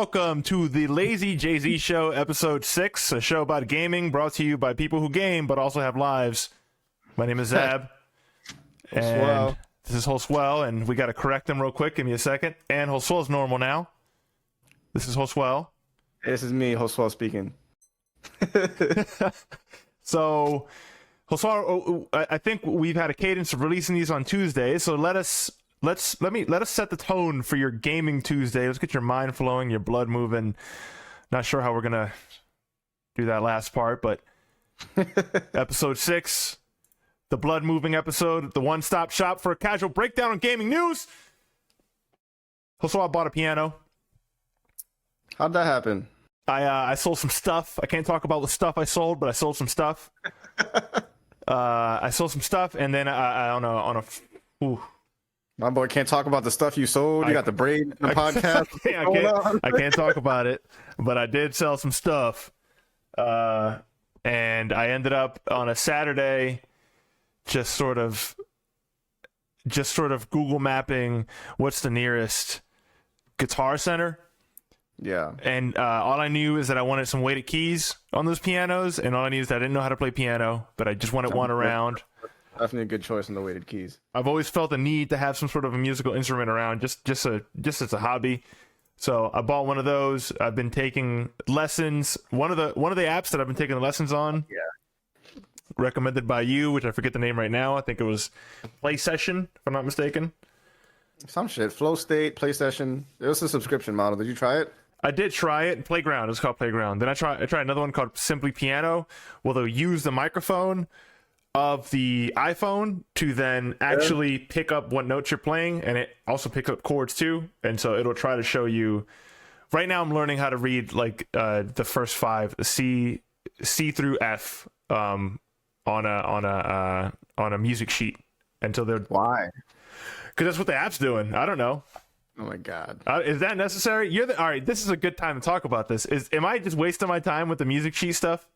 welcome to the Lazy Jay-Z Show, episode 6, a show about gaming brought to you by people who game but also have lives. My name is Zab, and this is Holswell, and we got to correct him real quick. Give me a second. And Holswell's normal now. This is Holswell. This is me, Holswell speaking. So, Holswell, I think we've had a cadence of releasing these on Tuesdays, so let us set the tone for your gaming Tuesday. Let's get your mind flowing, your blood moving. Not sure how we're gonna do that last part, but episode 6, the blood moving episode, the one-stop shop for a casual breakdown on gaming news. Also, I bought a piano. How'd that happen? I sold some stuff. I can't talk about the stuff I sold, but I sold some stuff. I sold some stuff, and then ooh. My boy can't talk about the stuff you sold. You got the braid in the podcast. I can't talk about it, but I did sell some stuff. And I ended up on a Saturday just sort of Google mapping what's the nearest Guitar Center. Yeah. And all I knew is that I wanted some weighted keys on those pianos, and all I knew is that I didn't know how to play piano, but I just wanted one around. Definitely a good choice in the weighted keys. I've always felt the need to have some sort of a musical instrument around, just as a hobby. So I bought one of those. I've been taking lessons. One of the apps that I've been taking the lessons on, recommended by you, which I forget the name right now. I think it was Play Session, if I'm not mistaken. Some shit. Flow State, Play Session. It was a subscription model. Did you try it? I did try it. Playground. It's called Playground. Then I tried another one called Simply Piano. Well, they'll use the microphone of the iPhone to then actually pick up what notes you're playing, and it also picks up chords too, and so it'll try to show you. Right now I'm learning how to read like the first 5 C through F on a music sheet until they're why, because that's what the app's doing. I don't know. Oh my god, is that necessary? All right, this is a good time to talk about this. Am I just wasting my time with the music sheet stuff?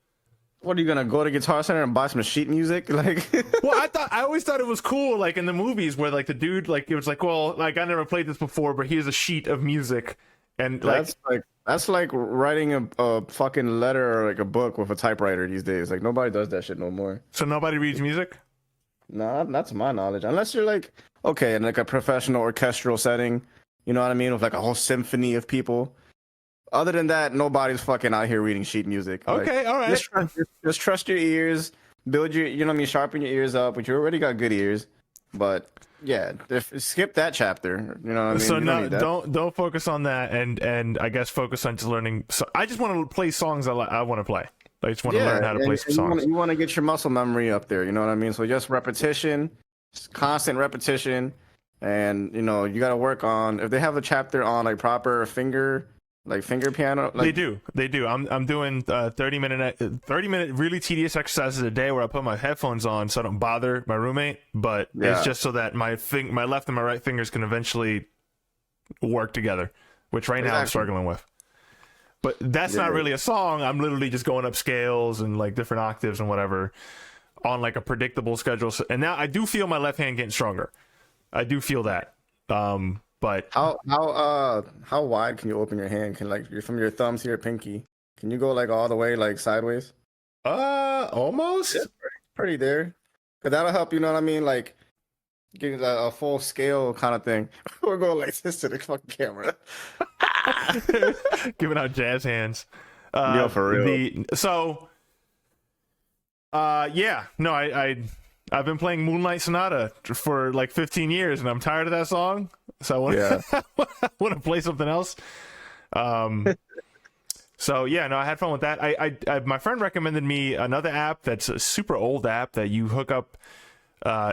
What are you gonna go to Guitar Center and buy some sheet music? Like, well, I always thought it was cool, like in the movies where like the dude, like it was like, well, like I never played this before, but here's a sheet of music, and that's like writing a fucking letter or like a book with a typewriter these days. Like nobody does that shit no more. So nobody reads music? No, not to my knowledge, unless you're like in like a professional orchestral setting. You know what I mean, with like a whole symphony of people. Other than that, nobody's fucking out here reading sheet music. Okay, like, all right. Just trust your ears, build your, you know what I mean, sharpen your ears up, which you already got good ears. But yeah, skip that chapter. You know what I mean? So don't focus on that, and I guess focus on just learning. So I just want to play songs I want to play. I just want to learn how to play some songs. You want to get your muscle memory up there. You know what I mean? So just repetition, constant repetition. And you know, you got to work on, if they have a chapter on like proper finger piano, like, they do. I'm doing 30 minute really tedious exercises a day where I put my headphones on so I don't bother my roommate, but it's just so that my left and my right fingers can eventually work together, which right now I'm struggling with. But that's not really a song. I'm literally just going up scales and like different octaves and whatever on like a predictable schedule. And now I do feel my left hand getting stronger. I do feel that. But how wide can you open your hand? Can like from your thumb to your pinky? Can you go like all the way like sideways? Almost. Yeah, pretty there. Cause that'll help. You know what I mean? Like give a full scale kind of thing. We're going like this to the fucking camera. Giving out jazz hands. Yeah, for real. I've been playing Moonlight Sonata for like 15 years, and I'm tired of that song. So I want to play something else. So yeah, no, I had fun with that. I my friend recommended me another app that's a super old app that you hook up,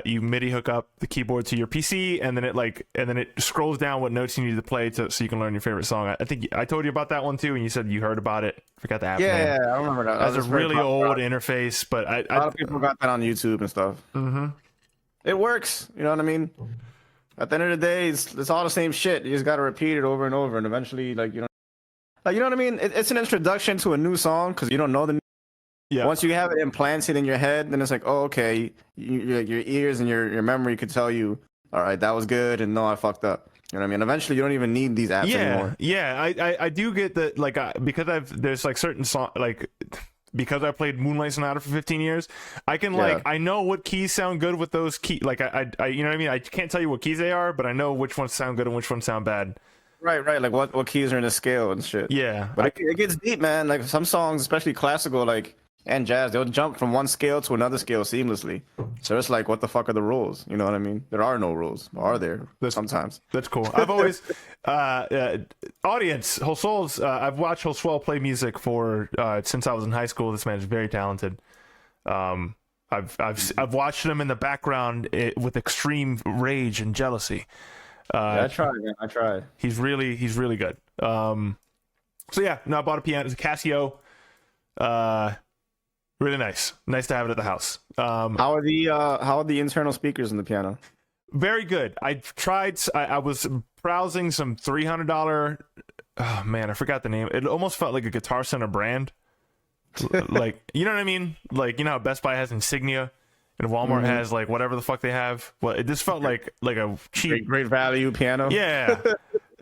you MIDI hook up the keyboard to your PC, and then it scrolls down what notes you need to play so you can learn your favorite song. I think I told you about that one too, and you said you heard about it. Forgot the app name. Yeah, I remember that. That's a really old interface, but a lot of people got that on YouTube and stuff. Mm-hmm. It works. You know what I mean? At the end of the day, it's all the same shit. You just got to repeat it over and over, and eventually, like you know what I mean? It's an introduction to a new song because you don't know the. Yeah. Once you have it implanted in your head, then it's like, oh, okay, your ears and your memory could tell you, all right, that was good, and no, I fucked up. You know what I mean? Eventually, you don't even need these apps anymore. Yeah, I do get that, like, because there's like certain song, like, because I played Moonlight Sonata for 15 years, I can like, I know what keys sound good with those keys. Like, I you know what I mean? I can't tell you what keys they are, but I know which ones sound good and which ones sound bad. Right. Like what keys are in the scale and shit. Yeah, but it gets deep, man. Like some songs, especially classical, like and jazz, they'll jump from one scale to another scale seamlessly. So it's like, what the fuck are the rules? You know what I mean? There are no rules, are there? Sometimes. That's cool. I've always audience Josuel's. I've watched Josuel play music for since I was in high school. This man is very talented. I've watched him in the background with extreme rage and jealousy. I tried, man. I tried. He's really good. So yeah, no, I bought a piano. It's a Casio. Really nice to have it at the house. How are the internal speakers in the piano? Very good. I was browsing some $300. Oh man, I forgot the name. It almost felt like a Guitar Center brand. Like, you know what I mean? Like, you know how Best Buy has Insignia and Walmart has like whatever the fuck they have. Well, it just felt like a cheap, great value piano. Yeah,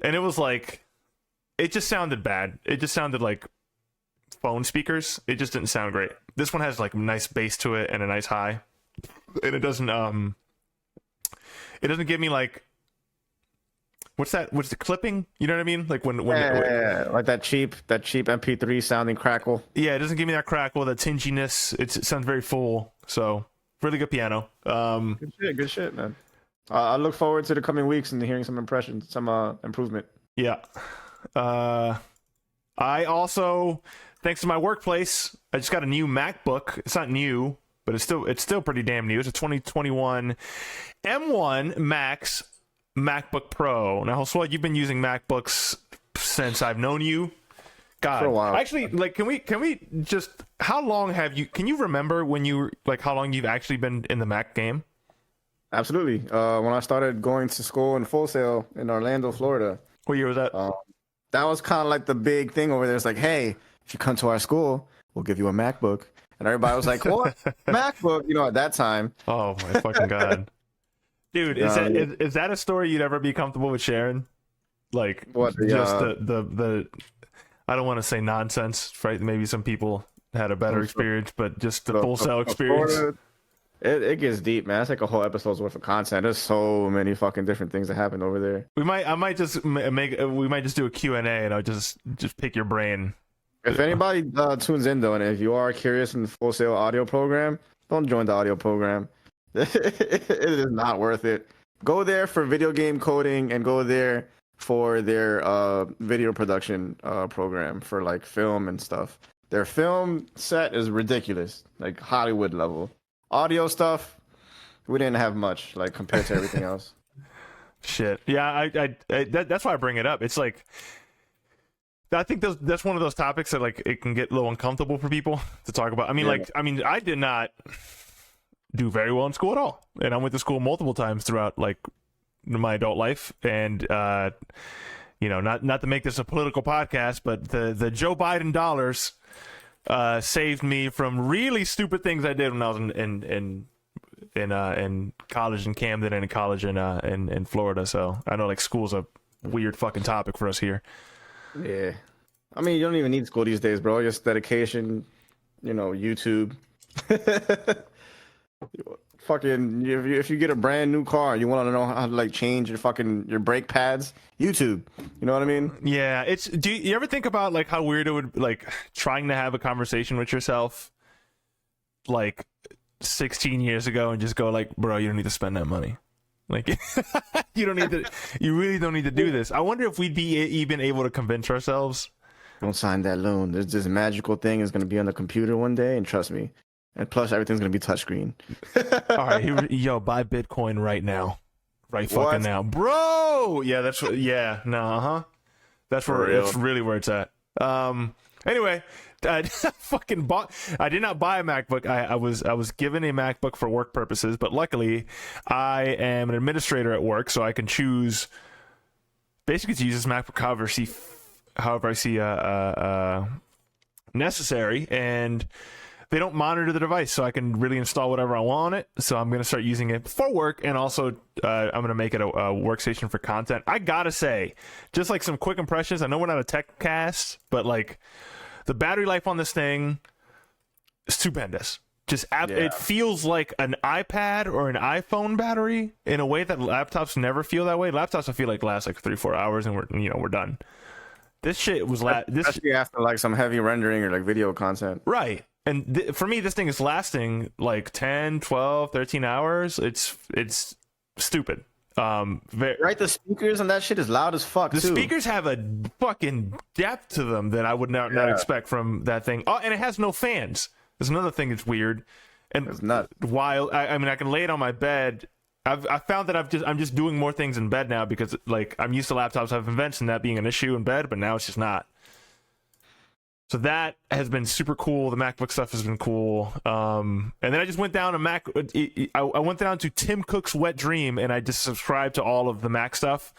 and it was like, it just sounded bad. It just sounded like phone speakers. It just didn't sound great. This one has like a nice bass to it and a nice high, and it doesn't give me like, what's the clipping, you know what I mean, like when like that cheap MP3 sounding crackle. Yeah, it doesn't give me that crackle, that tinginess. It sounds very full. So really good piano. Good shit, man. I look forward to the coming weeks and hearing some improvement. Yeah. I also, thanks to my workplace, I just got a new MacBook. It's not new, but it's still pretty damn new. It's a 2021 M1 Max MacBook Pro. Now, Josue, you've been using MacBooks since I've known you. God, for a while. Actually, like, can we just, how long can you remember when you, like, how long you've actually been in the Mac game? Absolutely. When I started going to school in Full Sail in Orlando, Florida. What year was that? That was kind of like the big thing over there. It's like, hey, if you come to our school, we'll give you a MacBook. And everybody was like, what? MacBook? You know, at that time. Oh, my fucking God. Dude, is that a story you'd ever be comfortable with sharing? Like, what, just the I don't want to say nonsense, right? Maybe some people had a better experience, but just the Full Sail experience. Florida, it gets deep, man. It's like a whole episode's worth of content. There's so many fucking different things that happen over there. I might just do a Q&A, and I'll just pick your brain. If anybody tunes in though, and if you are curious in the Full Sail audio program, don't join the audio program. It is not worth it. Go there for video game coding, and go there for their video production program for like film and stuff. Their film set is ridiculous, like Hollywood level. Audio stuff, we didn't have much, like, compared to everything else. Shit. Yeah, that's why I bring it up. It's like, I think that's one of those topics that, like, it can get a little uncomfortable for people to talk about. I mean, I did not do very well in school at all, and I went to school multiple times throughout, like, my adult life, and you know, not to make this a political podcast, but the Joe Biden dollars saved me from really stupid things I did when I was in college in Camden and in college in Florida. So I know, like, school's a weird fucking topic for us here. Yeah, I mean, you don't even need school these days, bro. Just dedication, you know, YouTube. Fucking, if you get a brand new car, you want to know how to, like, change your brake pads, YouTube. You know what I mean? Yeah. Do you ever think about, like, how weird it would, like, trying to have a conversation with yourself, like, 16 years ago, and just go, like, bro, you don't need to spend that money. Like, you really don't need to do this. I wonder if we'd be even able to convince ourselves. Don't sign that loan. There's this magical thing is going to be on the computer one day, and trust me. And plus, everything's going to be touchsqucreen. All right, yo, buy Bitcoin right now. Right fucking now. Bro! Yeah, that's really where it's at. Anyway, I did not buy a MacBook. I was given a MacBook for work purposes, but luckily I am an administrator at work, so I can choose basically to use this MacBook however I see necessary. And they don't monitor the device, so I can really install whatever I want on it. So I'm going to start using it for work, and also I'm going to make it a workstation for content. I gotta say, just like some quick impressions. I know we're not a tech cast, but like the battery life on this thing is stupendous. It feels like an iPad or an iPhone battery in a way that laptops never feel that way. Laptops I feel like last like 3-4 hours and we're done. This shit was especially after like some heavy rendering or like video content. Right. And for me, this thing is lasting like 10, 12, 13 hours. It's stupid. Right, the speakers and that shit is loud as fuck. The speakers have a fucking depth to them that I would not expect from that thing. Oh, and it has no fans. There's another thing that's weird. And it's nuts. While I mean, I can lay it on my bed. I found that I'm just doing more things in bed now because like I'm used to laptops having vents and that being an issue in bed, but now it's just not. So that has been super cool. The MacBook stuff has been cool. And then I just went down to I went down to Tim Cook's Wet Dream, and I just subscribed to all of the Mac stuff.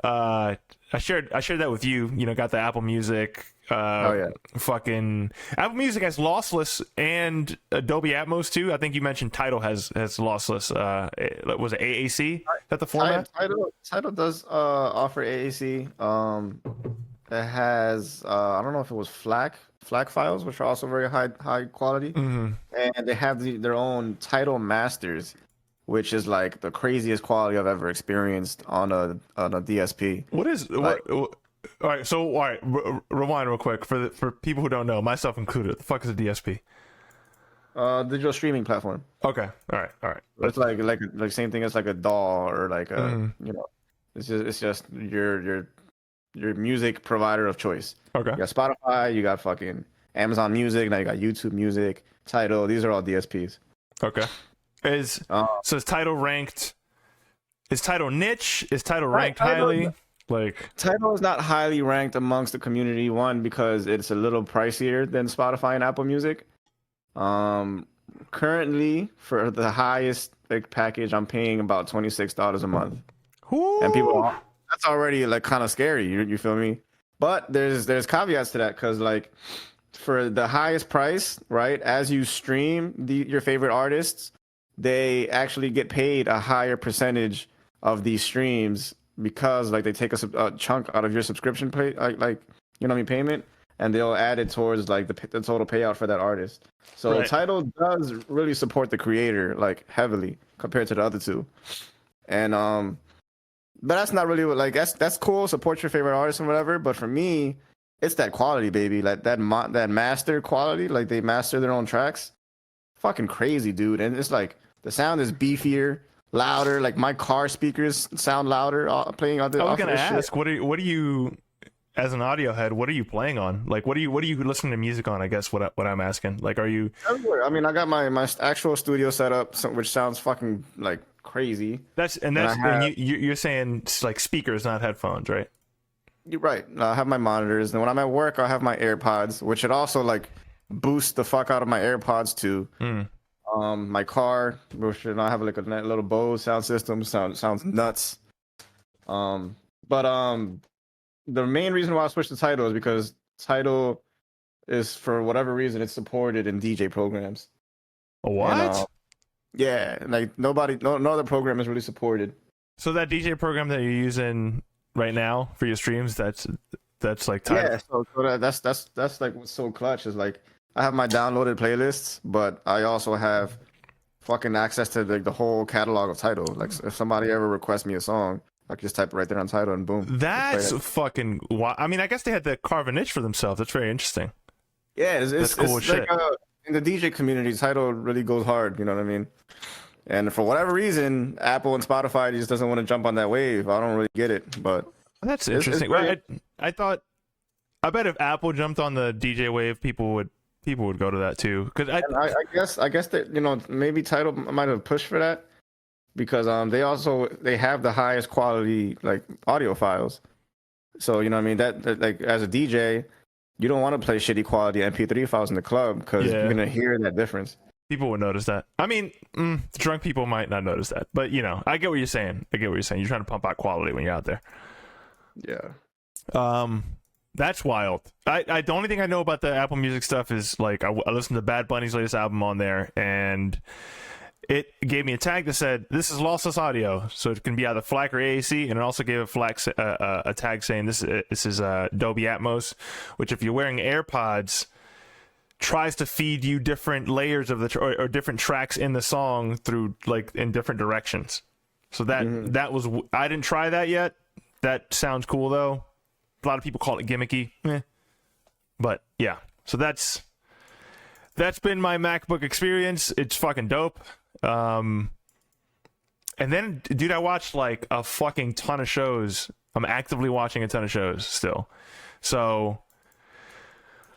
I shared that with you. You know, got the Apple Music. Fucking Apple Music has lossless and Dolby Atmos too. I think you mentioned Tidal has lossless. Was it AAC? Is that the format? Tidal does offer AAC. It has I don't know if it was FLAC files, which are also very high quality, and they have their own Tidal Masters, which is like the craziest quality I've ever experienced on a DSP. What is all right, rewind real quick for people who don't know, myself included. What the fuck is a DSP? Digital streaming platform. Okay, all right. It's like same thing as like a DAW or like a it's just your music provider of choice. Okay. You got Spotify, you got fucking Amazon Music, now you got YouTube Music, Tidal. These are all DSPs. Okay. Is Tidal ranked? Is Tidal niche? Is Tidal ranked highly? Like Tidal is not highly ranked amongst the community. One, because it's a little pricier than Spotify and Apple Music. Currently, for the highest package, I'm paying about $26 a month. Ooh. And that's already like kind of scary. You feel me? But there's caveats to that, because like for the highest price, right? As you stream your favorite artists, they actually get paid a higher percentage of these streams, because like they take a chunk out of your subscription pay, like you know what I mean, payment, and they'll add it towards like the total payout for that artist. So right. Tidal does really support the creator like heavily compared to the other two, and but that's not really what, like that's cool. Support your favorite artist and whatever, but for me, it's that quality, baby. Like that master quality, like they master their own tracks, fucking crazy, dude. And it's like the sound is beefier, louder. Like my car speakers sound louder playing on the. I was gonna ask, shit. What are you, as an audio head, what are you playing on? Like, what are you listening to music on? I guess what I'm asking. Like, are you? Everywhere. I mean, I got my actual studio set up, which sounds fucking like crazy. You're saying like speakers, not headphones, right? You're right. I have my monitors, and when I'm at work, I have my AirPods, which it also like boosts the fuck out of my AirPods too. My car, which I have like a little Bose sound system, sounds nuts. But the main reason why I switched to Tidal is because Tidal is, for whatever reason, it's supported in DJ programs. What? And, yeah, like no other program is really supported. So that DJ program that you're using right now for your streams, that's like Tidal. Yeah, so that's like what's so clutch is like I have my downloaded playlists, but I also have fucking access to like the whole catalog of Tidal. Like if somebody ever requests me a song, I can just type it right there on Tidal and boom. That's fucking wild. I mean, I guess they had to carve a niche for themselves. That's very interesting. Yeah, it's cool as shit. Like, in the DJ community, Tidal really goes hard. You know what I mean? And for whatever reason, Apple and Spotify just doesn't want to jump on that wave. I don't really get it, but that's interesting. I bet if Apple jumped on the DJ wave, people would go to that too. Because I guess that maybe Tidal might have pushed for that, because they have the highest quality like audio files. So you know what I mean, that like as a DJ, you don't want to play shitty quality MP3 files in the club, because you're gonna hear that difference. People would notice that. I mean, drunk people might not notice that, but I get what you're saying. You're trying to pump out quality when you're out there. Yeah. That's wild. The only thing I know about the Apple Music stuff is like I listened to Bad Bunny's latest album on there, and it gave me a tag that said this is lossless audio, so it can be either FLAC or AAC, and it also gave a tag saying this is Dolby Atmos, which if you're wearing AirPods tries to feed you different layers of or different tracks in the song through like in different directions. So that was I didn't try that yet. That sounds cool though. A lot of people call it gimmicky, but yeah. So that's been my MacBook experience. It's fucking dope. And then, dude, I watched like a fucking ton of shows. I'm actively watching a ton of shows still. So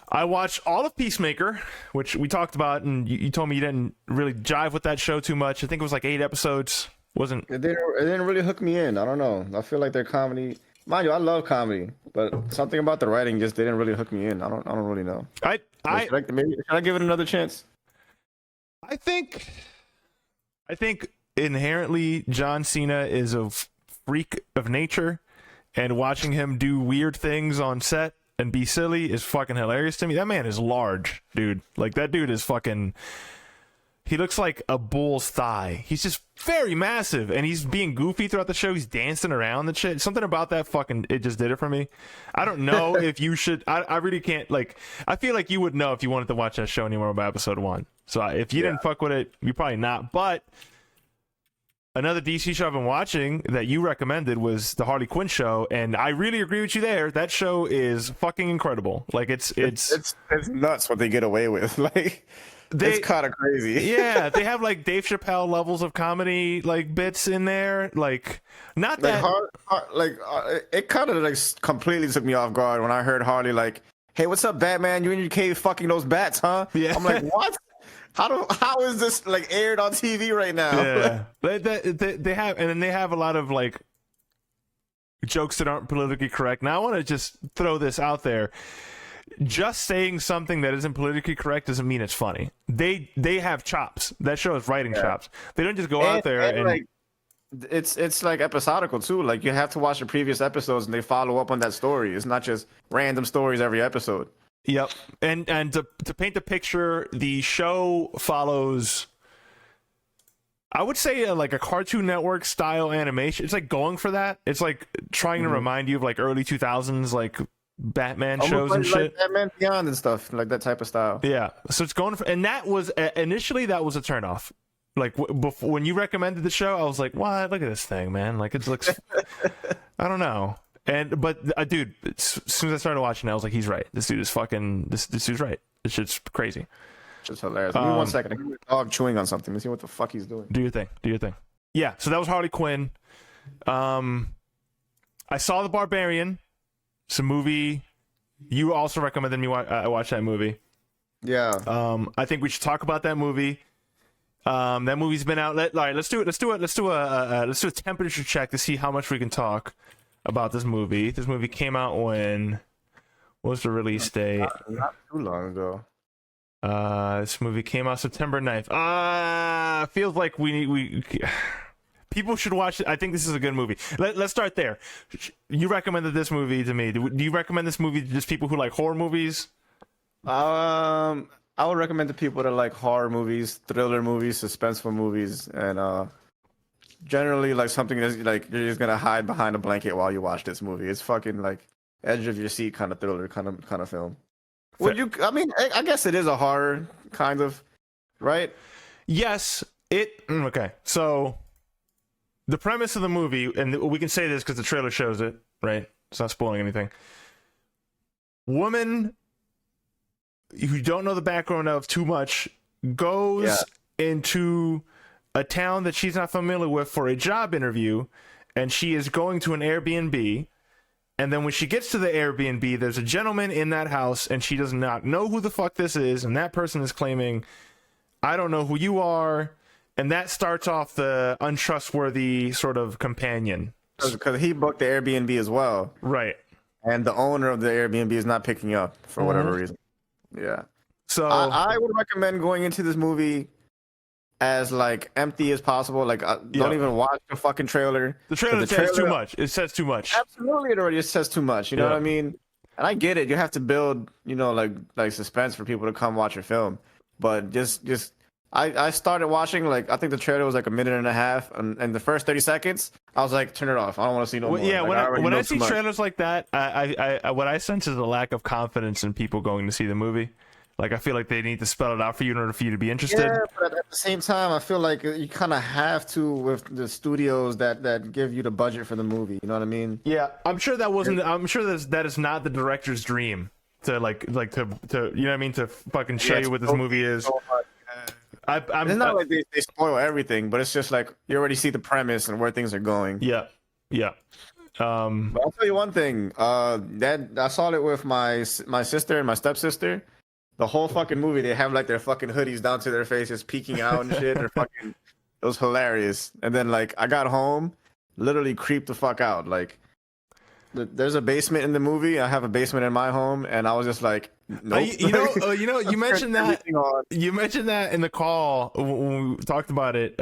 I watched all of Peacemaker, which we talked about, and you told me you didn't really jive with that show too much. I think it was like 8 episodes. It didn't really hook me in. I don't know. I feel like their comedy. Mind you, I love comedy, but something about the writing just didn't really hook me in. I don't really know. Should I give it another chance? I think inherently John Cena is a freak of nature, and watching him do weird things on set and be silly is fucking hilarious to me. That man is large, dude. Like that dude is fucking. He looks like a bull's thigh. He's just very massive, and he's being goofy throughout the show. He's dancing around and shit. Something about that fucking, it just did it for me. I don't know if you should. I really can't, like, I feel like you would know if you wanted to watch that show anymore by episode 1. So if you didn't fuck with it, you're probably not. But another DC show I've been watching that you recommended was the Harley Quinn show, and I really agree with you there. That show is fucking incredible. Like, it's nuts what they get away with. Like, it's kind of crazy. Yeah, they have like Dave Chappelle levels of comedy like bits in there. Like, not that it kind of like completely took me off guard when I heard Harley like, "Hey, what's up, Batman? You in your cave fucking those bats, huh?" Yeah. I'm like, what? How is this like aired on TV right now? Yeah, they have, and then they have a lot of like jokes that aren't politically correct. Now I want to just throw this out there. Just saying something that isn't politically correct doesn't mean it's funny. They have chops. That show is writing chops. They don't just go out there and like, it's like episodical too. Like you have to watch the previous episodes and they follow up on that story. It's not just random stories every episode. Yep. And to paint the picture, the show follows, I would say, like a Cartoon Network style animation. It's like going for that. It's like trying to remind you of like early 2000s like Batman shows and shit, like Batman Beyond and stuff, like that type of style. Yeah, so it's going for, and that was initially that was a turnoff. Like before, when you recommended the show, I was like, "What? Look at this thing, man! Like it looks, I don't know." But dude, as soon as I started watching it, I was like, "He's right. This dude is fucking. This dude's right. This shit's crazy." Just hilarious. Give me 1 second. I hear a dog chewing on something. Let's see what the fuck he's doing. Do your thing. Yeah. So that was Harley Quinn. I saw The Barbarian. It's a movie. You also recommended me watch that movie. Yeah. I think we should talk about that movie. That movie's been out. All right, let's do a temperature check to see how much we can talk about this movie. This movie came out when? What was the release date? Not too long ago. This movie came out September 9th. Feels like we people should watch it. I think this is a good movie. Let's start there. You recommended this movie to me. Do you recommend this movie to just people who like horror movies? I would recommend to people that like horror movies, thriller movies, suspenseful movies, and generally like something that's like you're just gonna hide behind a blanket while you watch this movie. It's fucking like edge of your seat kind of thriller kind of film. I mean, I guess it is a horror kind of, right? Yes. Okay. So the premise of the movie, and we can say this because the trailer shows it, right? It's not spoiling anything. Woman who you don't know the background of too much goes into a town that she's not familiar with for a job interview, and she is going to an Airbnb. And then when she gets to the Airbnb, there's a gentleman in that house, and she does not know who the fuck this is, and that person is claiming, "I don't know who you are." And that starts off the untrustworthy sort of companion. Because he booked the Airbnb as well. Right. And the owner of the Airbnb is not picking up for whatever reason. Yeah. So I would recommend going into this movie as like empty as possible. Like don't even watch the fucking trailer. The trailer says too much. It says too much. Absolutely, it already says too much. You know what I mean? And I get it. You have to build, like suspense for people to come watch your film. But I started watching, like, I think the trailer was like a minute and a half, and the first 30 seconds, I was like, turn it off. I don't want to see no more. Yeah, like, when I see trailers like that, I what I sense is a lack of confidence in people going to see the movie. Like, I feel like they need to spell it out for you in order for you to be interested. Yeah, but at the same time, I feel like you kind of have to with the studios that give you the budget for the movie. You know what I mean? Yeah, I'm sure that wasn't. I'm sure that is not the director's dream to like to you know what I mean, to fucking show you what this movie is. So it's not like they spoil everything, but it's just like you already see the premise and where things are going. Yeah, yeah. But I'll tell you one thing. That I saw it with my sister and my stepsister. The whole fucking movie, they have like their fucking hoodies down to their faces, peeking out and shit. They're fucking. It was hilarious. And then like I got home, literally creeped the fuck out. Like, there's a basement in the movie. I have a basement in my home, and I was just like, nope. You mentioned that. You mentioned that in the call when we talked about it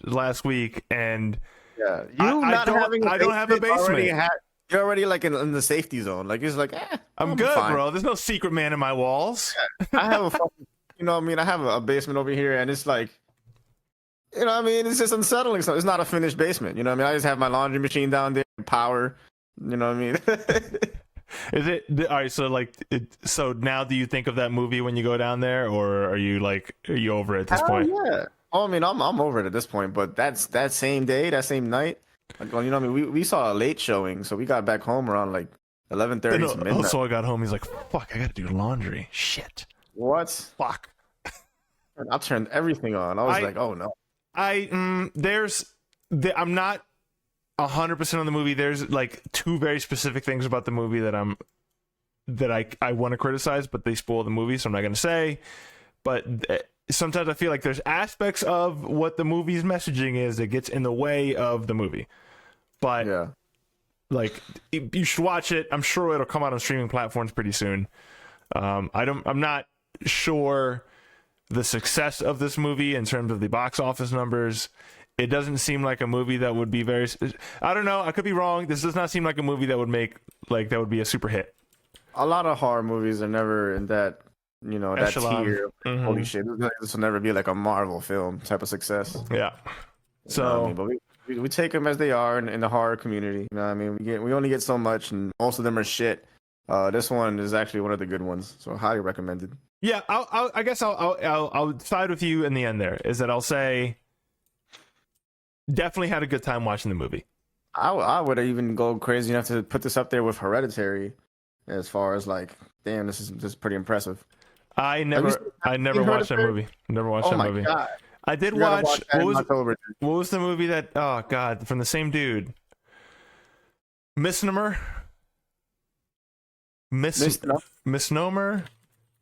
last week, and yeah, I don't have a basement. You're already like in the safety zone. Like it's like, I'm good, fine. Bro. There's no secret man in my walls. Yeah, I have a fucking, you know what I mean? I have a basement over here, and it's like, you know what I mean? It's just unsettling. So it's not a finished basement. You know what I mean? I just have my laundry machine down there, power. You know what I mean? Is it all right? So like, so now do you think of that movie when you go down there, or are you over it at this point? Yeah. Oh, I mean, I'm over it at this point. But that same day, that same night. Like, you know what I mean? We saw a late showing, so we got back home around like 11:30 to midnight. So I got home. He's like, "Fuck, I gotta do laundry." Shit. What? Fuck. I turned everything on. I was like, "Oh no." I'm not 100% on the movie. There's like two very specific things about the movie that I want to criticize, but they spoil the movie, so I'm not gonna say. But sometimes I feel like there's aspects of what the movie's messaging is that gets in the way of the movie. But yeah, like, you should watch it. I'm sure it'll come out on streaming platforms pretty soon. I'm not sure the success of this movie in terms of the box office numbers. It doesn't seem like a movie that would be very, I don't know, I could be wrong. This does not seem like a movie that would be a super hit. A lot of horror movies are never in that, that echelon. tier. Mm-hmm. Holy shit, this will never be like a Marvel film type of success. Yeah. So, you know what I mean? But we take them as they are in the horror community. You know what I mean? We only get so much, and most of them are shit. This one is actually one of the good ones, so highly recommended. Yeah, I guess I'll side with you in the end. There is that I'll say definitely had a good time watching the movie. I would even go crazy enough to put this up there with Hereditary, as far as like, damn, this is pretty impressive. I never watched that movie. Never watched that movie. God. I did watch. What was the movie that? Oh God, from the same dude. Misnomer. Misnomer.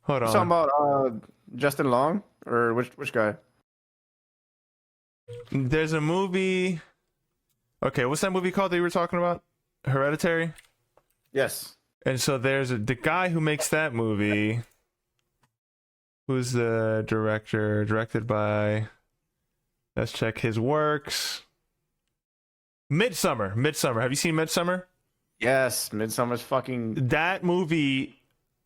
Hold on. You're talking about Justin Long or which guy? There's a movie. Okay, what's that movie called that you were talking about? Hereditary. Yes. And so there's the guy who makes that movie. Who's the director? Directed by. Let's check his works. Midsummer. Have you seen Midsummer? Yes, Midsummer's fucking. That movie.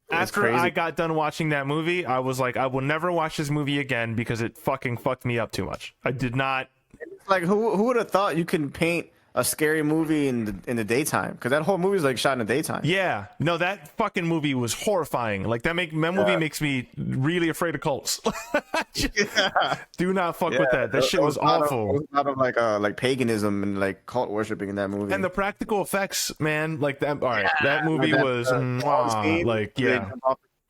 After I got done watching that movie, I was like, I will never watch this movie again because it fucking fucked me up too much. I did not. It's like, who would have thought you can paint a scary movie in the daytime? Because that whole movie is like shot in the daytime. Yeah, no, that fucking movie was horrifying. Like that movie makes me really afraid of cults. Do not fuck with that. That shit was awful. It was a lot of like paganism and like cult worshiping in that movie. And the practical effects, man, like that. All right, that movie was like, yeah.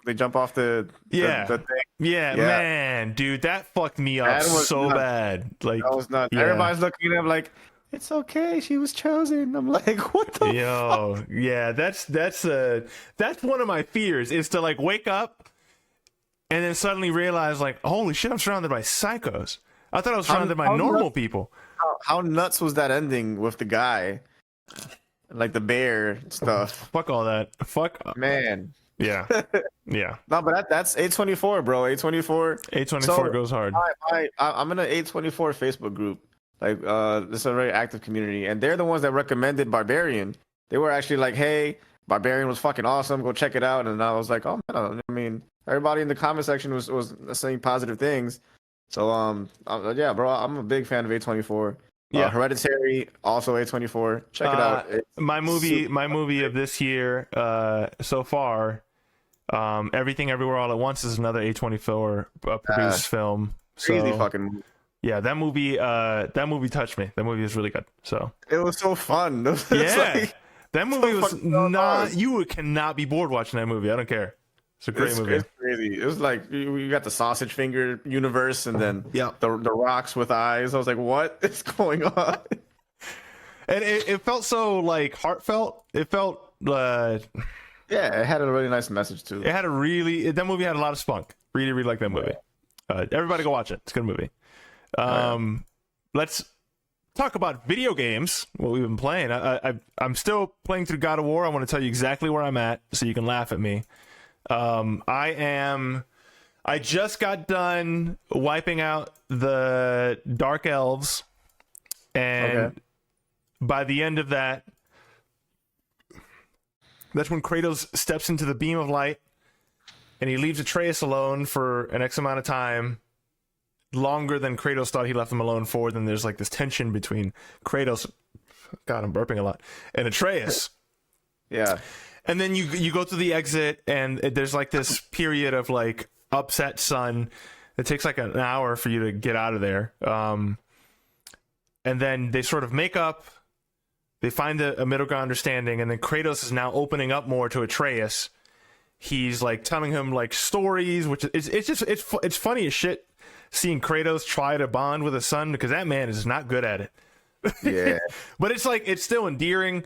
They jump off the thing. Yeah, man, dude, that fucked me up so bad. Like that was nuts. Everybody's looking at him like, it's okay, she was chosen. I'm like, what the fuck? Yeah, that's one of my fears, is to like wake up and then suddenly realize like, holy shit, I'm surrounded by psychos. I thought I was surrounded by normal people. How nuts was that ending with the guy? Like the bear stuff. Fuck all that. Fuck. Man. Yeah. Yeah. No, but that's A24, bro. A24 goes hard. I'm in an A24 Facebook group. Like, this is a very active community, and they're the ones that recommended Barbarian. They were actually like, hey, Barbarian was fucking awesome. Go check it out. And I was like, oh man, I mean, everybody in the comment section was saying positive things. So yeah, bro, I'm a big fan of A24. Yeah, Hereditary, also A24. Check it out. My movie of this year so far, Everything Everywhere All at Once is another A24 produced film. Crazy So, fucking movie. yeah, that movie touched me. That movie was really good. So it was so fun. Yeah, that movie so was not. You cannot be bored watching that movie. I don't care. It's a great movie. It's crazy. It was like you got the sausage finger universe, and then yeah, the rocks with eyes. I was like, what is going on? And it felt so like heartfelt. It felt yeah, it had a really nice message too. It had that movie had a lot of spunk. Really, really like that movie. Everybody go watch it. It's a good movie. Let's talk about video games. What we've been playing. I'm still playing through God of War. I want to tell you exactly where I'm at, so you can laugh at me. I just got done wiping out the Dark Elves, and by the end of that, that's when Kratos steps into the beam of light, and he leaves Atreus alone for an X amount of time, longer than Kratos thought he left him alone for. Then there's like this tension between Kratos, God, I'm burping a lot, and Atreus. Yeah. And then you go through the exit, and there's like this period of like upset sun. It takes like an hour for you to get out of there. And then they sort of make up. They find a middle ground understanding, and then Kratos is now opening up more to Atreus. He's like telling him like stories, which it's funny as shit seeing Kratos try to bond with his son, because that man is not good at it. Yeah. But it's like it's still endearing.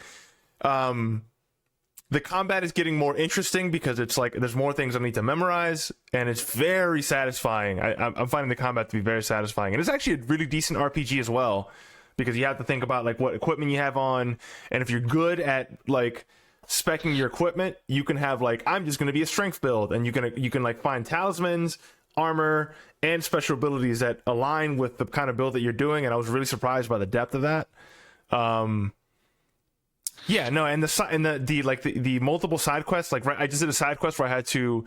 The combat is getting more interesting because it's like there's more things I need to memorize, and it's very satisfying. I'm finding the combat to be very satisfying, and it's actually a really decent RPG as well, because you have to think about like what equipment you have on, and if you're good at like speccing your equipment, you can have like, I'm just going to be a strength build, and you can like find talismans, armor, and special abilities that align with the kind of build that you're doing. And I was really surprised by the depth of that. Yeah, no, and the multiple side quests, like I just did a side quest where I had to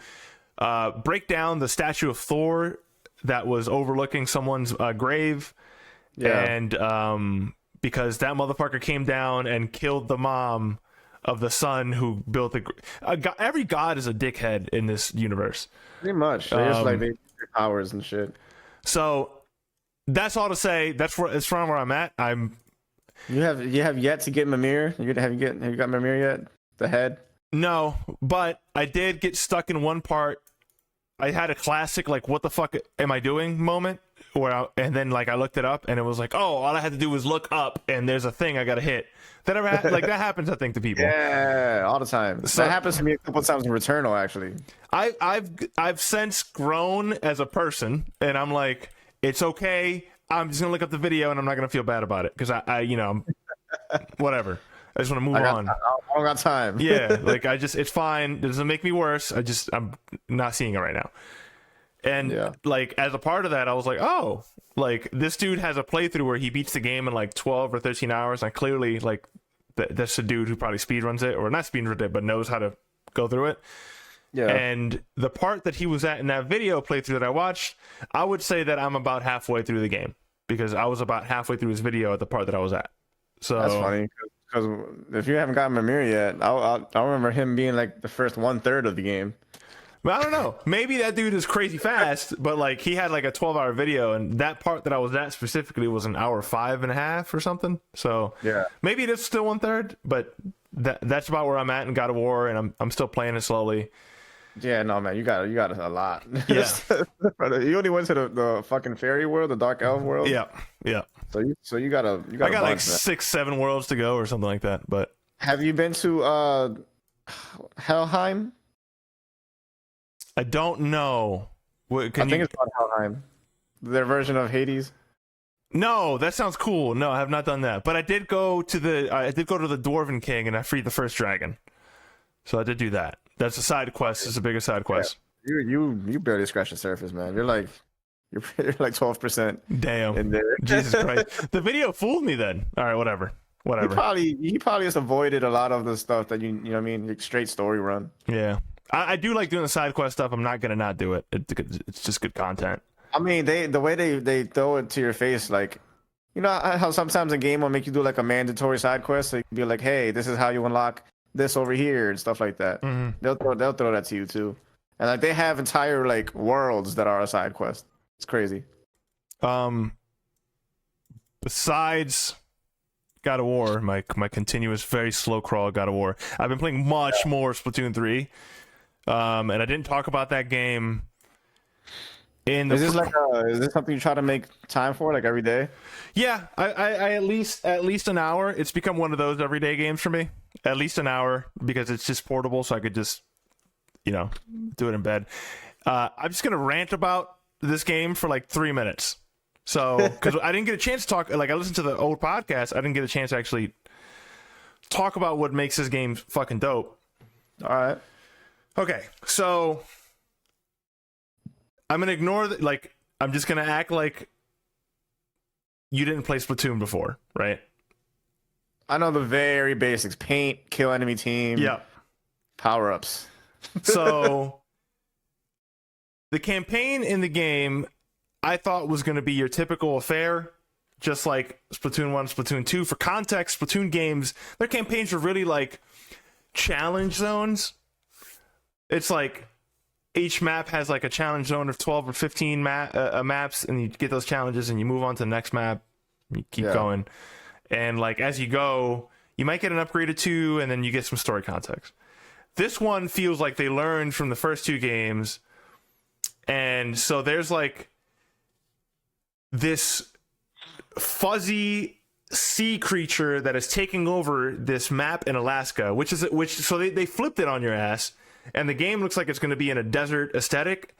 break down the statue of Thor that was overlooking someone's grave. Yeah. And because that motherfucker came down and killed the mom of the son who built the every god is a dickhead in this universe. Pretty much. They just like they powers and shit. So that's all to say. That's from where I'm at. You have yet to get Mimir. Have you got Mimir yet? The head? No, but I did get stuck in one part. I had a classic like what the fuck am I doing moment and then like I looked it up, and it was like, oh, all I had to do was look up and there's a thing I gotta hit. That ever like that happens, I think, to people. Yeah, all the time. So that happens to me a couple of times in Returnal, actually. I've since grown as a person, and I'm like, it's okay. I'm just gonna look up the video, and I'm not gonna feel bad about it because I'm whatever. I just want to move on. I don't got time. Yeah, like it's fine. It doesn't make me worse. I'm not seeing it right now. And like as a part of that, I was like, oh, like this dude has a playthrough where he beats the game in like 12 or 13 hours. And clearly, like that's a dude who probably speedruns it, or not speedruns it, but knows how to go through it. Yeah. And the part that he was at in that video playthrough that I watched, I would say that I'm about halfway through the game, because I was about halfway through his video at the part that I was at. So that's funny, because if you haven't gotten Mimir yet, I remember him being like the first 1/3 of the game. But I don't know. Maybe that dude is crazy fast, but like he had like a 12-hour video, and that part that I was at specifically was an hour 5.5 or something. So yeah, maybe it is still 1/3, but that's about where I'm at in God of War, and I'm still playing it slowly. Yeah, no, man, you got a lot. Yeah, you only went to the fucking fairy world, the Dark Elf world. Yeah, yeah. So you got. I got like 6-7 worlds to go or something like that. But have you been to Helheim? I don't know. I think it's called Helheim. Their version of Hades. No, that sounds cool. No, I have not done that. But I did go to the Dwarven King, and I freed the first dragon. So I did do that. That's a side quest. It's a bigger side quest. Yeah. You barely scratched the surface, man. You're like 12%. Damn. In there. Jesus Christ. The video fooled me then. All right, whatever. whatever. He probably just avoided a lot of the stuff that you know what I mean, like straight story run. Yeah, I do like doing the side quest stuff. I'm not gonna not do it. It's just good content. I mean, the way they throw it to your face, like, you know how sometimes a game will make you do like a mandatory side quest, so you can be like, hey, this is how you unlock this over here and stuff like that. Mm-hmm. They'll throw that to you too, and like they have entire like worlds that are a side quest. It's crazy. Besides God of War, my continuous very slow crawl God of War, I've been playing much more Splatoon 3. And I didn't talk about that game. Is this something you try to make time for, like every day? Yeah, I at least an hour. It's become one of those everyday games for me. At least an hour, because it's just portable, so I could just, do it in bed. I'm just gonna rant about this game for like 3 minutes. So, because I didn't get a chance to talk, like I listened to the old podcast, I didn't get a chance to actually talk about what makes this game fucking dope. All right. Okay, so I'm gonna ignore that. Like, I'm just gonna act like you didn't play Splatoon before, right? I know the very basics: paint, kill enemy team, power ups. So, the campaign in the game, I thought was going to be your typical affair, just like Splatoon 1, Splatoon 2. For context, Splatoon games, their campaigns are really like challenge zones. It's like each map has like a challenge zone of 12 or 15 maps, and you get those challenges and you move on to the next map. You keep going. And like as you go, you might get an upgrade or two, and then you get some story context. This one feels like they learned from the first two games. And so there's like this fuzzy sea creature that is taking over this map in Alaska, so they flipped it on your ass, and the game looks like it's going to be in a desert aesthetic,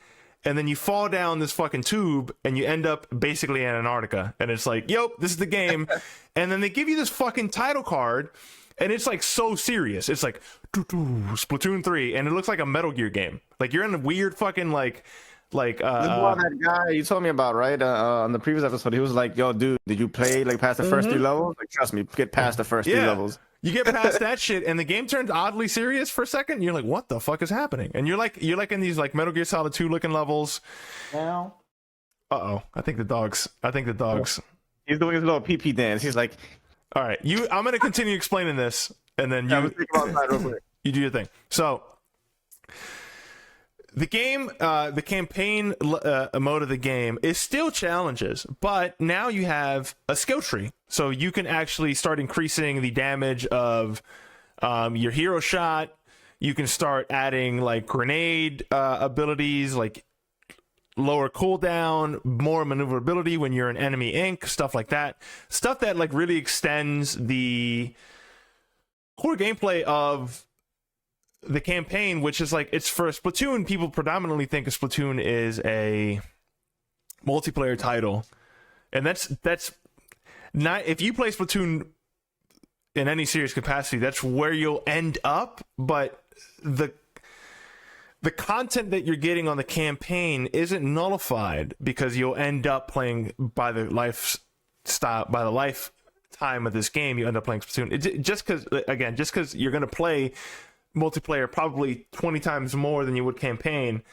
and then you fall down this fucking tube and you end up basically in Antarctica, and it's like, yo, this is the game. And then they give you this fucking title card, and it's like so serious. It's like Splatoon 3, and it looks like a Metal Gear game. Like you're in a weird fucking like this is that guy you told me about, right? On the previous episode, he was like, yo, dude, did you play like past the first 3 levels? Like, trust me, get past the first 3 levels. You get past that shit, and the game turns oddly serious for a second, and you're like, what the fuck is happening? And you're like in these like Metal Gear Solid 2 looking levels. Now, I think the dogs. He's doing his little pee-pee dance. He's like, all right, I'm gonna continue explaining this, and then you do your thing. So the game, the campaign mode of the game is still challenges, but now you have a skill tree, so you can actually start increasing the damage of your hero shot. You can start adding like grenade abilities, like lower cooldown, more maneuverability when you're an enemy ink, stuff like that. Stuff that like really extends the core gameplay of the campaign, which is like, it's for Splatoon. People predominantly think of Splatoon is a multiplayer title, and that's not, if you play Splatoon in any serious capacity, that's where you'll end up. But the content that you're getting on the campaign isn't nullified, because you'll end up playing by the lifetime of this game. You end up playing Splatoon just because you're going to play multiplayer probably 20 times more than you would campaign.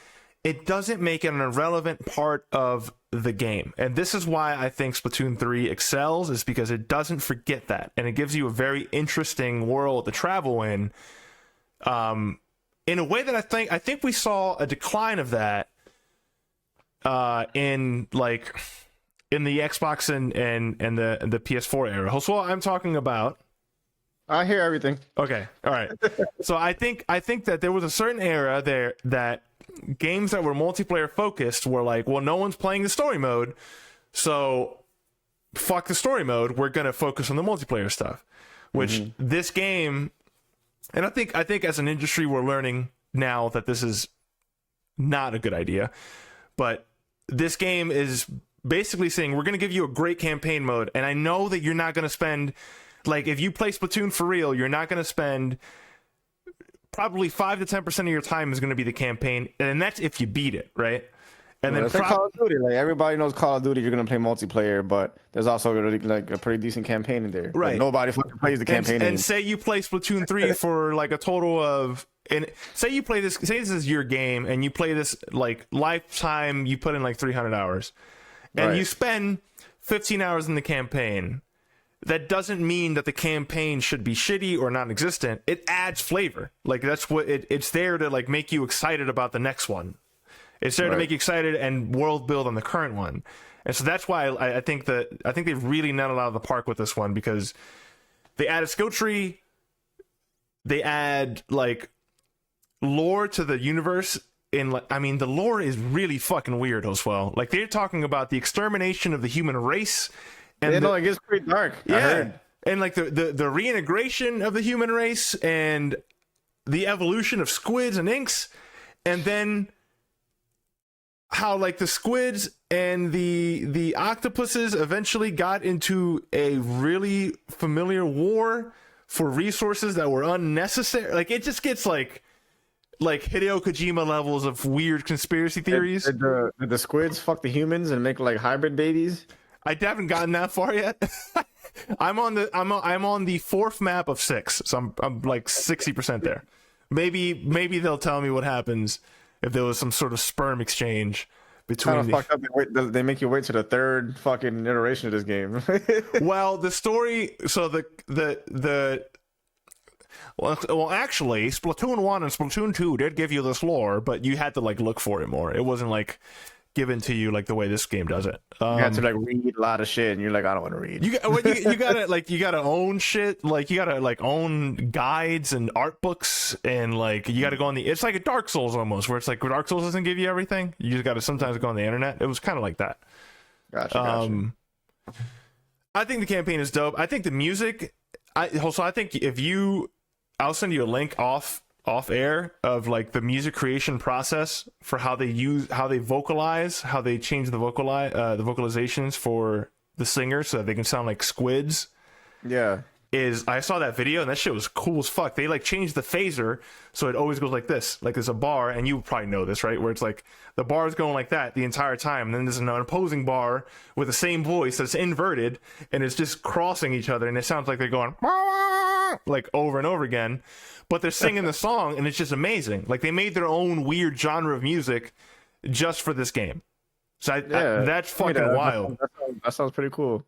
It doesn't make it an irrelevant part of the game. And this is why I think Splatoon 3 excels, is because it doesn't forget that, and it gives you a very interesting world to travel in a way that I think we saw a decline of that in the Xbox and the PS4 era. So what I'm talking about, I hear everything. Okay, all right. So I think that there was a certain era there that games that were multiplayer focused were like, well, no one's playing the story mode, so fuck the story mode. We're gonna focus on the multiplayer stuff. Which this game, and I think as an industry we're learning now that this is not a good idea. But this game is basically saying, we're gonna give you a great campaign mode, and I know that you're not gonna spend, like, if you play Splatoon for real, you're not going to spend probably 5 to 10% of your time is going to be the campaign, and that's if you beat it, right? And then it's like Call of Duty. Like everybody knows Call of Duty, you're gonna play multiplayer, but there's also really, like a pretty decent campaign in there. Right. Like, nobody fucking plays the campaign. And say you play Splatoon 3 for like a total of, and say this is your game and you play this like lifetime, you put in like 300 hours and you spend 15 hours in the campaign. That doesn't mean that the campaign should be shitty or non-existent. It adds flavor. Like that's what it's there to like make you excited about the next one. It's there to make you excited and world build on the current one. And so that's why I think they've really nailed it out of the park with this one, because they add a skill tree, they add like lore to the universe. I mean, the lore is really fucking weird as well. Like they're talking about the extermination of the human race. And it gets pretty dark. Yeah, I heard. And like the reintegration of the human race and the evolution of squids and inks, and then how like the squids and the octopuses eventually got into a really familiar war for resources that were unnecessary. Like it just gets like Hideo Kojima levels of weird conspiracy theories. Did the squids fuck the humans and make like hybrid babies? I haven't gotten that far yet. I'm on the fourth map of 6, so I'm like 60% there. Maybe they'll tell me what happens if there was some sort of sperm exchange between. Kind of fucked up. They make you wait to the third fucking iteration of this game. Well, the story. So well, actually, Splatoon 1 and Splatoon 2 did give you this lore, but you had to like look for it more. It wasn't like given to you like the way this game does it. You have to like read a lot of shit, and you're like, I don't want to read. You gotta own shit. Like you gotta like own guides and art books, and like you gotta go on the. It's like a Dark Souls almost, where it's like Dark Souls doesn't give you everything. You just gotta sometimes go on the internet. It was kind of like that. Gotcha. I think the campaign is dope. I think the music. I think I'll send you a link off air of like the music creation process for how they vocalize, how they change the vocalizations for the singers so that they can sound like squids. Yeah. I saw that video and that shit was cool as fuck. They like changed the phaser so it always goes like this. Like there's a bar, and you probably know this, right? Where it's like the bar is going like that the entire time, and then there's an opposing bar with the same voice that's inverted, and it's just crossing each other, and it sounds like they're going like over and over again, but they're singing the song, and it's just amazing. Like they made their own weird genre of music just for this game. So that's fucking wild. That sounds pretty cool.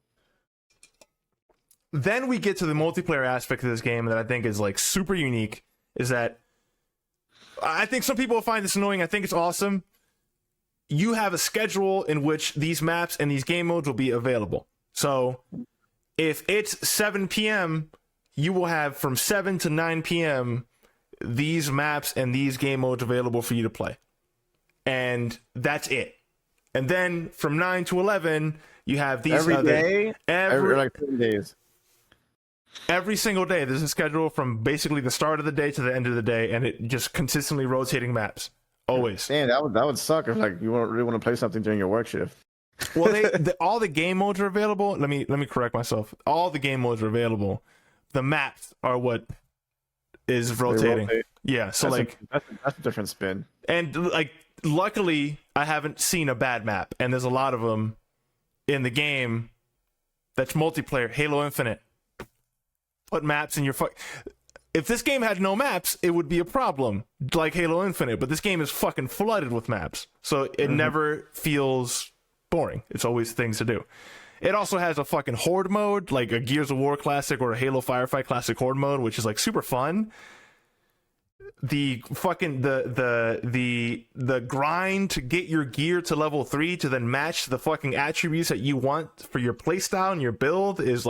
Then we get to the multiplayer aspect of this game that I think is like super unique, is that I think some people will find this annoying. I think it's awesome. You have a schedule in which these maps and these game modes will be available. So if it's 7 p.m., you will have from 7 to 9 p.m. these maps and these game modes available for you to play. And that's it. And then from 9 to 11, you have these every day? Every like 3 days. Every single day, there's a schedule from basically the start of the day to the end of the day, and it just consistently rotating maps. Always. Man, that would suck if like you really want to play something during your work shift. Well, all the game modes are available. Let me correct myself. All the game modes are available. The maps are what is rotating. Yeah, so that's a different spin. And like, luckily, I haven't seen a bad map, and there's a lot of them in the game. That's multiplayer. Halo Infinite. Put maps in your If this game had no maps, it would be a problem, like Halo Infinite. But this game is fucking flooded with maps, so it never feels boring. It's always things to do. It also has a fucking horde mode, like a Gears of War classic or a Halo Firefight classic horde mode, which is like super fun. The fucking the grind to get your gear to level 3 to then match the fucking attributes that you want for your playstyle and your build is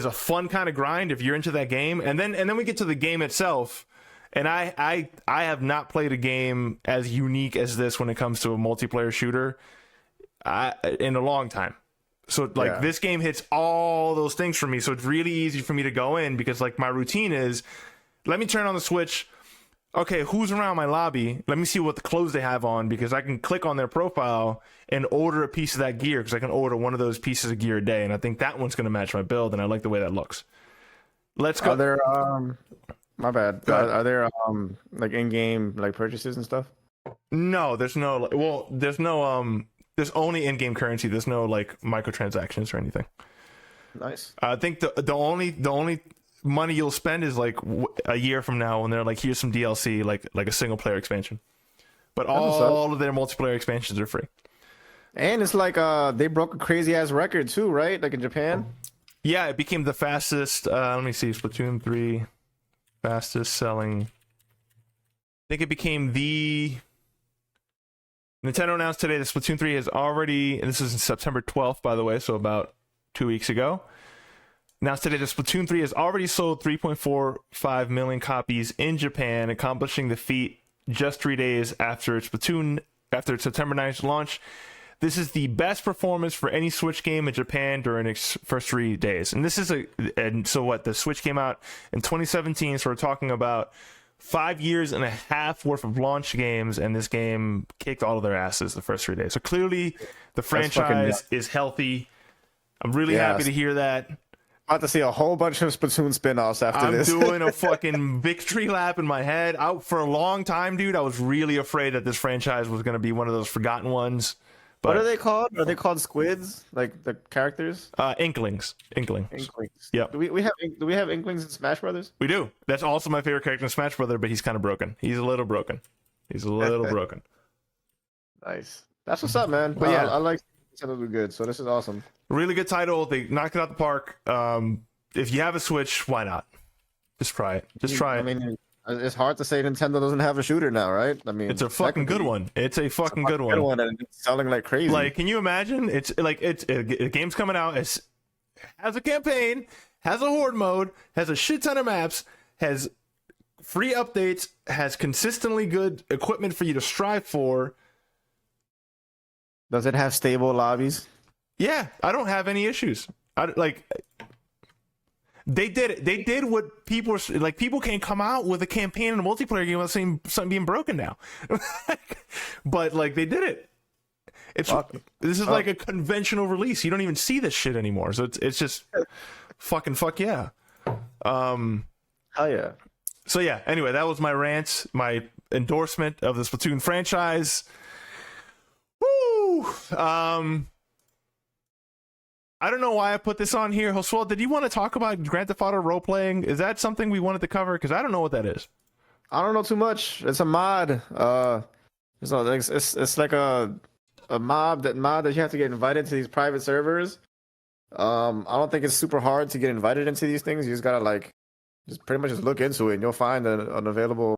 a fun kind of grind if you're into that game. And then we get to the game itself, and I have not played a game as unique as this when it comes to a multiplayer shooter in a long time. So this game hits all those things for me, so it's really easy for me to go in, because like my routine is, let me turn on the Switch. Okay, who's around my lobby? Let me see what the clothes they have on, because I can click on their profile and order a piece of that gear, because I can order one of those pieces of gear a day, and I think that one's going to match my build, and I like the way that looks. Let's go. Are there my bad. Are there like in-game like purchases and stuff? No, there's no. Well, there's no. There's only in-game currency. There's no like microtransactions or anything. Nice. I think the only money you'll spend is like a year from now when they're like, here's some DLC, like a single player expansion. But all of their multiplayer expansions are free. And it's like they broke a crazy ass record too, right? Like in Japan. Yeah, it became the fastest. Let me see, Splatoon 3 fastest selling. I think it became the. Nintendo announced today that Splatoon 3 has already. And this is September 12th, by the way, so about 2 weeks ago. Announced today that Splatoon 3 has already sold 3.45 million copies in Japan, accomplishing the feat just 3 days after its September 9th launch. This is the best performance for any Switch game in Japan during its first 3 days. And this is the Switch came out in 2017, so we're talking about 5 years and a half worth of launch games, and this game kicked all of their asses the first 3 days. So clearly the franchise is healthy. I'm really happy to hear that. About to see a whole bunch of Splatoon spin-offs after this. I'm doing a fucking victory lap in my head. For a long time, dude, I was really afraid that this franchise was going to be one of those forgotten ones. But, what are they called? Are they called squids? Like the characters? Inklings. Inklings. Yep. Do we have Inklings in Smash Brothers? We do. That's also my favorite character in Smash Brother, but he's kind of broken. He's a little broken. Broken. Nice. That's what's up, man. But I like Nintendo do good, so this is awesome. Really good title. They knocked it out the park. If you have a Switch, why not? Just try it. I mean, it's hard to say Nintendo doesn't have a shooter now, right? I mean, it's a fucking good one. It's a fucking good one. And it's selling like crazy. Like, can you imagine? It's like a game's coming out. Has a campaign, has a horde mode, has a shit ton of maps, has free updates, has consistently good equipment for you to strive for. Does it have stable lobbies? Yeah, I don't have any issues. They did it. They did what people were like. People can't come out with a campaign and a multiplayer game without seeing something being broken now. But like they did it. This is like a conventional release. You don't even see this shit anymore. So it's just fuck yeah. Hell yeah. So yeah. Anyway, that was my rant, my endorsement of the Splatoon franchise. Woo. I don't know why I put this on here. Josuel, did you want to talk about Grand Theft Auto role-playing? Is that something we wanted to cover? Because I don't know what that is. I don't know too much. It's a mod. It's like a mod that you have to get invited to these private servers. I don't think it's super hard to get invited into these things. You just gotta just pretty much just look into it, and you'll find an available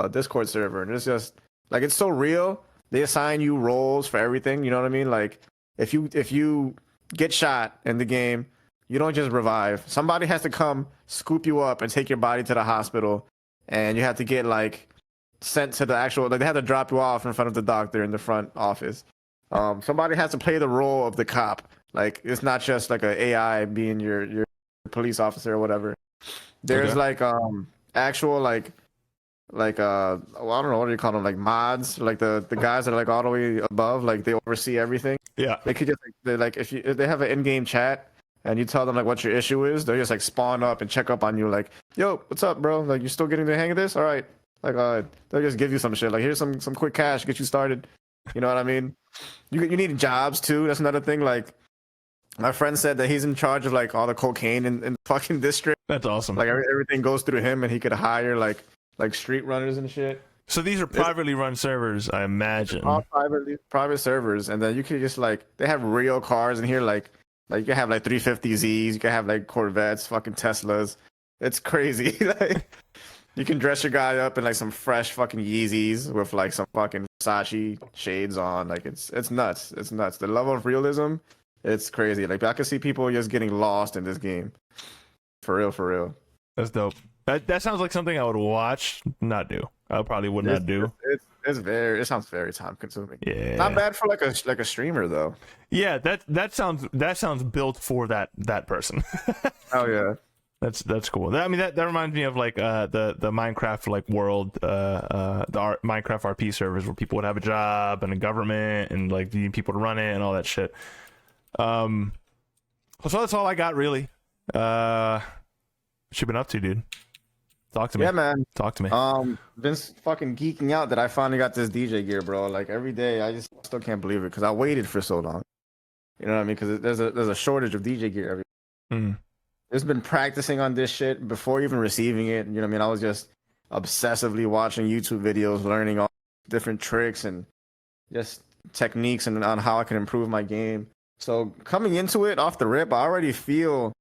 Discord server. And it's just like it's so real. They assign you roles for everything. You know what I mean? Like if you get shot in the game, you don't just revive. Somebody has to come scoop you up and take your body to the hospital, and you have to get sent to the actual. They have to drop you off in front of the doctor in the front office. Somebody has to play the role of the cop. Like it's not just like a AI being your police officer or whatever. There's actual I don't know, what do you call them, like mods, like the guys that are all the way above, like they oversee everything. Yeah, they could just if they have an in-game chat and you tell them what your issue is, they'll just spawn up and check up on you, like, yo, what's up, bro? Like, you still getting the hang of this? All right. They'll just give you some shit, like, here's some quick cash, get you started. You know what I mean? You need jobs too. That's another thing. Like, my friend said that he's in charge of all the cocaine in the fucking district. That's awesome. Like everything goes through him, and he could hire like street runners and shit. So these are privately run servers, I imagine. All private servers, and then you can just they have real cars in here, like you can have 350Zs, you can have Corvettes, fucking Teslas. It's crazy. You can dress your guy up in some fresh fucking Yeezys with some fucking Versace shades on. It's nuts. It's nuts. The level of realism, it's crazy. I can see people just getting lost in this game. For real. That's dope. That sounds like something I would watch, not do. I probably would not do. It sounds very time consuming. Yeah. Not bad for a streamer though. Yeah, that sounds built for that person. Oh yeah. That's cool. That reminds me of the Minecraft world, the Minecraft RP servers where people would have a job and a government and you need people to run it and all that shit. So that's all I got really. What you been up to, dude? Talk to me. Yeah, man. Talk to me. Been fucking geeking out that I finally got this DJ gear, bro. Like every day, I just still can't believe it because I waited for so long. You know what I mean? Because there's a shortage of DJ gear. Just been practicing on this shit before even receiving it. You know what I mean? I was just obsessively watching YouTube videos, learning all different tricks and just techniques and on how I can improve my game. So coming into it off the rip, I already feel,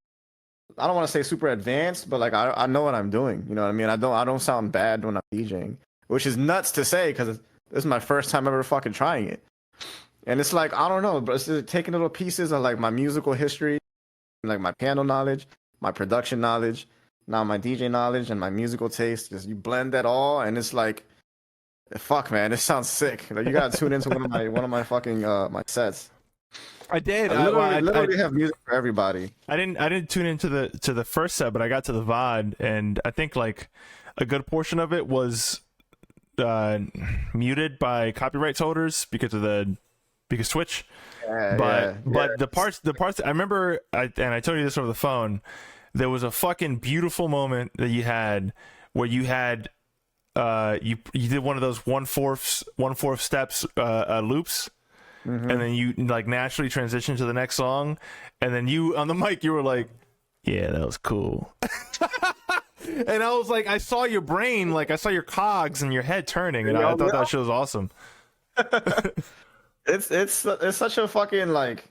I don't want to say super advanced, but like I know what I'm doing. You know what I mean? I don't sound bad when I'm DJing, which is nuts to say because this is my first time ever fucking trying it. And it's like, I don't know, but it's just taking little pieces of like my musical history, like my piano knowledge, my production knowledge, now my DJ knowledge and my musical taste. Just you blend that all, and it's like, fuck, man, it sounds sick. Like you gotta tune into one of my fucking my sets. I did. I literally have music for everybody. I didn't tune into the first set, but I got to the VOD, and I think like a good portion of it was muted by copyright holders because Twitch. But the parts I remember, and I told you this over the phone, there was a fucking beautiful moment that you had where you had you did one of those 1/4 steps loops. And then you like naturally transition to the next song, and then you on the mic you were like, yeah, that was cool. And I was like, I saw your brain, like I saw your cogs and your head turning, and I thought that shit was awesome. It's such a fucking like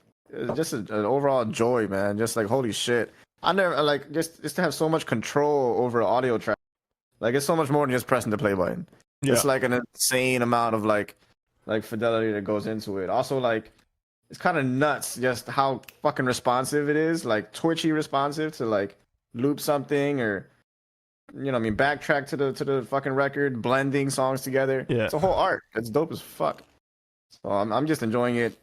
just an overall joy, man. Just like holy shit, I never like just to have so much control over an audio track. Like it's so much more than just pressing the play button. Yeah. It's like an insane amount of like fidelity that goes into it. Also, like it's kind of nuts just how fucking responsive it is, like twitchy responsive to like loop something or you know what I mean, backtrack to the fucking record, blending songs together. Yeah, it's a whole art. It's dope as fuck. So I'm just enjoying it.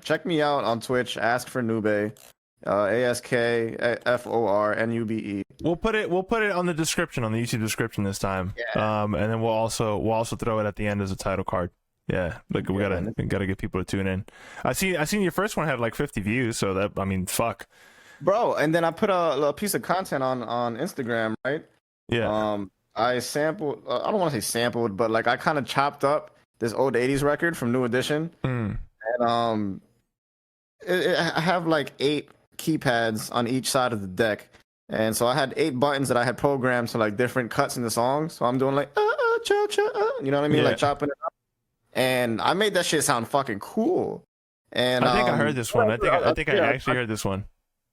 Check me out on Twitch. Ask for Nube, AskForNube. We'll put it on the description, on the YouTube description this time. Yeah. And then we'll also throw it at the end as a title card. Yeah, like we gotta get people to tune in. I seen your first one had like 50 views, so that, I mean, fuck, bro. And then I put a piece of content on Instagram, right? Yeah. I sampled. I don't want to say sampled, but like I kind of chopped up this old '80s record from New Edition, and I have like 8 keypads on each side of the deck, and so I had 8 buttons that I had programmed to like different cuts in the song. So I'm doing like cha cha, you know what I mean, like chopping it up. And I made that shit sound fucking cool. And I think I heard this one. I think I actually heard this one.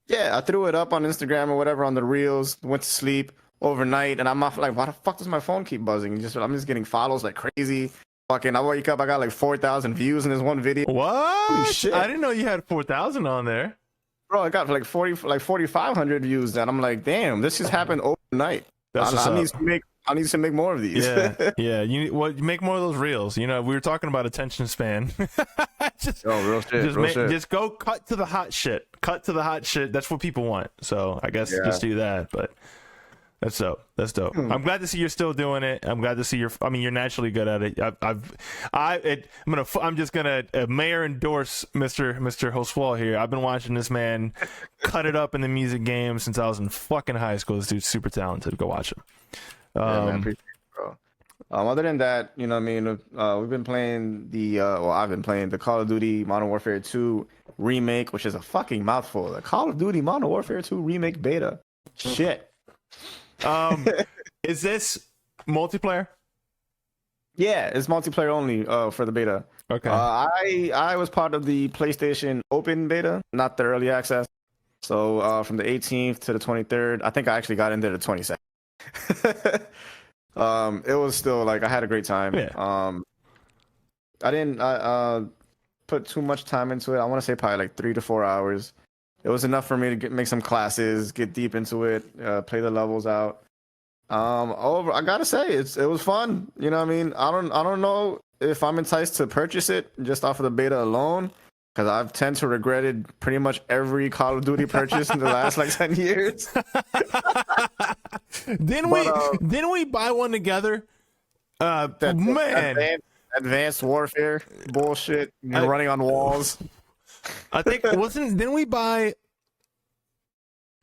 Yeah, I threw it up on Instagram or whatever on the reels. Went to sleep overnight, and I'm off like, why the fuck does my phone keep buzzing? I'm just getting follows like crazy. Fucking, I wake up, I got like 4,000 views in this one video. What? Holy shit! I didn't know you had 4,000 on there. Bro, I got like 4,500 views. And I'm like, damn, this just happened overnight. I need to make more of these. Yeah. You make more of those reels. You know, we were talking about attention span. Real shit. Just go cut to the hot shit. Cut to the hot shit. That's what people want. So I guess just do that. But that's dope. I'm glad to see you're still doing it. I'm glad to see you're naturally good at it. I'm just gonna mayor endorse Mr. Hoswall here. I've been watching this man cut it up in the music game since I was in fucking high school. This dude's super talented. Go watch him. Man, appreciate it, bro. Other than that, you know what I mean, we've been playing I've been playing the Call of Duty Modern Warfare 2 remake, which is a fucking mouthful. The Call of Duty Modern Warfare 2 remake beta. Shit. Is this multiplayer? Yeah, it's multiplayer only for the beta. Okay. I was part of the PlayStation Open beta, not the early access. So from the 18th to the 23rd, I think I actually got in there the 22nd. It was still like I had a great time. Yeah. I didn't put too much time into it. I want to say probably like 3 to 4 hours. It was enough for me to make some classes, get deep into it, play the levels out. I gotta say it was fun. You know what I mean? I don't know if I'm enticed to purchase it just off of the beta alone, because I've tend to regretted pretty much every Call of Duty purchase in the last like 10 years. Didn't we buy one together? Advanced warfare bullshit. You're running on walls. I think didn't we buy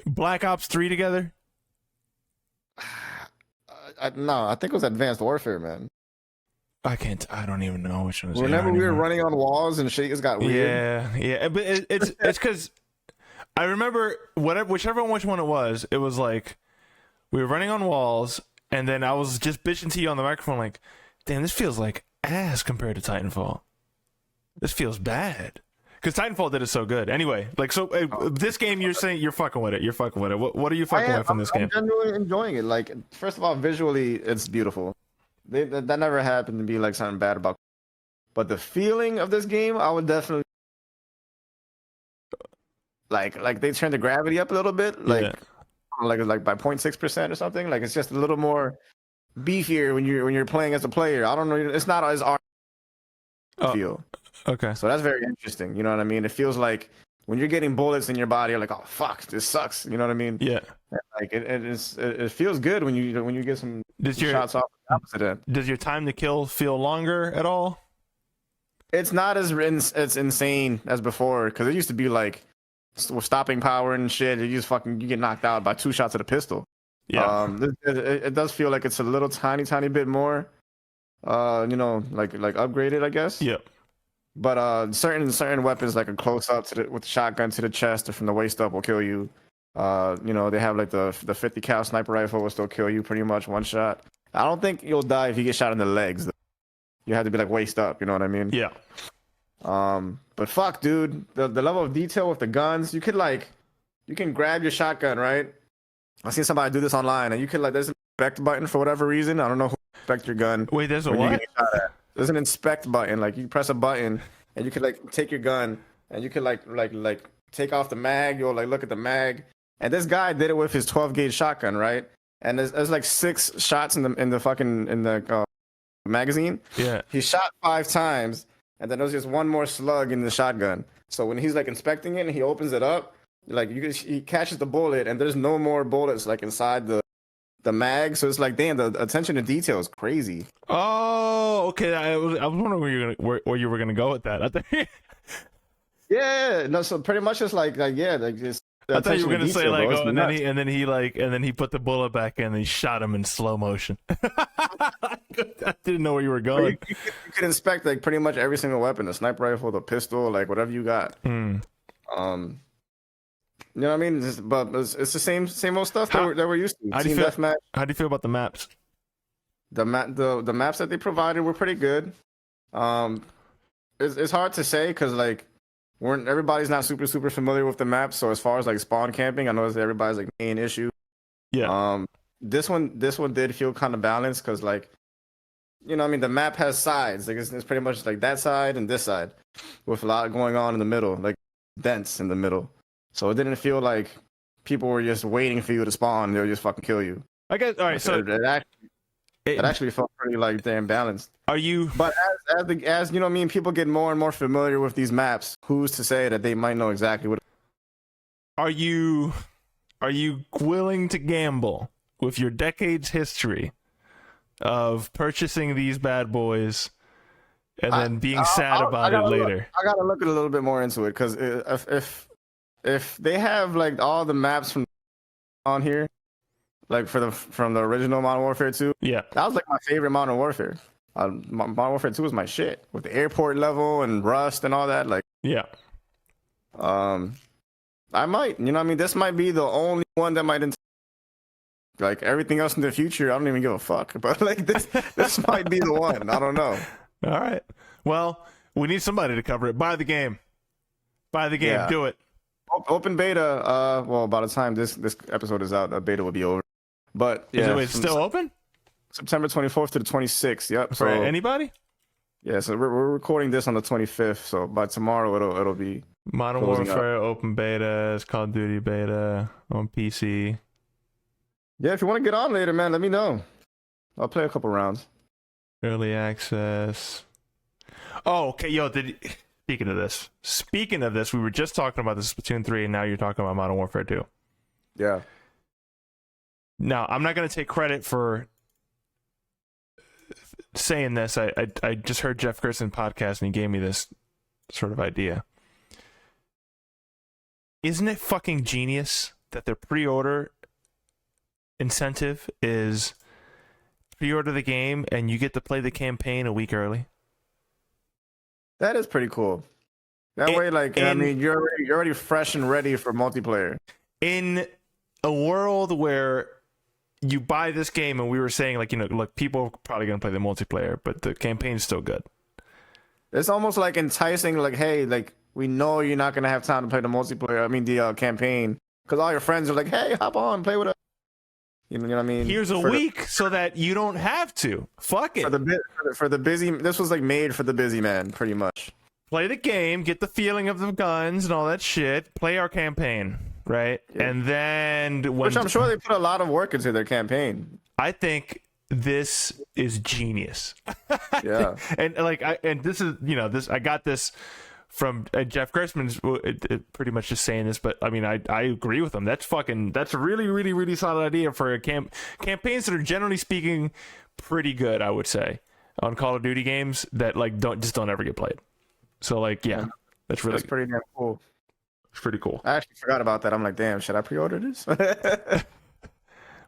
Black Ops 3 together? No, I think it was Advanced Warfare, man. I don't even know which one is Remember we were running on walls and shit just got weird. Yeah, but it's because I remember whichever one it was like we were running on walls, and then I was just bitching to you on the microphone like, damn, this feels like ass compared to Titanfall. This feels bad. Because Titanfall did it so good. Anyway, like, so this game, you're saying you're fucking with it. You're fucking with it. What are you fucking with from this game? I'm genuinely enjoying it. Like, first of all, visually, it's beautiful. That never happened to be like something bad about. But the feeling of this game, I would definitely like they turned the gravity up a little bit, like by 0.6% or something. Like, it's just a little more beefier when you're playing as a player. I don't know. It's not as art feel. Okay. So that's very interesting. You know what I mean? It feels like when you're getting bullets in your body, you're like, oh fuck, this sucks. You know what I mean? Yeah. Like it feels good when you get some shots off the opposite end. Does your time to kill feel longer at all? It's not as insane as before, because it used to be like stopping power and shit. You get knocked out by 2 shots of the pistol. Yeah. It does feel like it's a little tiny bit more, like upgraded, I guess. Yeah. But certain weapons, like a close up with the shotgun to the chest or from the waist up, will kill you. They have like the 50 cal sniper rifle will still kill you pretty much one shot. I don't think you'll die if you get shot in the legs, though. You have to be like waist up, you know what I mean? Yeah. But fuck, dude, the level of detail with the guns, you can grab your shotgun, right? I've seen somebody do this online, and you can there's an inspect button for whatever reason. I don't know who inspect your gun. Wait, there's a what? There's an inspect button. Like, you press a button, and you can take your gun, and you can like take off the mag. You'll look at the mag. And this guy did it with his 12 gauge shotgun, right? And there's like 6 shots in the magazine. Yeah. He shot 5 times, and then there's just one more slug in the shotgun. So when he's inspecting it and he opens it up, he catches the bullet, and there's no more bullets inside the mag. So it's like, damn, the attention to detail is crazy. Oh, okay. I was wondering where you were gonna go with that. Yeah, no. So pretty much it's just. I thought you were gonna say and then he put the bullet back in and he shot him in slow motion. I didn't know where you were going. You could inspect pretty much every single weapon: the sniper rifle, the pistol, whatever you got. You know what I mean? But it's the same old stuff that we're used to. How do you feel about the maps? The maps that they provided were pretty good. It's hard to say because everybody's not super familiar with the maps. So as far as spawn camping, I know it's everybody's main issue. Yeah. This one did feel kind of balanced because the map has sides. It's pretty much that side and this side, with a lot going on in the middle, dense in the middle. So it didn't feel like people were just waiting for you to spawn. They would just fucking kill you. I guess. All right. So it actually felt pretty damn balanced. Are you? But as you know what I mean, people get more and more familiar with these maps. Who's to say that they might know exactly what? Are you willing to gamble with your decades history of purchasing these bad boys and then being sad about it later? I gotta look a little bit more into it because if they have all the maps from on here, from the original Modern Warfare 2, yeah, that was my favorite Modern Warfare. Modern Warfare 2 was my shit with the airport level and Rust and all that. Yeah. I might, you know what I mean? This might be the only one that might everything else in the future. I don't even give a fuck. But this might be the one. I don't know. All right. Well, we need somebody to cover it. Buy the game. Yeah. Do it. Open beta. Well, by the time this episode is out, the beta will be over. But yeah, it's still open. September 24th to the 26th. Yep. For anybody? Yeah. So we're recording this on the 25th. So by tomorrow it'll be Modern Warfare open beta, Call of Duty beta on PC. Yeah, if you want to get on later, man, let me know. I'll play a couple rounds. Early access. Oh, okay. Yo, speaking of this, we were just talking about the Splatoon 3, and now you're talking about Modern Warfare 2. Yeah. Now, I'm not going to take credit for saying this. I just heard Jeff Gerstman's podcast, and he gave me this sort of idea. Isn't it fucking genius that their pre-order incentive is pre-order the game and you get to play the campaign a week early. That is pretty cool. That way, like, I mean, you're already fresh and ready for multiplayer. In a world where you buy this game, and we were saying, like, look, people are probably gonna play the multiplayer, but the campaign's still good. It's almost like enticing, like, hey, like, we know you're not gonna have time to play the multiplayer. I mean, the campaign, because all your friends are like, hey, hop on, play with us. You know what I mean? Here's a week so that you don't have to. Fuck it. For the busy, this was like made for the busy man, pretty much. Play the game, get the feeling of the guns and all that shit. Play our campaign, right? Yeah. And then which I'm sure they put a lot of work into their campaign. I think this is genius. Yeah. And like, this is, I got this from Jeff Gerstmann's pretty much just saying this, but I mean, I agree with him. That's a really, really, really solid idea for a campaigns that are generally speaking pretty good, I would say, on Call of Duty games that like don't ever get played. So like, yeah, that's pretty damn cool. It's pretty cool. I actually forgot about that. I'm like, damn, should I pre-order this?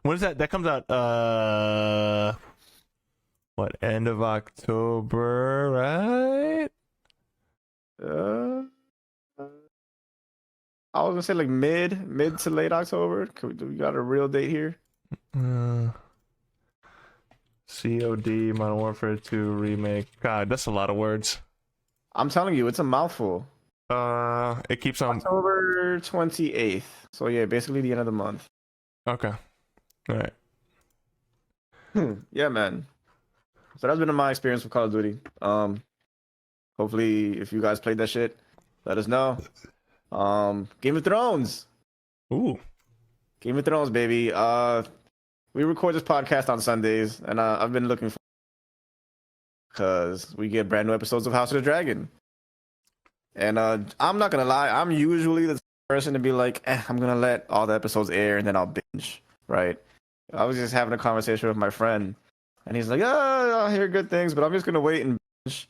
When is that? That comes out end of October, right? I was gonna say like mid to late October. Do we got a real date here? COD Modern Warfare 2 remake. God, that's a lot of words. I'm telling you, it's a mouthful. It keeps on October 28th. So yeah, basically the end of the month. Okay. All right. Yeah, man. So that's been my experience with Call of Duty. Hopefully, if you guys played that shit, let us know. Game of Thrones. Ooh. Game of Thrones, baby. We record this podcast on Sundays, and I've been looking for because we get brand new episodes of House of the Dragon. And I'm not gonna lie, I'm usually the person to be like, I'm gonna let all the episodes air and then I'll binge, right? I was just having a conversation with my friend, and he's like, I hear good things, but I'm just gonna wait and binge.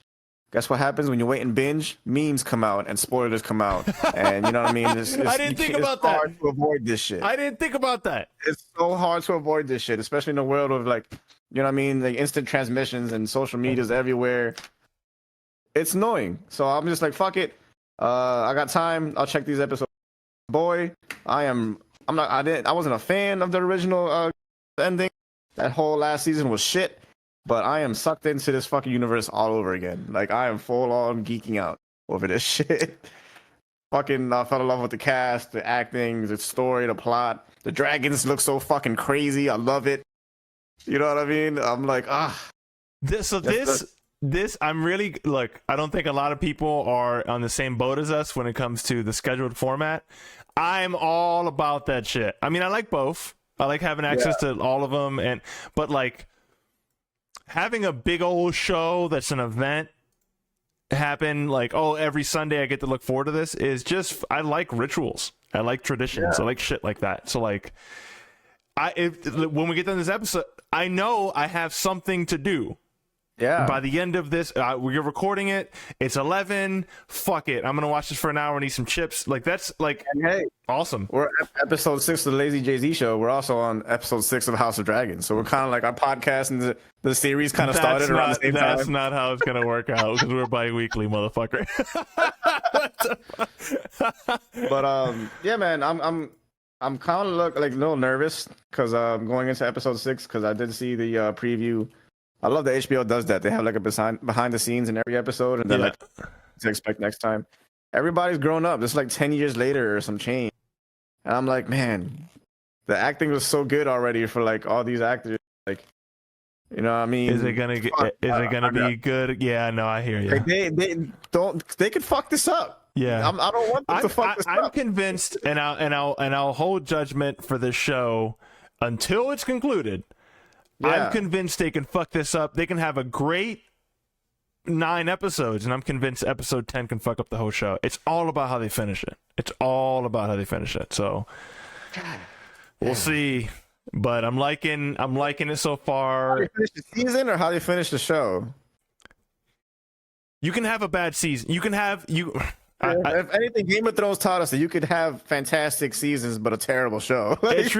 Guess what happens when you wait and binge? Memes come out and spoilers come out, and you know what I mean. I didn't think about that. It's hard to avoid this shit. I didn't think about that. It's so hard to avoid this shit, especially in the world of like, you know what I mean, like instant transmissions and social media's everywhere. It's annoying. So I'm just like, fuck it. I got time. I'll check these episodes. Boy, I wasn't a fan of the original ending. That whole last season was shit. But I am sucked into this fucking universe all over again. Like, I am full on geeking out over this shit. Fucking fell in love with the cast, the acting, the story, the plot. The dragons look so fucking crazy. I love it. You know what I mean? I'm like, This, I'm really, look, I don't think a lot of people are on the same boat as us when it comes to the scheduled format. I'm all about that shit. I mean, I like both. I like having access to all of them. But like, having a big old show that's an event happen, like, every Sunday I get to look forward to this, is just, I like rituals. I like traditions. I like shit like that. So like, when we get done this episode, I know I have something to do. Yeah. By the end of this, we're recording it. It's 11. Fuck it. I'm gonna watch this for an hour and eat some chips. Like, that's like, hey, awesome. We're episode 6 of the Lazy Jay-Z show. We're also on episode 6 of House of Dragons. So we're kind of like, our podcast and the series kind of started around the same time. That's not how it's gonna work out, because we're bi-weekly, motherfucker. But yeah, man, I'm kind of like a little nervous because I'm going into episode 6 because I did see the preview. I love that HBO does that. They have like a behind the scenes in every episode, and then like to expect next time. Everybody's grown up. It's like 10 years later or some change, and I'm like, man, the acting was so good already for like all these actors. Like, you know what I mean? Is it gonna be good? Yeah, no, I hear you. They could fuck this up. Yeah, I don't want them to fuck this up. I'm convinced, and I'll hold judgment for this show until it's concluded. Yeah. I'm convinced they can fuck this up. They can have a great 9 episodes, and I'm convinced episode 10 can fuck up the whole show. It's all about how they finish it. So we'll see. But I'm liking it so far. How they finish the season or how they finish the show? You can have a bad season. If anything, Game of Thrones taught us that you could have fantastic seasons, but a terrible show. It's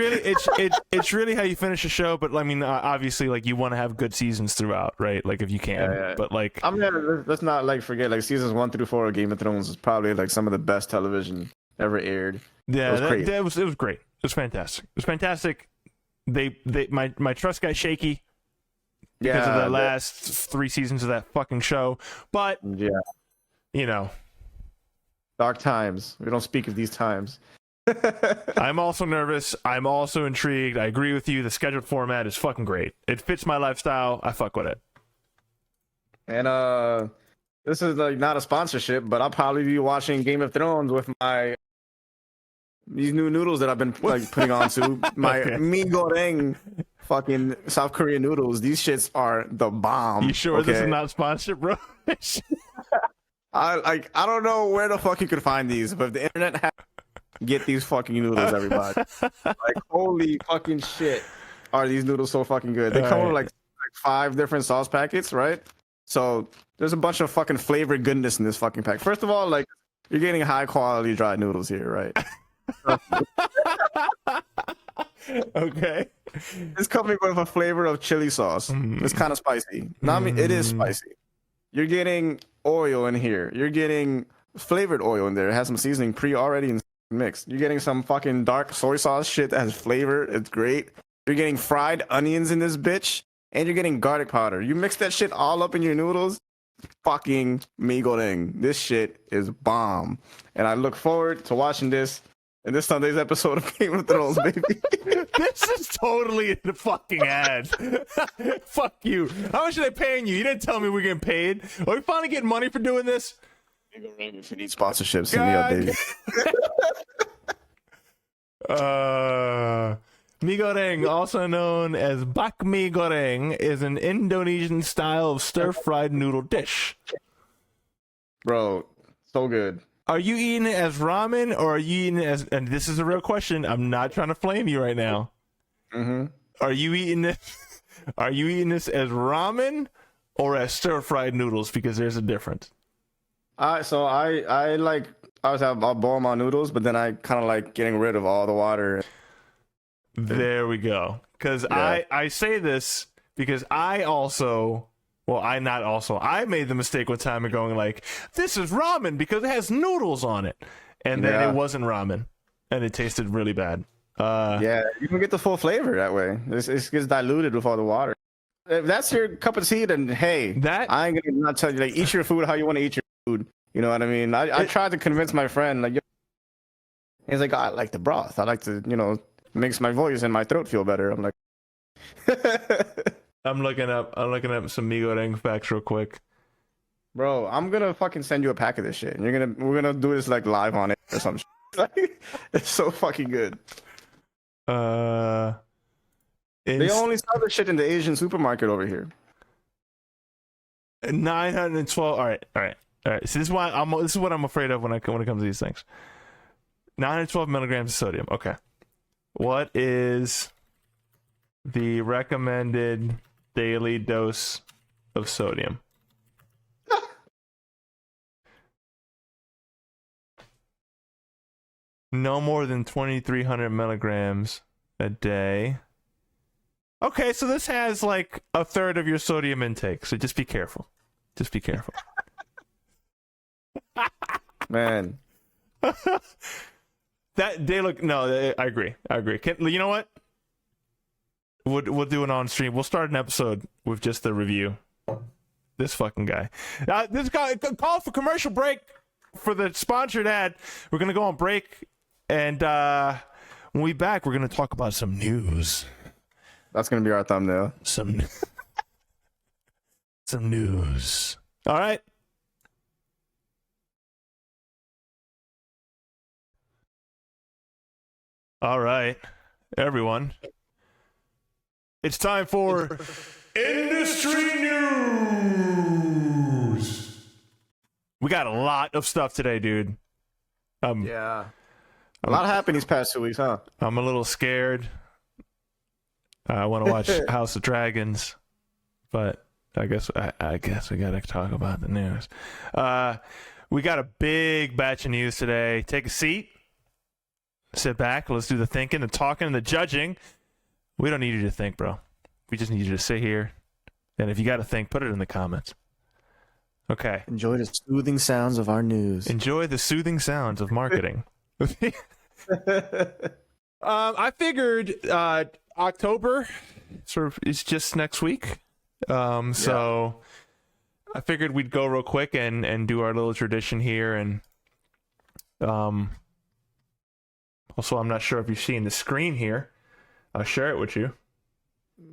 really how you finish a show. But I mean, obviously, like you want to have good seasons throughout, right? Like if you can. Yeah. But like, I mean, let's not like forget like seasons 1 through 4 of Game of Thrones is probably like some of the best television ever aired. Yeah, it was great. It was fantastic. It was fantastic. My trust got shaky because of the last 3 seasons of that fucking show. But you know, dark times. We don't speak of these times. I'm also nervous. I'm also intrigued. I agree with you. The scheduled format is fucking great. It fits my lifestyle. I fuck with it. And this is like not a sponsorship, but I'll probably be watching Game of Thrones with these new noodles that I've been like putting onto my mee goreng fucking South Korean noodles. These shits are the bomb. You sure this is not sponsored, bro? I don't know where the fuck you could find these, but if the internet get these fucking noodles, everybody. Like holy fucking shit, are these noodles so fucking good? They come with like 5 different sauce packets, right? So there's a bunch of fucking flavored goodness in this fucking pack. First of all, like you're getting high quality dry noodles here, right? Okay. It's coming with a flavor of chili sauce. It's kind of spicy. No, I mean it is spicy. You're getting oil in here. You're getting flavored oil in there. It has some seasoning already mixed. You're getting some fucking dark soy sauce shit that has flavor. It's great. You're getting fried onions in this bitch, and you're getting garlic powder. You mix that shit all up in your noodles. Fucking mee goreng. This shit is bomb, and I look forward to watching this in this Sunday's episode of Game of Thrones, baby. This is totally the fucking ad. Fuck you. How much are they paying you? You didn't tell me we're getting paid. Are we finally getting money for doing this? If you need sponsorships, hit me up, baby. Mee goreng, also known as bak mee goreng, is an Indonesian style of stir-fried noodle dish. Bro, so good. Are you eating it as ramen, or are you eating it as? And this is a real question. I'm not trying to flame you right now. Are you eating this? Are you eating this as ramen or as stir-fried noodles? Because there's a difference. So I like I'll boil my noodles, but then I kind of like getting rid of all the water. There we go. Because I say this because I made the mistake one time of going like, this is ramen because it has noodles on it. And then it wasn't ramen. And it tasted really bad. You can get the full flavor that way. It gets diluted with all the water. If that's your cup of tea, then hey, I ain't gonna not tell you, like, eat your food how you want to eat your food. You know what I mean? I tried to convince my friend, like, he's like, I like the broth. I like to, makes my voice and my throat feel better. I'm like, I'm looking up some mee goreng facts real quick. Bro, I'm gonna fucking send you a pack of this shit, and we're gonna do this like live on it or some shit. Like, it's so fucking good. They only sell this shit in the Asian supermarket over here. 912. All right. So this is what I'm afraid of when it comes to these things. 912 milligrams of sodium. Okay. What is the recommended daily dose of sodium? No more than 2,300 milligrams a day. Okay, so this has like a third of your sodium intake, so just be careful. Man. I agree. You know what? We'll do it on stream. We'll start an episode with just the review. This fucking guy. This guy call for commercial break for the sponsored ad. We're gonna go on break, and when we back, we're gonna talk about some news. That's gonna be our thumbnail. Some news. All right. All right, everyone. It's time for industry news. We got a lot of stuff today, dude. A lot happened these past 2 weeks, huh? I'm a little scared. I want to watch House of Dragons, but I guess we got to talk about the news. We got a big batch of news today. Take a seat. Sit back. Let's do the thinking, the talking, and the judging. We don't need you to think, bro. We just need you to sit here. And if you got to think, put it in the comments. Okay. Enjoy the soothing sounds of our news. Enjoy the soothing sounds of marketing. I figured October sort of is just next week. So I figured we'd go real quick and do our little tradition here. And also, I'm not sure if you've seen the screen here. I'll share it with you.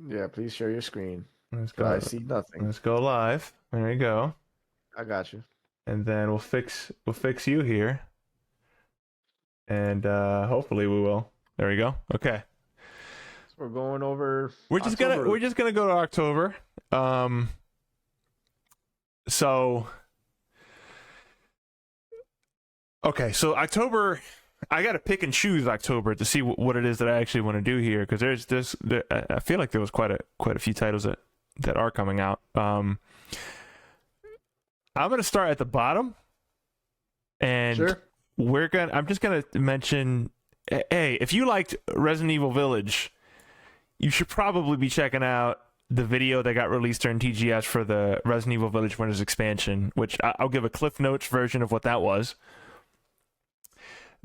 Yeah, please share your screen. Let's go. I see nothing. Let's go live. There you go. I got you. And then we'll fix you here. And hopefully we will. There we go. Okay. So we're going over. We're just gonna go to October. So so October, I got to pick and choose October to see what it is that I actually want to do here, because I feel like there was quite a few titles that are coming out. I'm gonna start at the bottom, and sure. I'm just gonna mention, hey, if you liked Resident Evil Village, you should probably be checking out the video that got released during TGS for the Resident Evil Village Winners expansion, which I'll give a Cliff Notes version of what that was.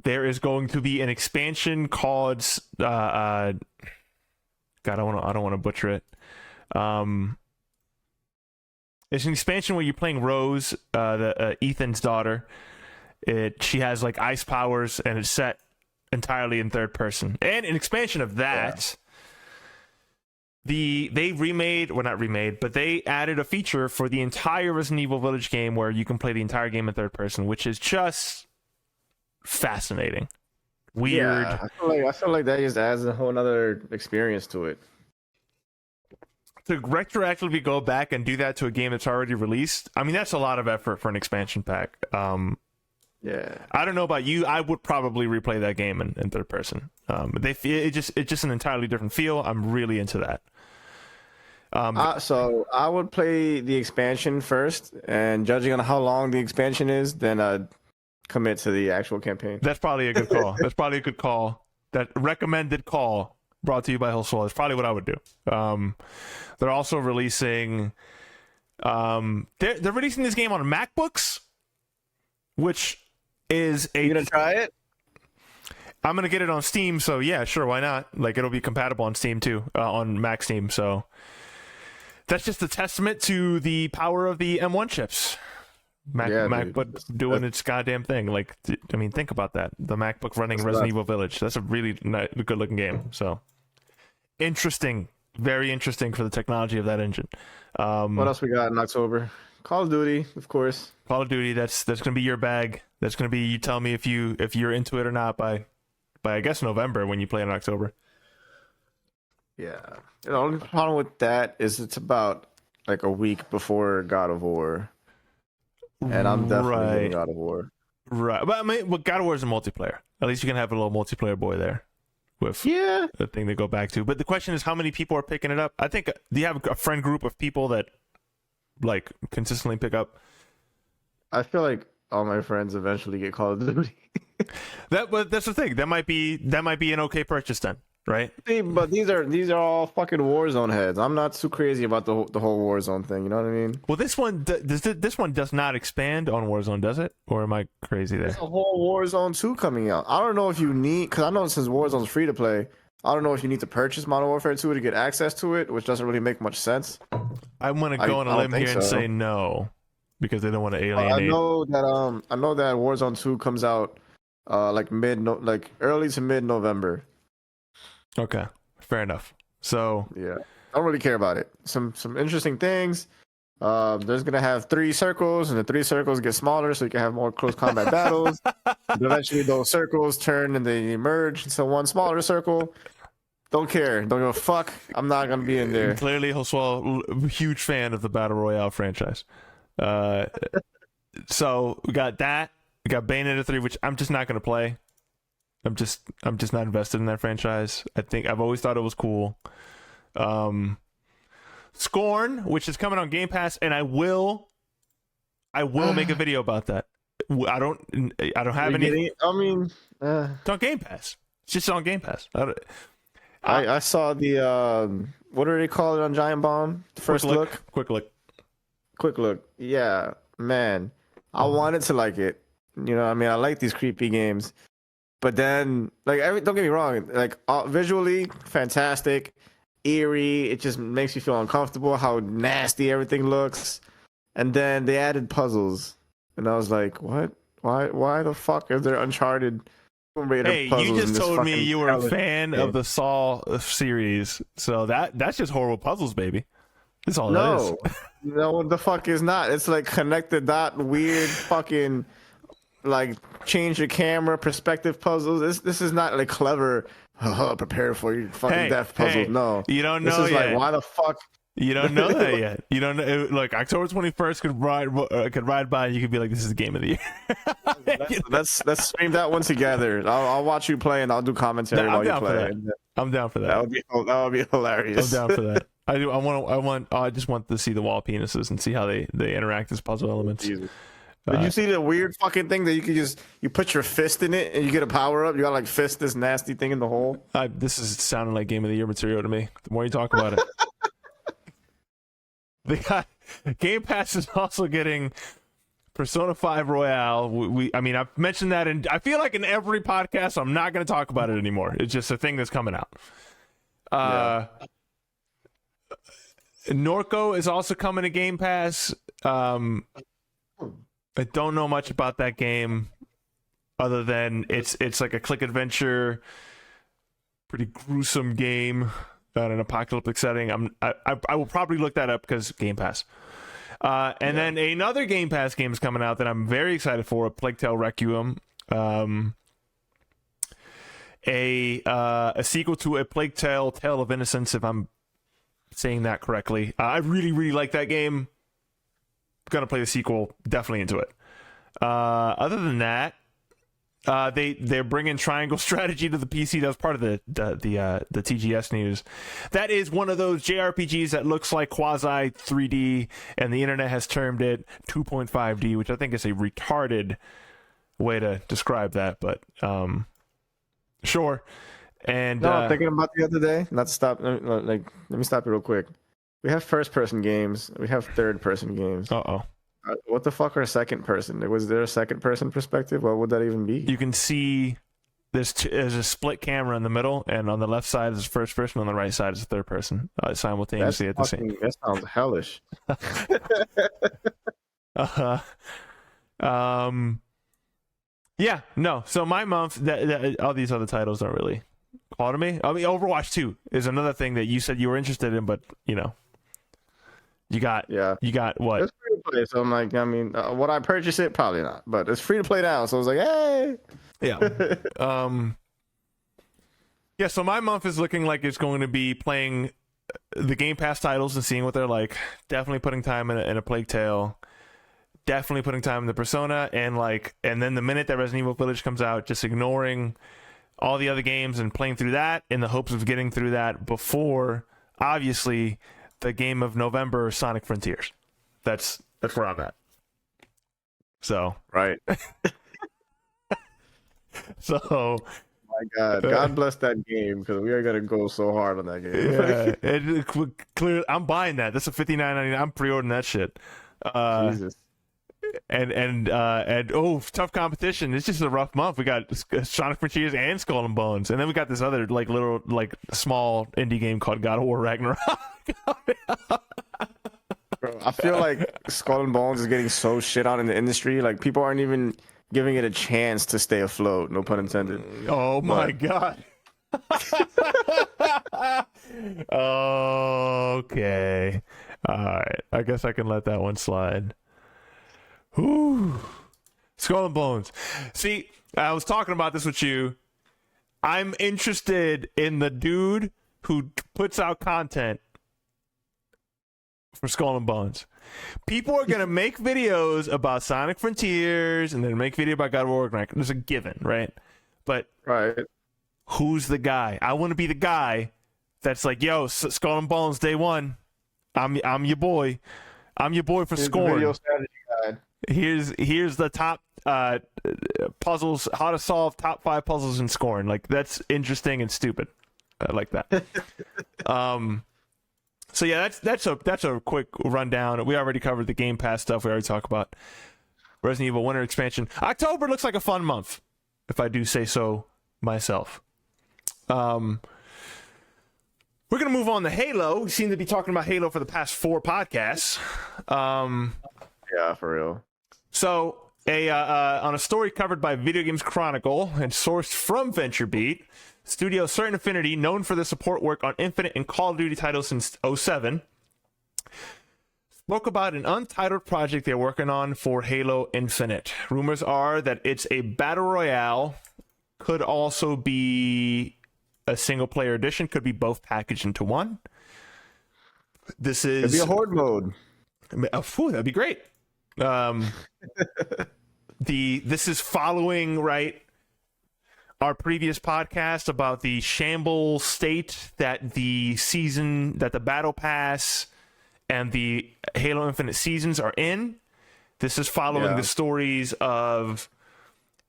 There is going to be an expansion called God, I don't want to butcher it. It's an expansion where you're playing Rose, Ethan's daughter. She has like ice powers, and it's set entirely in third person. And an expansion of that, they added a feature for the entire Resident Evil Village game where you can play the entire game in third person, which is just fascinating. Weird. Yeah, I feel like that just adds a whole other experience to it. To retroactively go back and do that to a game that's already released, I mean, that's a lot of effort for an expansion pack. Yeah. I don't know about you. I would probably replay that game in third person. It's just an entirely different feel. I'm really into that. So I would play the expansion first, and judging on how long the expansion is, then I'd commit to the actual campaign. That's probably a good call. That's probably a good call. That recommended call brought to you by Hillswell is probably what I would do. They're also releasing they're releasing this game on MacBooks, which is You gonna try it? I'm gonna get it on Steam, so yeah, sure, why not? Like, it'll be compatible on Steam too, on Mac Steam. So that's just a testament to the power of the M1 chips. MacBook doing its goddamn thing. Like, I mean, think about that. The MacBook running Resident Evil Village. That's a really good looking game. So interesting, very interesting for the technology of that engine. What else we got in October? Call of Duty, of course. Call of Duty. That's gonna be your bag. That's gonna be, you tell me if you're into it or not by I guess November when you play in October. Yeah. The only problem with that is it's about like a week before God of War. And I'm definitely getting God of War. Right. But I mean, God of War is a multiplayer. At least you can have a little multiplayer boy there with a thing to go back to. But the question is, how many people are picking it up? I think, do you have a friend group of people that like consistently pick up? I feel like all my friends eventually get Call of Duty. But that's the thing. That might be an okay purchase then, right? But these are all fucking Warzone heads. I'm not too crazy about the whole Warzone thing. You know what I mean? Well, this one does not expand on Warzone, does it? Or am I crazy there? There's a whole Warzone 2 coming out. I don't know if you need, because I know since Warzone's free to play, I don't know if you need to purchase Modern Warfare 2 to get access to it, which doesn't really make much sense. I'm gonna go on a limb here and say no, because they don't want to alienate. I know that Warzone 2 comes out like early to mid November. Okay, fair enough. So yeah, I don't really care about it. Some interesting things. There's gonna have 3 circles, and the 3 circles get smaller, so you can have more close combat battles. But eventually, those circles turn and they merge into one smaller circle. Don't care. Don't give a fuck. I'm not gonna be in there. Clearly, Hoswell, huge fan of the Battle Royale franchise. So we got that. We got Bayonetta 3, which I'm just not gonna play. I'm just not invested in that franchise. I think I've always thought it was cool. Scorn, which is coming on Game Pass, and I will make a video about that. I don't have any. I mean, It's on Game Pass. It's just on Game Pass. I saw the what do they call it on Giant Bomb? First look. Quick look. Yeah, man, I wanted to like it. You know, I mean, I like these creepy games, but then like don't get me wrong, like visually fantastic, eerie. It just makes you feel uncomfortable how nasty everything looks, and then they added puzzles, and I was like, what? Why the fuck is there Uncharted? Hey, you just told me you were a fan of the Saw series, so that's just horrible puzzles, baby. That's all that is. No, the fuck is not. It's like connect the dot, weird fucking like change your camera perspective puzzles. This is not like clever. Prepare for your fucking death puzzles. No, you don't know this is yet. Like, why the fuck? You don't know that yet. You don't know. Look, October 21st could ride by, and you could be like, "This is the game of the year." Let's stream that one together. I'll watch you play, and I'll do commentary while you play. I'm down for that. That would be hilarious. I'm down for that. I do. I just want to see the wall penises and see how they interact as puzzle elements. Jesus. Did you see the weird fucking thing that you put your fist in it and you get a power up? You got like fist this nasty thing in the hole. This is sounding like game of the year material to me. The more you talk about it. Game Pass is also getting Persona 5 Royale. I mean, I've mentioned that, and I feel like in every podcast, I'm not going to talk about it anymore. It's just a thing that's coming out. Norco is also coming to Game Pass. I don't know much about that game, other than it's like a click adventure, pretty gruesome game. In an apocalyptic setting. I will probably look that up because Game Pass. Then another Game Pass game is coming out that I'm very excited for, Plague Tale Requiem. A sequel to a Plague Tale Tale of Innocence, if I'm saying that correctly. I really, really like that game. Gonna play the sequel, definitely into it. Other than that, they're bringing Triangle Strategy to the PC. That was part of the TGS news. That is one of those JRPGs that looks like quasi 3D, and the internet has termed it 2.5D, which I think is a retarded way to describe that. But sure. And I'm thinking about the other day. Not to stop. Let me stop you real quick. We have first-person games. We have third-person games. What the fuck are second person? Was there a second person perspective? What would that even be? You can see there's a split camera in the middle, and on the left side is first person, on the right side is third person, simultaneously at the same. That sounds hellish. Yeah, no. So my month, all these other titles don't really call to me. I mean, Overwatch 2 is another thing that you said you were interested in, but you know. You got what? It's free to play, so I'm like, I mean, would I purchase it? Probably not, but it's free to play now, so I was like, hey. Yeah. Yeah, so my month is looking like it's going to be playing the Game Pass titles and seeing what they're like. Definitely putting time in a Plague Tale. Definitely putting time in the Persona, and then the minute that Resident Evil Village comes out, just ignoring all the other games and playing through that in the hopes of getting through that before, obviously, the game of November, Sonic Frontiers. That's where I'm at. So right. So my God bless that game, because we are gonna go so hard on that game. Yeah, clear. I'm buying that. That's a $59.99. I'm pre-ordering that shit. Jesus. And tough competition. It's just a rough month. We got Sonic Frontiers and Skull and Bones, and then we got this other little small indie game called God of War Ragnarok. Bro, I feel like Skull and Bones is getting so shit on in the industry. Like, people aren't even giving it a chance to stay afloat. No pun intended. Oh my God. Okay. All right. I guess I can let that one slide. Whew. Skull and Bones. See, I was talking about this with you. I'm interested in the dude who puts out content for Skull and Bones. People are going to make videos about Sonic Frontiers and then make video about God of War Ragnarok. There's a given, right? But who's the guy? I want to be the guy that's like, yo, Skull and Bones day one. I'm your boy. I'm your boy for Scorn. Video strategy guide. Here's the top puzzles, how to solve top 5 puzzles in Scorn. Like, that's interesting and stupid. I like that. So yeah, that's a quick rundown. We already covered the Game Pass stuff. We already talked about Resident Evil Winter Expansion. October looks like a fun month, if I do say so myself. We're gonna move on to Halo. We seem to be talking about Halo for the past 4 podcasts. Yeah, for real. So, on a story covered by Video Games Chronicle and sourced from VentureBeat, Studio Certain Affinity, known for the support work on Infinite and Call of Duty titles since 2007, spoke about an untitled project they're working on for Halo Infinite. Rumors are that it's a battle royale, could also be a single-player edition, could be both packaged into one. This is... It'd be a horde mode. That'd be great. This is following, right, our previous podcast about the shambles state that the battle pass and the Halo Infinite seasons are in. This is following the stories of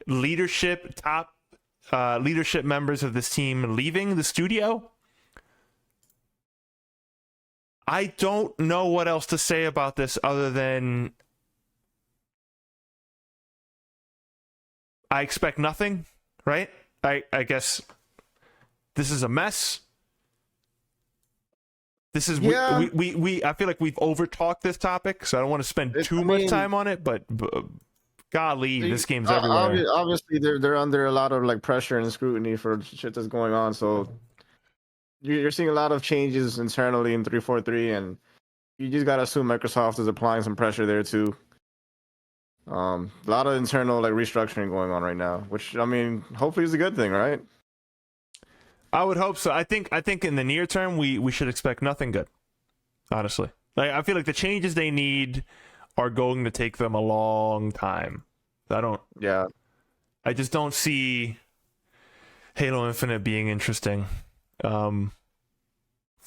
top leadership members of this team leaving the studio. I don't know what else to say about this other than I expect nothing, right? I guess this is a mess. This is we I feel like we've over-talked this topic, so I don't want to spend too much time on it, but golly, this game's everywhere. Obviously, they're under a lot of like pressure and scrutiny for shit that's going on, so you're seeing a lot of changes internally in 343, and you just gotta assume Microsoft is applying some pressure there too. A lot of internal like restructuring going on right now, which I mean, hopefully is a good thing, right? I would hope so. I think in the near term we should expect nothing good. Honestly, like I feel like the changes they need are going to take them a long time. I just don't see Halo Infinite being interesting for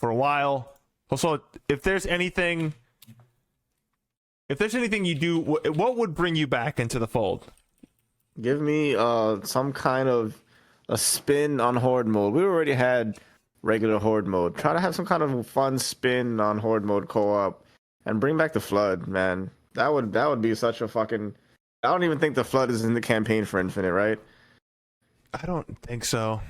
a while. Also, if there's anything you do, what would bring you back into the fold? Give me some kind of a spin on horde mode. We already had regular horde mode. Try to have some kind of fun spin on horde mode co-op, and bring back the flood, man. That would be such a fucking. I don't even think the flood is in the campaign for Infinite, right? I don't think so.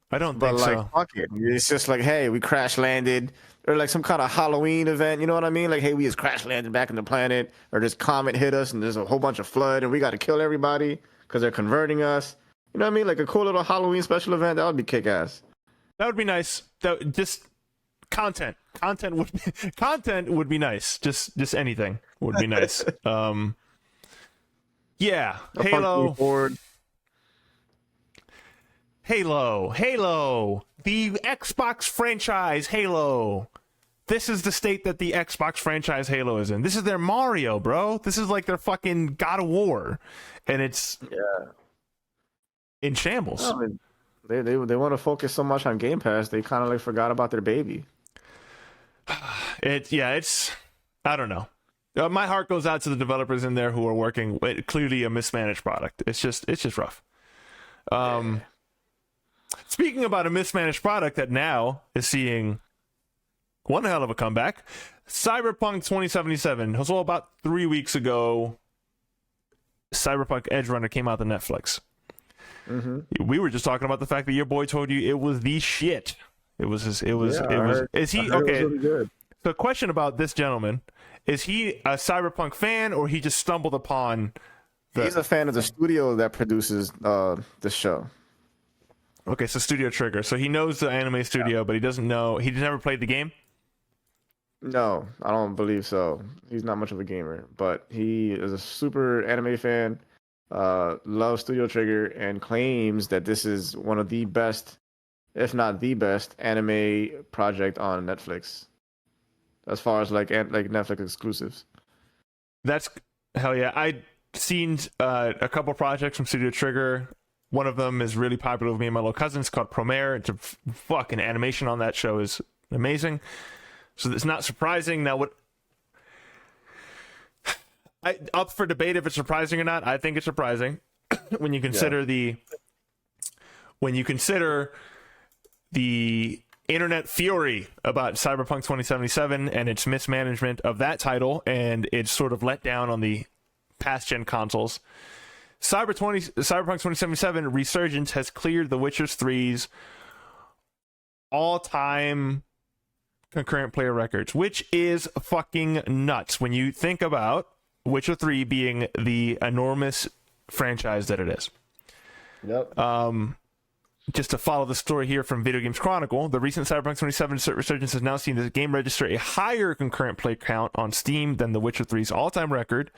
But like, fuck it. It's just like, hey, we crash landed, or like some kind of Halloween event. You know what I mean? Like, hey, we just crash landed back in the planet, or this comet hit us, and there's a whole bunch of flood, and we got to kill everybody because they're converting us. You know what I mean? Like a cool little Halloween special event. That would be kick ass. That would be nice. Just content. Content would be nice. Just anything would be nice. Yeah. Halo, the Xbox franchise Halo. This is the state that the Xbox franchise Halo is in. This is their Mario, bro. This is like their fucking God of War, and it's in shambles. I mean, they want to focus so much on Game Pass, they kind of like forgot about their baby. It's I don't know. My heart goes out to the developers in there who are working with clearly a mismanaged product. It's just rough. Speaking about a mismanaged product that now is seeing one hell of a comeback, Cyberpunk 2077. So about 3 weeks ago, Cyberpunk Edge Runner came out to Netflix. Mm-hmm. We were just talking about the fact that your boy told you it was the shit. It was. Is he okay? Really good. So, a question about this gentleman: is he a Cyberpunk fan, or he just stumbled upon? He's a fan of the studio that produces this show. Okay, so Studio Trigger. So he knows the anime studio, but he doesn't know. He never played the game. No, I don't believe so. He's not much of a gamer, but he is a super anime fan. Loves Studio Trigger and claims that this is one of the best, if not the best, anime project on Netflix. As far as like Netflix exclusives. That's hell yeah. I've seen a couple projects from Studio Trigger. One of them is really popular with me and my little cousin. It's called Promare. It's a fucking animation on that show is amazing. So it's not surprising. Now, up for debate if it's surprising or not. I think it's surprising when you consider the internet fury about Cyberpunk 2077 and its mismanagement of that title and its sort of letdown on the past gen consoles. Cyberpunk 2077 Resurgence has cleared The Witcher 3's all-time concurrent player records, which is fucking nuts when you think about Witcher 3 being the enormous franchise that it is. Yep. Just to follow the story here from Video Games Chronicle, the recent Cyberpunk 2077 Resurgence has now seen the game register a higher concurrent play count on Steam than The Witcher 3's all-time record.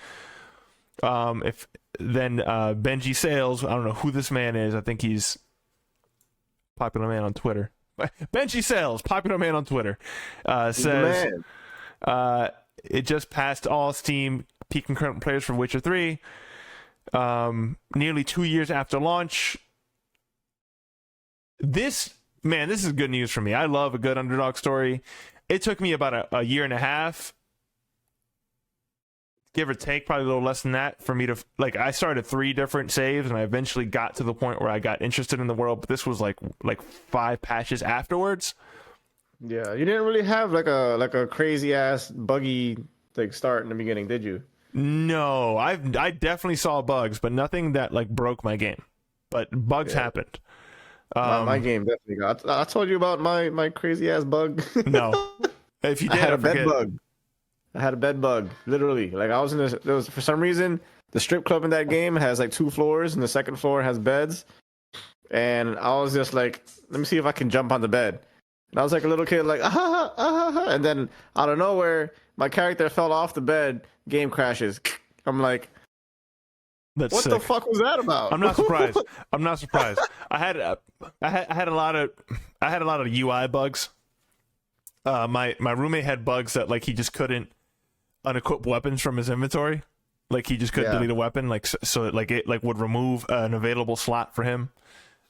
Benji Sales, I don't know who this man is. I think he's popular man on Twitter. Benji Sales, popular man on Twitter, says it just passed all Steam peak concurrent players for Witcher 3. Nearly 2 years after launch. This is good news for me. I love a good underdog story. It took me about a year and a half, give or take, probably a little less than that, for me to, like, I started 3 different saves and I eventually got to the point where I got interested in the world, but this was like 5 patches afterwards. Yeah, you didn't really have like a crazy ass buggy like start in the beginning, did you? No, I definitely saw bugs, but nothing that like broke my game. But bugs happened. My game definitely got. I told you about my crazy ass bug. No, if you did, I had a bed bug. I had a bed bug, literally. Like I was in this. There was, for some reason, the strip club in that game has like 2 floors, and the second floor has beds. And I was just like, let me see if I can jump on the bed. And I was like a little kid, like and then out of nowhere, my character fell off the bed. Game crashes. I'm like, what the fuck was that about? I'm not surprised. I had a lot of UI bugs. My roommate had bugs that like he just couldn't unequip weapons from his inventory. Like he just couldn't delete a weapon. Like so it would remove an available slot for him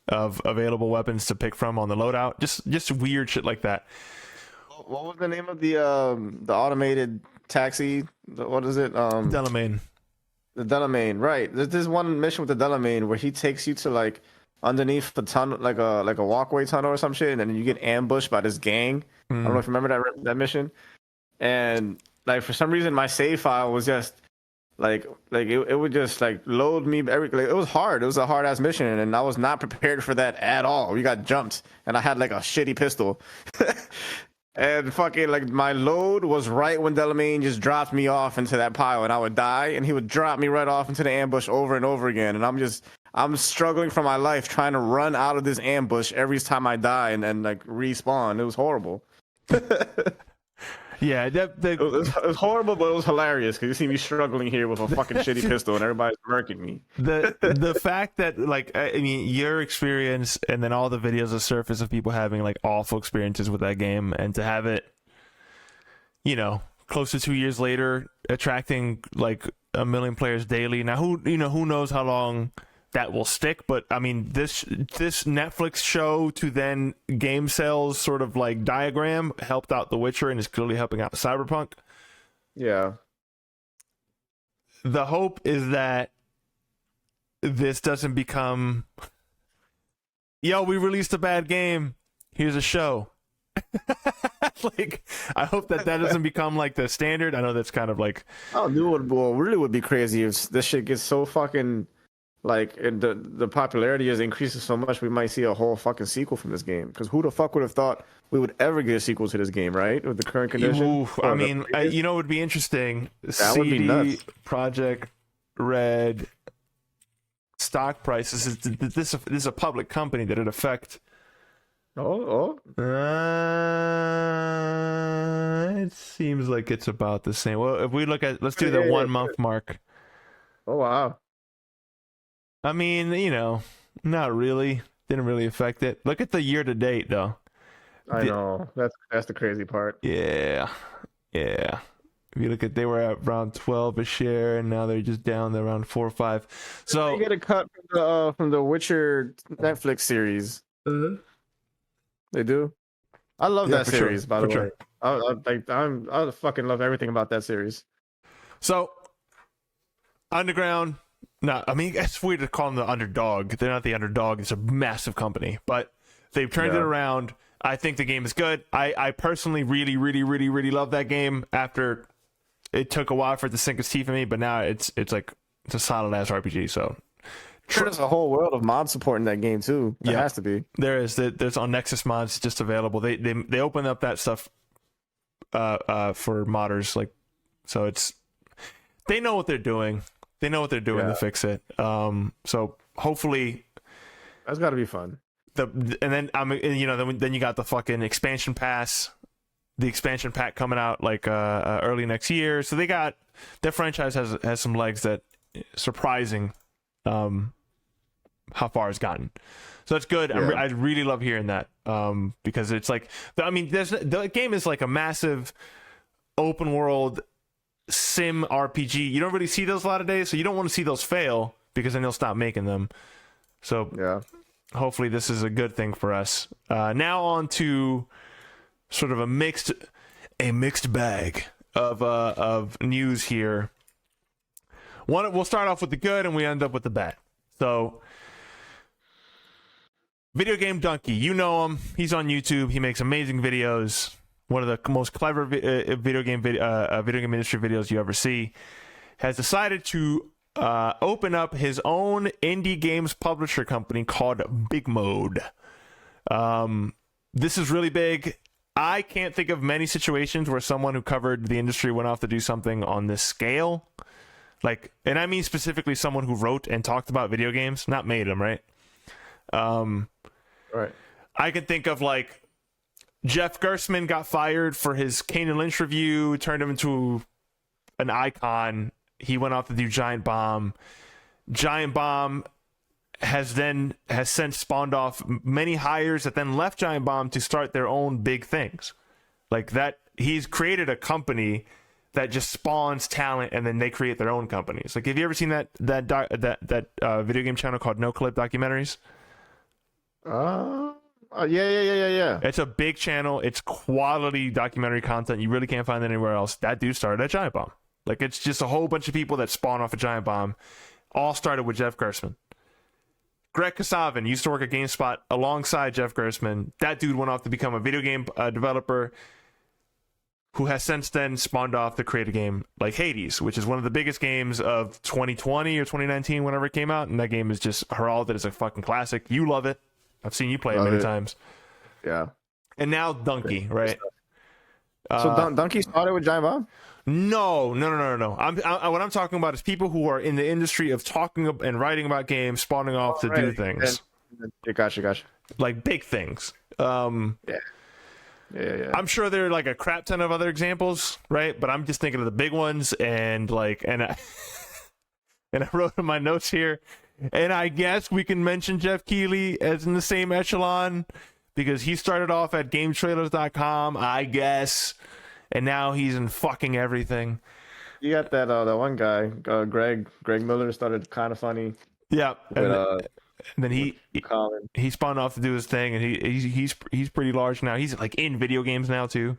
of available weapons to pick from on the loadout. Just weird shit like that. What was the name of the automated taxi? What is it? Delamain. The Delamain, right? There's this one mission with the Delamain where he takes you to like underneath the tunnel, like a walkway tunnel or some shit, and then you get ambushed by this gang. I don't know if you remember that mission. And like for some reason, my save file was just like it would just like load me it was hard. It was a hard ass mission, and I was not prepared for that at all. We got jumped, and I had like a shitty pistol. And fucking like my load was right when Delamain just dropped me off into that pile, and I would die, and he would drop me right off into the ambush over and over again. And I'm struggling for my life trying to run out of this ambush every time I die and like respawn. It was horrible. Yeah, it was horrible, but it was hilarious because you see me struggling here with a fucking shitty pistol and everybody's murking me. The fact that like I mean your experience and then all the videos that surface of people having like awful experiences with that game, and to have it, close to 2 years later, attracting like 1 million players daily. Now who knows how long that will stick, but I mean this Netflix show to then game sales sort of like diagram helped out The Witcher and is clearly helping out Cyberpunk. Yeah. The hope is that this doesn't become, yo, we released a bad game, here's a show. Like, I hope that doesn't become like the standard. I know that's kind of like, oh, dude, what really would be crazy if this shit gets so fucking like, and the popularity is increasing so much, we might see a whole fucking sequel from this game. Because who the fuck would have thought we would ever get a sequel to this game, right? With the current condition. Oof, I mean, it would be interesting. That would be nuts. Project Red stock prices. This is a public company. Did it affect? It seems like it's about the same. Well, if we look at, let's do the 1 month mark. Oh wow. I mean, not really. Didn't really affect it. Look at the year to date, though. I know. That's the crazy part. Yeah. If you look at, they were at around 12 a share, and now they're just down to around 4 or 5. So they get a cut from the Witcher Netflix series. Mm-hmm. They do. I love that series, sure. by the way. Sure. I fucking love everything about that series. So Underground. No, I mean, it's weird to call them the underdog. They're not the underdog. It's a massive company, but they've turned it around. I think the game is good. I personally really, really, really, really love that game. After it took a while for it to sink its teeth in me, but now it's a solid ass RPG. So there's a whole world of mod support in that game too. There has to be. There is. There's on Nexus mods just available. They open up that stuff for modders, like, so it's, they know what they're doing. They know what they're doing to fix it. So hopefully that's got to be fun. And then then you got the fucking expansion pass, the expansion pack coming out like early next year. So they got, that franchise has some legs, that surprising how far it's gotten. So that's good. I really love hearing that, because it's like, I mean, the game is like a massive open world sim RPG. You don't really see those a lot of days, so you don't want to see those fail, because then they'll stop making them. So hopefully this is a good thing for us. Now on to sort of a mixed bag of news here. We'll start off with the good and we end up with the bad. So, Video Game Donkey, you know him. He's on YouTube. He makes amazing videos. One of the most clever video game industry videos you ever see. Has decided to open up his own indie games publisher company called Big Mode. This is really big. I can't think of many situations where someone who covered the industry went off to do something on this scale. Like, and I mean specifically someone who wrote and talked about video games, not made them, right? Right. I can think of, like, Jeff Gerstmann got fired for his Kane and Lynch review, turned him into an icon. He went off to do Giant Bomb. Giant Bomb has since spawned off many hires that then left Giant Bomb to start their own big things. Like that, he's created a company that just spawns talent, and then they create their own companies. Like, have you ever seen that video game channel called No Clip Documentaries? Yeah. It's a big channel. It's quality documentary content. You really can't find it anywhere else. That dude started at Giant Bomb. Like, it's just a whole bunch of people that spawn off a Giant Bomb. All started with Jeff Gerstmann. Greg Kasavin used to work at GameSpot alongside Jeff Gerstmann. That dude went off to become a video game developer who has since then spawned off to create a game like Hades, which is one of the biggest games of 2020 or 2019, whenever it came out. And that game is just heralded as a fucking classic. You love it. I've seen you play it many times. Yeah. And now Donkey, right? So Donkey started with Giant Bomb? No. What I'm talking about is people who are in the industry of talking and writing about games, spawning off to do things. Gotcha. Like big things. Yeah. I'm sure there are like a crap ton of other examples, right? But I'm just thinking of the big ones, and I wrote in my notes here, and I guess we can mention Jeff Keighley as in the same echelon, because he started off at GameTrailers.com, I guess, and now he's in fucking everything. You got that one guy, Greg Miller, started Kind of Funny. Yeah, with, and then he spawned off to do his thing, and he's pretty large now. He's like in video games now too.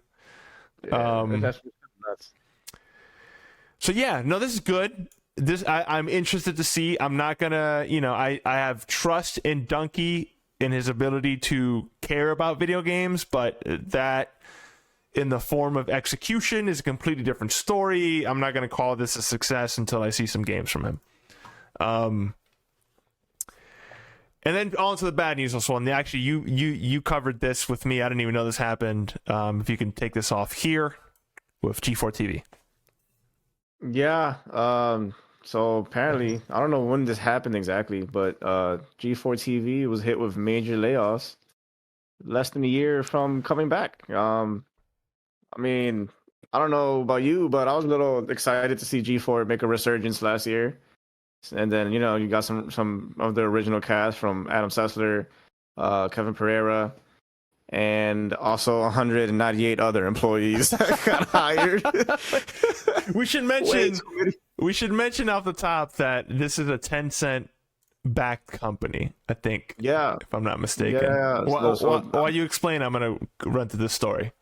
Yeah, that's nuts. So yeah, no, this is good. I'm interested to see. I'm not gonna, I have trust in Donkey in his ability to care about video games, but that in the form of execution is a completely different story. I'm not gonna call this a success until I see some games from him. And then on to the bad news also. And actually, you covered this with me. I didn't even know this happened. If you can take this off here with G4 TV. Yeah. So apparently, I don't know when this happened exactly, but G4 TV was hit with major layoffs less than a year from coming back. I mean, I don't know about you, but I was a little excited to see G4 make a resurgence last year. And then, you got some of the original cast from Adam Sessler, Kevin Pereira, and also 198 other employees that got hired. We should mention off the top that this is a Tencent backed company, I think. Yeah. If I'm not mistaken. Yeah. While you explain, I'm going to run through this story.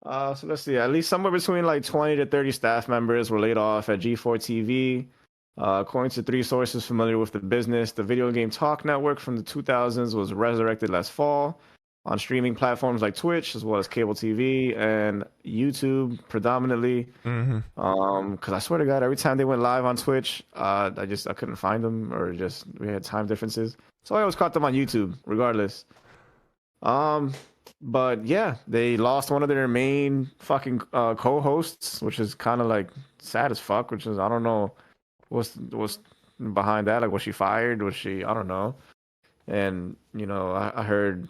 So let's see. At least somewhere between like 20 to 30 staff members were laid off at G4 TV. According to three sources familiar with the business, the video game talk network from the 2000s was resurrected last fall on streaming platforms like Twitch, as well as cable TV and YouTube predominantly. Because I swear to God, every time they went live on Twitch, I couldn't find them, or just we had time differences. So I always caught them on YouTube, regardless. But yeah, they lost one of their main fucking co-hosts, which is kind of like sad as fuck. Which is, I don't know what's behind that. Like, was she fired? Was she? I don't know. And you know, I heard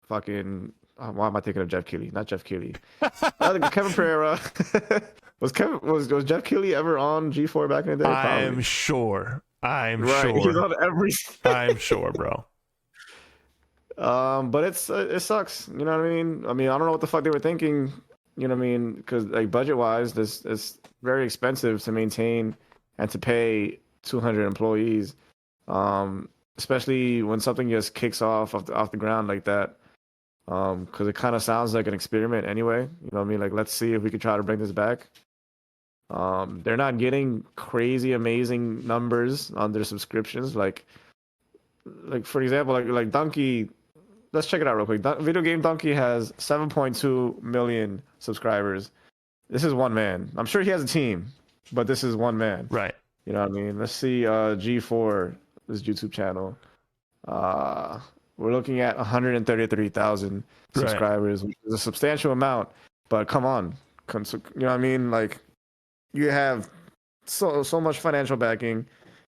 fucking. Why am I thinking of Jeff Keighley? Not Jeff Keighley. Kevin Pereira. Was Jeff Keighley ever on G4 back in the day? Probably. I'm sure. Right. He's on everything. I'm sure, bro. But it sucks. You know what I mean? I don't know what the fuck they were thinking. You know what I mean? Because like budget wise, this it's very expensive to maintain and to pay 200 employees. Especially when something just kicks off the ground like that. Because it kind of sounds like an experiment anyway. You know what I mean? Like, let's see if we could try to bring this back. They're not getting crazy amazing numbers on their subscriptions. Like for example, like Donkey. Let's check it out real quick. Video Game Donkey has 7.2 million subscribers. This is one man. I'm sure he has a team, but this is one man. Right. You know what I mean? Let's see G4, this YouTube channel. We're looking at 133,000 subscribers, which is a substantial amount. But come on. You know what I mean? Like, you have so much financial backing.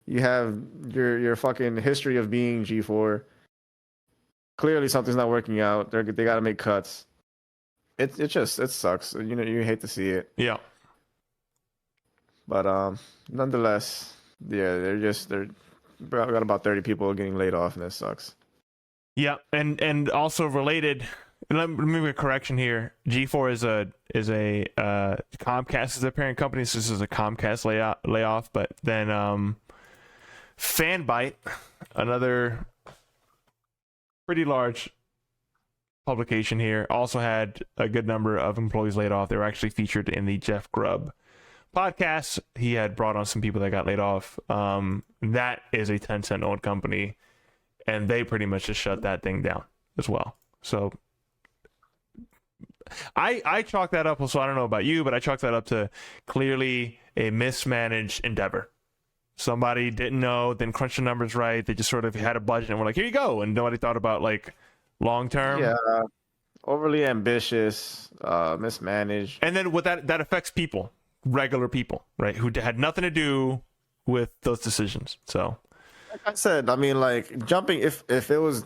You have your fucking history of being G4. Clearly something's not working out. They got to make cuts. It sucks. You know, you hate to see it. Yeah. But nonetheless, yeah, they're got about 30 people getting laid off, and that sucks. Yeah, and also related. And let me make a correction here. G4 is a Comcast is their parent company. So this is a Comcast layoff. But then Fanbyte, another pretty large publication here, also had a good number of employees laid off. They were actually featured in the Jeff Grubb podcast. He had brought on some people that got laid off. That is a 10-cent owned company, and they pretty much just shut that thing down as well. So I chalk that up. So I don't know about you, but I chalk that up to clearly a mismanaged endeavor. Somebody didn't know, didn't crunch the numbers right. They just sort of had a budget and were like, here you go. And nobody thought about like long term. Yeah. Overly ambitious, mismanaged. And then what that affects people, regular people, right? Who had nothing to do with those decisions. So like I said, like jumping, if it was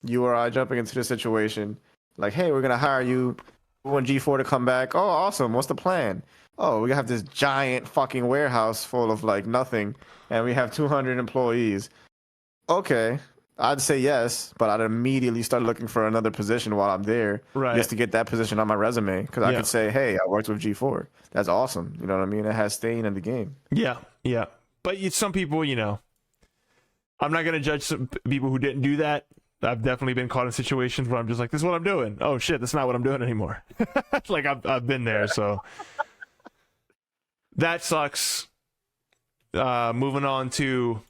you or I jumping into the situation, like, hey, we're going to hire you. We want G4 to come back. Oh, awesome. What's the plan? Oh, we have this giant fucking warehouse full of like nothing, and we have 200 employees. Okay, I'd say yes, but I'd immediately start looking for another position while I'm there, right, just to get that position on my resume. Because I could say, hey, I worked with G4. That's awesome. You know what I mean? It has staying in the game. Yeah. But some people, you know, I'm not going to judge some people who didn't do that. I've definitely been caught in situations where I'm just like, this is what I'm doing. Oh, shit, that's not what I'm doing anymore. Like, I've been there, so... That sucks. Moving on to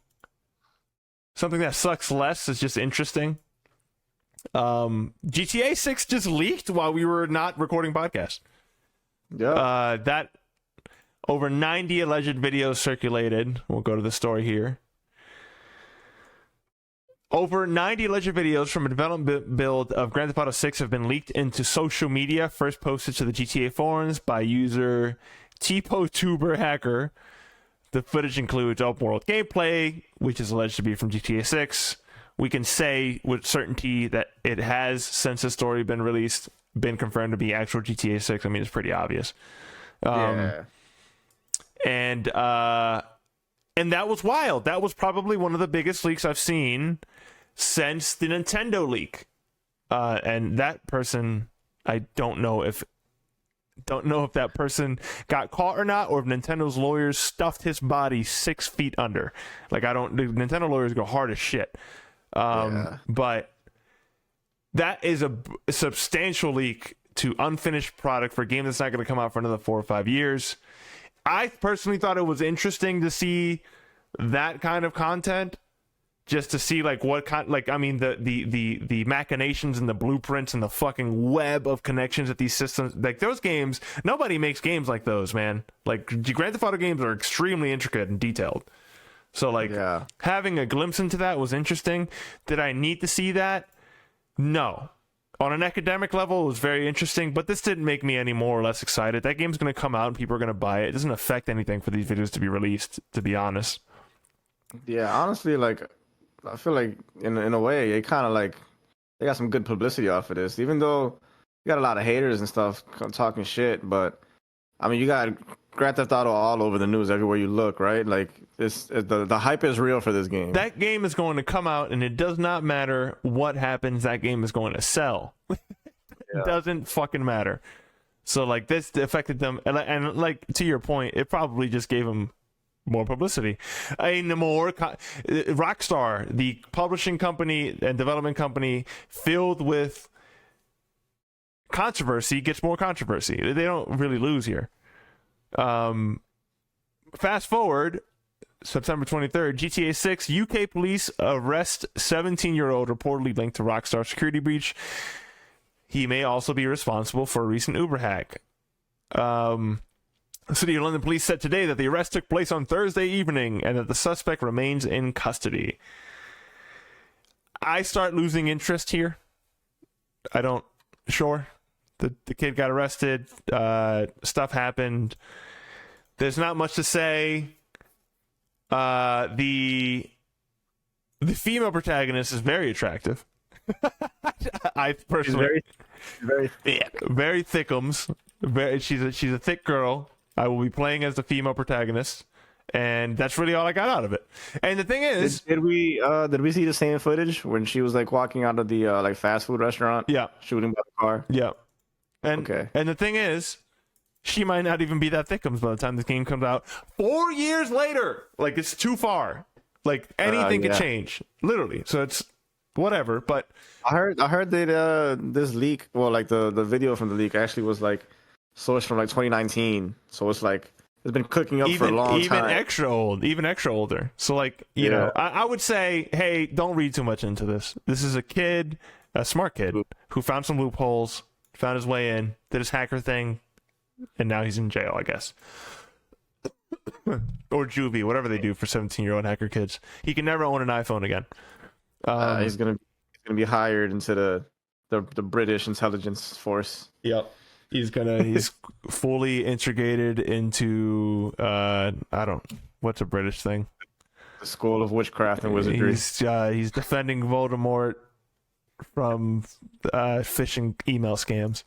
something that sucks less is just interesting. GTA 6 just leaked while we were not recording podcasts. Yeah. That over 90 alleged videos circulated. We'll go to the story here. Over 90 alleged videos from a development build of Grand Theft Auto 6 have been leaked into social media, first posted to the GTA forums by user TPOTuber Hacker. The footage includes open world gameplay, which is alleged to be from GTA 6. We can say with certainty that it has, since the story been released, been confirmed to be actual GTA 6. I mean, it's pretty obvious. Yeah. And that was wild. That was probably one of the biggest leaks I've seen since the Nintendo leak. And that person, I don't know if that person got caught or not, or if Nintendo's lawyers stuffed his body 6 feet under. Like, the Nintendo lawyers go hard as shit. But that is a substantial leak to unfinished product for a game that's not going to come out for another 4 or 5 years. I personally thought it was interesting to see that kind of content, just to see like what kind, like, I mean, the machinations and the blueprints and the fucking web of connections that these systems, like those games, nobody makes games like those, man. Like Grand Theft Auto games are extremely intricate and detailed. So like having a glimpse into that was interesting. Did I need to see that? No. On an academic level, it was very interesting, but this didn't make me any more or less excited. That game's going to come out and people are going to buy it. It doesn't affect anything for these videos to be released, to be honest. Yeah, honestly, like, I feel like in a way, it kind of like they got some good publicity off of this, even though you got a lot of haters and stuff talking shit. But I mean, you got Grand Theft Auto all over the news everywhere you look, right? Like the hype is real for this game. That game is going to come out, and it does not matter what happens. That game is going to sell. It doesn't fucking matter. So like this affected them, and like to your point, it probably just gave them more publicity. Rockstar, the publishing company and development company filled with controversy, gets more controversy. They don't really lose here. Fast forward, September 23rd, GTA 6, UK police arrest 17-year-old reportedly linked to Rockstar security breach. He may also be responsible for a recent Uber hack. The City of London police said today that the arrest took place on Thursday evening and that the suspect remains in custody. I start losing interest here. I don't... Sure. The kid got arrested. Stuff happened. There's not much to say. The female protagonist is very attractive. I personally... Very thick. Very thickums. She's a thick girl. I will be playing as the female protagonist, and that's really all I got out of it. And the thing is, did we see the same footage when she was like walking out of the like fast food restaurant? Yeah, shooting by the car. Yeah, and the thing is, she might not even be that thickums by the time the game comes out 4 years later. Like, it's too far. Like, anything could change, literally. So it's whatever. But I heard that this leak, well, like the video from the leak actually was like sourced from like 2019, so it's like it's been cooking up for a long time. Even extra older. So like, you know, I would say, hey, don't read too much into this. This is a kid, a smart kid, who found some loopholes, found his way in, did his hacker thing, and now he's in jail, I guess. Or juvie, whatever they do for 17-year-old hacker kids. He can never own an iPhone again. He's gonna be hired into the British intelligence force. Yep. He's fully integrated into what's a British thing? The School of Witchcraft and Wizardry. He's defending Voldemort from phishing email scams.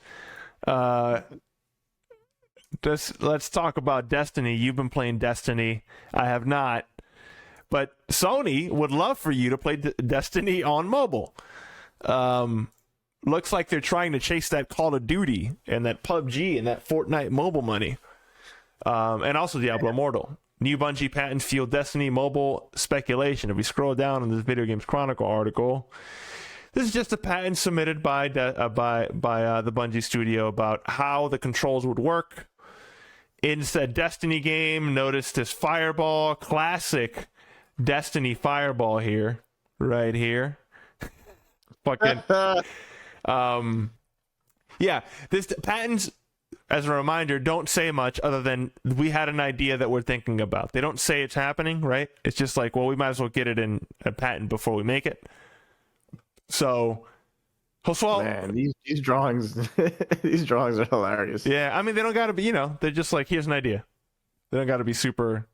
Let's talk about Destiny. You've been playing Destiny. I have not. But Sony would love for you to play Destiny on mobile. Looks like they're trying to chase that Call of Duty and that PUBG and that Fortnite mobile money. And also Diablo Immortal. New Bungie patents fuel Destiny mobile speculation. If we scroll down in this Video Games Chronicle article, this is just a patent submitted by the Bungie studio about how the controls would work. In said Destiny game, notice this fireball, classic Destiny fireball here, right here. Fucking... this patents, as a reminder, don't say much other than we had an idea that we're thinking about. They don't say it's happening, right? It's just like, well, we might as well get it in a patent before we make it. So, Josué, man, these drawings, these drawings are hilarious. Yeah, I mean, they don't got to be, they're just like, here's an idea. They don't got to be super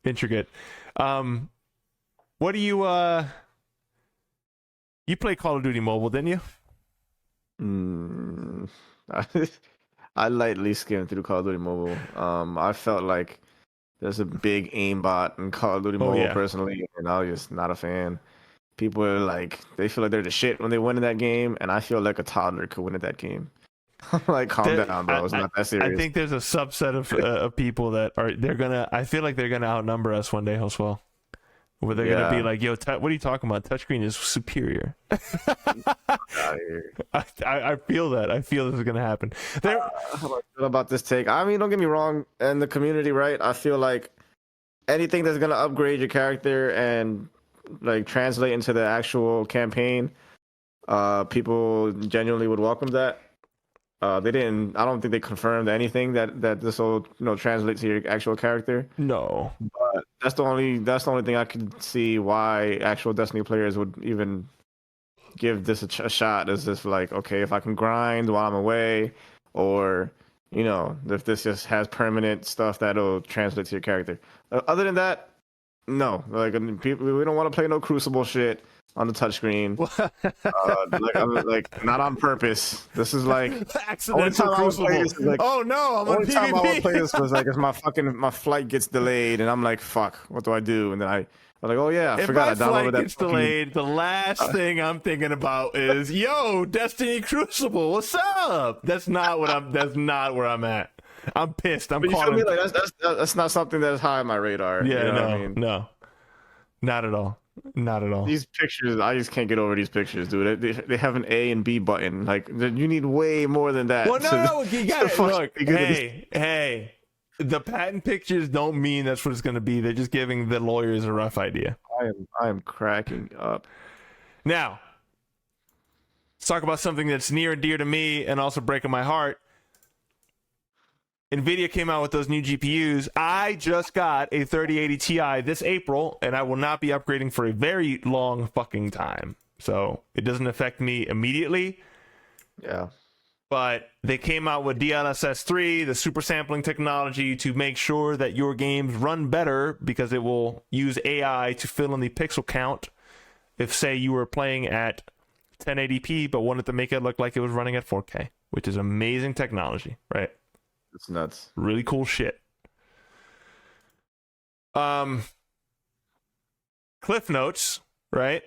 intricate. What do you played Call of Duty Mobile, didn't you? I lightly skimmed through Call of Duty Mobile. I felt like there's a big aimbot in Call of Duty Mobile personally, and I was just not a fan. People are like, they feel like they're the shit when they win in that game, and I feel like a toddler could win at that game. Like, calm down, bro. It's not that serious. I think there's a subset of people that I feel like they're gonna outnumber us one day, Josué. where they're gonna be like, "Yo, what are you talking about? Touchscreen is superior." I feel that. I feel this is gonna happen. How do I feel about this take? I mean, don't get me wrong. In the community, right? I feel like anything that's gonna upgrade your character and like translate into the actual campaign, people genuinely would welcome that. They didn't. I don't think they confirmed anything that this will translate to your actual character. No, but that's the only thing I could see why actual Destiny players would even give this a shot. Is just like, okay, if I can grind while I'm away, or if this just has permanent stuff that'll translate to your character. Other than that, no. Like, people, we don't want to play no Crucible shit on the touchscreen. Like not on purpose. This is like accidental Crucible. Oh no, I'm on PvP. The only time I would play this was like if my flight gets delayed and I'm like, fuck, what do I do? And then I'm like, oh yeah, I forgot I downloaded that. If my flight gets delayed, the last thing I'm thinking about is, yo, Destiny Crucible, what's up? That's not where I'm at. I'm pissed. I'm calling. Like, that's not something that's high on my radar. Yeah, no, not at all. Not at all. These pictures, I just can't get over these pictures, dude. They have an A and B button. Like, you need way more than that. Well, no, you got to look. Hey, the patent pictures don't mean that's what it's going to be. They're just giving the lawyers a rough idea. I am cracking up. Now, let's talk about something that's near and dear to me and also breaking my heart. NVIDIA came out with those new GPUs. I just got a 3080 Ti this April, and I will not be upgrading for a very long fucking time. So it doesn't affect me immediately. Yeah. But they came out with DLSS 3, the super sampling technology, to make sure that your games run better because it will use AI to fill in the pixel count. If, say, you were playing at 1080p but wanted to make it look like it was running at 4K, which is amazing technology, right? It's nuts. Really cool shit. Cliff notes, right?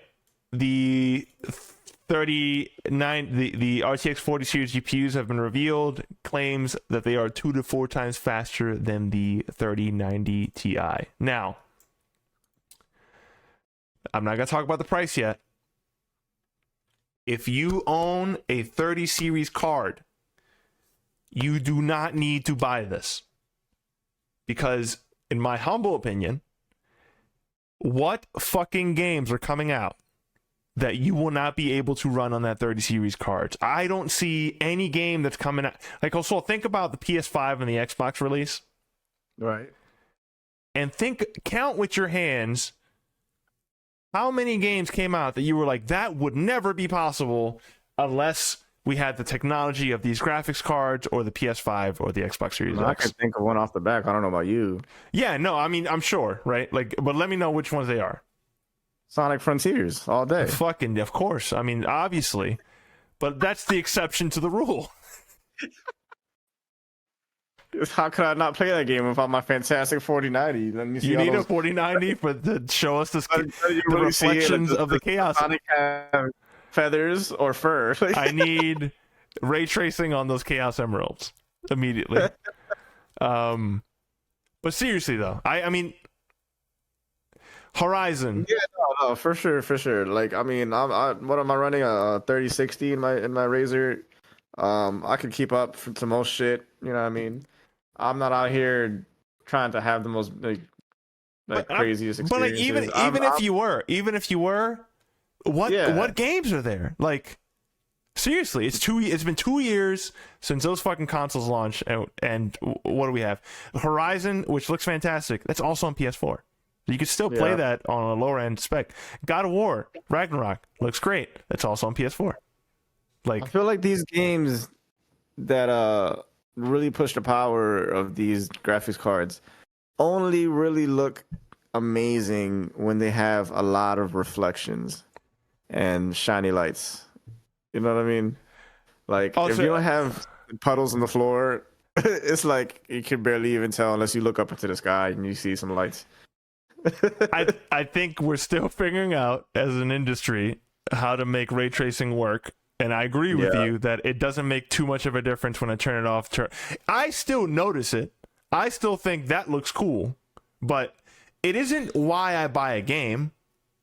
The 39, the RTX 40 series GPUs have been revealed. Claims that they are 2 to 4 times faster than the 3090 Ti. Now, I'm not gonna talk about the price yet. If you own a 30 series card, you do not need to buy this. Because, in my humble opinion, what fucking games are coming out that you will not be able to run on that 30 series cards? I don't see any game that's coming out. Like, also, think about the PS5 and the Xbox release. Right. And count with your hands how many games came out that you were like, that would never be possible unless we had the technology of these graphics cards or the PS5 or the Xbox Series X. I can think of one off the back. I don't know about you. Yeah, no, I mean, I'm sure, right? Like, but let me know which ones they are. Sonic Frontiers all day. Fucking, of course. I mean, obviously. But that's the exception to the rule. How could I not play that game without my fantastic 4090? Let me see. You need a 4090 to show us the reflections of the chaos. Sonic feathers or fur. I need ray tracing on those Chaos Emeralds immediately. But seriously though, I mean, Horizon. Yeah, no, for sure. Like, I mean, what am I running? A 3060 in my Razer. I could keep up to most shit. You know what I mean? I'm not out here trying to have the most craziest experiences. But like, even if you were. What games are there? Like, seriously, it's been 2 years since those fucking consoles launched, and what do we have? Horizon, which looks fantastic. That's also on PS4. You can still play that on a lower end spec. God of War, Ragnarok looks great. That's also on PS4. Like, I feel like these games that really push the power of these graphics cards only really look amazing when they have a lot of reflections and shiny lights. You know what I mean? Like, if you don't have puddles on the floor, it's like you can barely even tell unless you look up into the sky and you see some lights. I think we're still figuring out as an industry how to make ray tracing work. And I agree with you that it doesn't make too much of a difference when I turn it off. I still notice it. I still think that looks cool. But it isn't why I buy a game.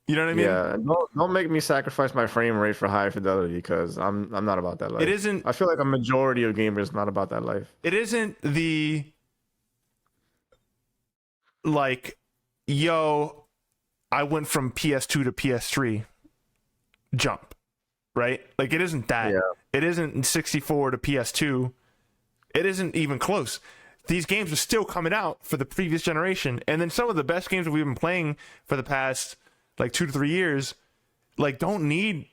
You know what I mean? Yeah, don't make me sacrifice my frame rate for high fidelity because I'm not about that life. It isn't. I feel like a majority of gamers not about that life. It isn't the like, yo, I went from PS2 to PS3 jump, right? Like it isn't that. Yeah. It isn't 64 to PS2. It isn't even close. These games are still coming out for the previous generation, and then some of the best games that we've been playing for the past like 2 to 3 years, like don't need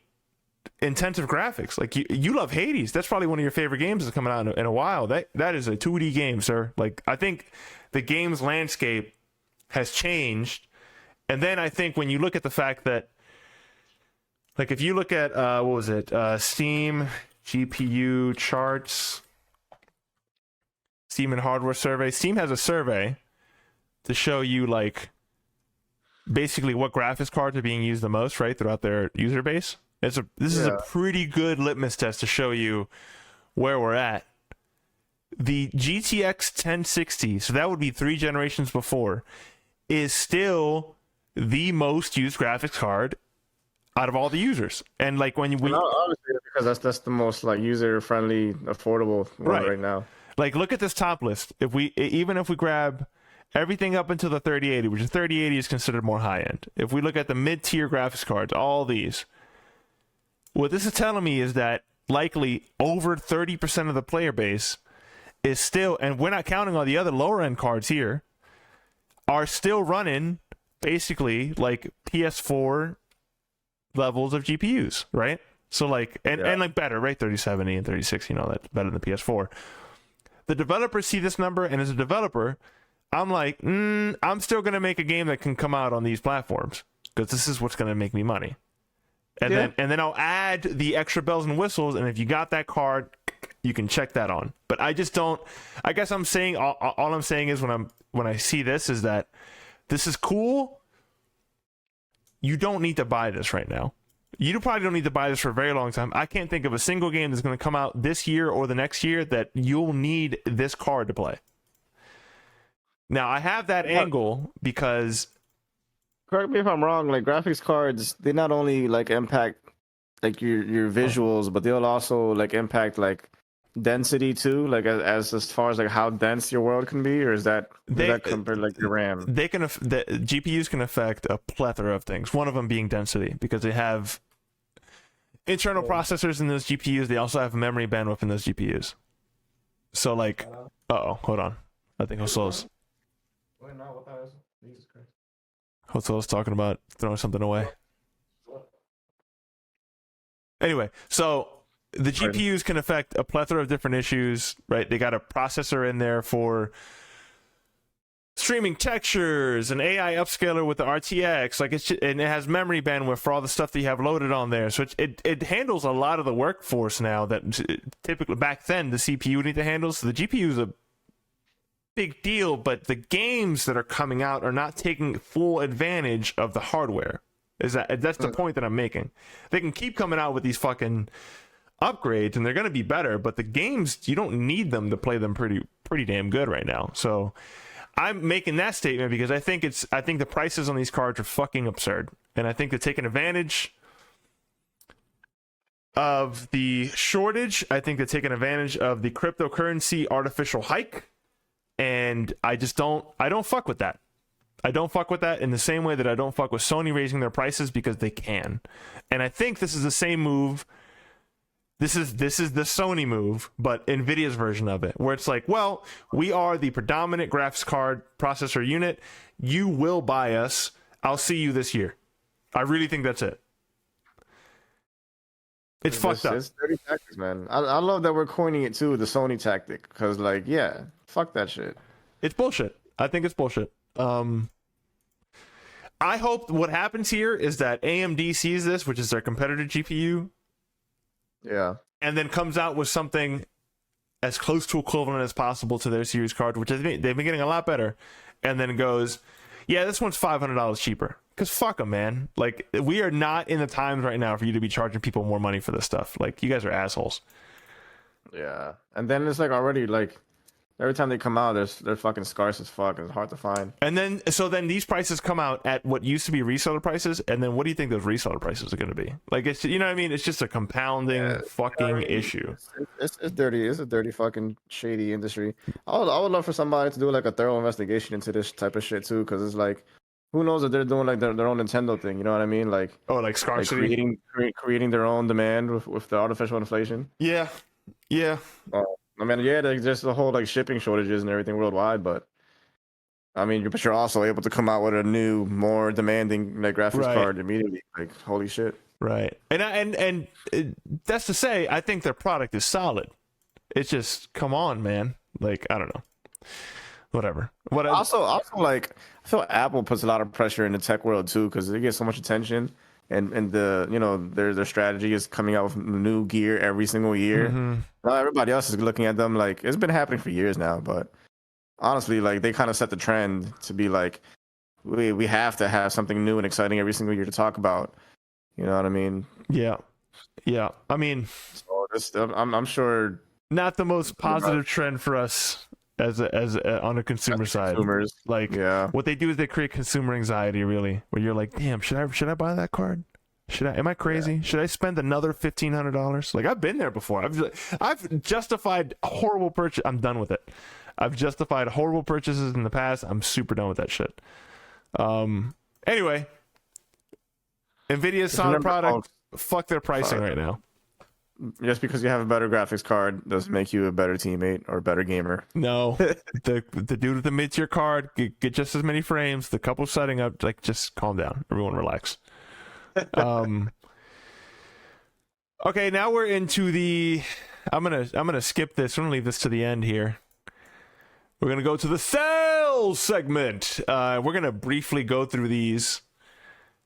intensive graphics. Like you love Hades. That's probably one of your favorite games that's coming out in a while. That is a 2D game, sir. Like I think the game's landscape has changed, and then I think when you look at the fact that, like if you look at what was it, Steam GPU charts. Steam and hardware survey. Steam has a survey to show you like basically what graphics cards are being used the most, right, throughout their user base. This is a pretty good litmus test to show you where we're at. The GTX 1060, so that would be 3 generations before, is still the most used graphics card out of all the users. And like when Obviously, because that's the most like user friendly, affordable one right now. Like, look at this top list. Even if we grab everything up until the 3080, which the 3080 is considered more high end. If we look at the mid-tier graphics cards, all these, what this is telling me is that likely over 30% of the player base is still, and we're not counting all the other lower end cards here, are still running basically like PS4 levels of GPUs, right? So like, and like better, right? 3070 and 3060, that's better than the PS4. The developers see this number, and as a developer, I'm like, I'm still going to make a game that can come out on these platforms because this is what's going to make me money. And then I'll add the extra bells and whistles, and if you got that card, you can check that on. But I just don't. I guess I'm saying all I'm saying is when I see this is that this is cool. You don't need to buy this right now. You probably don't need to buy this for a very long time. I can't think of a single game that's going to come out this year or the next year that you'll need this card to play. Now, I have that angle because... Correct me if I'm wrong, like graphics cards, they not only like impact like your visuals, but they'll also like impact like density too, like as far as like how dense your world can be, or is that compared like your RAM? The GPUs can affect a plethora of things. One of them being density, because they have internal processors in those GPUs. They also have memory bandwidth in those GPUs. So like, hold on, I think Jose's. Wait, no, what that is? Jesus Christ. Jose's talking about throwing something away. Anyway, so the GPUs can affect a plethora of different issues, right? They got a processor in there for streaming textures, an AI upscaler with the RTX, and it has memory bandwidth for all the stuff that you have loaded on there. So it handles a lot of the workforce now that typically back then the CPU would need to handle. So the GPU is a big deal, but the games that are coming out are not taking full advantage of the hardware. That's the point that I'm making. They can keep coming out with these fucking upgrades and they're going to be better, but the games, you don't need them to play them pretty damn good right now. So I'm making that statement because I think the prices on these cards are fucking absurd, and I think they're taking advantage of the shortage. I think they're taking advantage of the cryptocurrency artificial hike, and I don't fuck with that. I don't fuck with that in the same way that I don't fuck with Sony raising their prices because they can. And I think this is the same move. This is the Sony move, but NVIDIA's version of it, where it's like, well, we are the predominant graphics card processor unit. You will buy us. I'll see you this year. I really think that's it. It's fucked up. It's dirty tactics, man. I love that we're coining it too, the Sony tactic, because like, yeah, fuck that shit. It's bullshit. I think it's bullshit. I hope what happens here is that AMD sees this, which is their competitor GPU, and then comes out with something as close to equivalent as possible to their series card, which they've been getting a lot better, and then goes, yeah, this one's $500 cheaper. Because fuck them, man. Like, we are not in the times right now for you to be charging people more money for this stuff. Like, you guys are assholes. Yeah. And then it's like already like Every time they come out, they're fucking scarce as fuck. It's hard to find. And then, so then these prices come out at what used to be reseller prices, and then what do you think those reseller prices are going to be? Like, it's, you know what I mean? It's just a compounding fucking issue. It's dirty. It's a dirty fucking shady industry. I would love for somebody to do like a thorough investigation into this type of shit too, because it's like, who knows if they're doing like their own Nintendo thing? You know what I mean? Like, like scarcity, creating their own demand with the artificial inflation. Yeah. I mean, yeah, there's just the whole like shipping shortages and everything worldwide, but I mean, but you're also able to come out with a new, more demanding like graphics card immediately. Like, holy shit! Right, and that's to say, I think their product is solid. It's just, come on, man. Like, I don't know, whatever. Also, like, I feel Apple puts a lot of pressure in the tech world too, because they get so much attention. And the, you know, their strategy is coming out with new gear every single year. Now everybody else is looking at them like, it's been happening for years now, but honestly, like, they kind of set the trend to be like, we have to have something new and exciting every single year to talk about. You know what I mean? Yeah. I mean, so I'm sure not the most positive trend for us as on a consumer side. Consumers. Like, what they do is they create consumer anxiety, really, where you're like, damn, should I buy that card? Am I crazy? Yeah. Should I spend another $1,500? Like, I've been there before. I've justified horrible purchase. I'm done with it. I've justified horrible purchases in the past. I'm super done with that shit. Anyway, Nvidia's solid product. Fuck their pricing right now. Just because you have a better graphics card doesn't make you a better teammate or a better gamer. No, the dude with the mid-tier card get just as many frames. The couple setting up, like, just calm down. Everyone relax. Okay, now we're into the. I'm gonna skip this. I'm gonna leave this to the end here. We're gonna go to the sales segment. We're gonna briefly go through these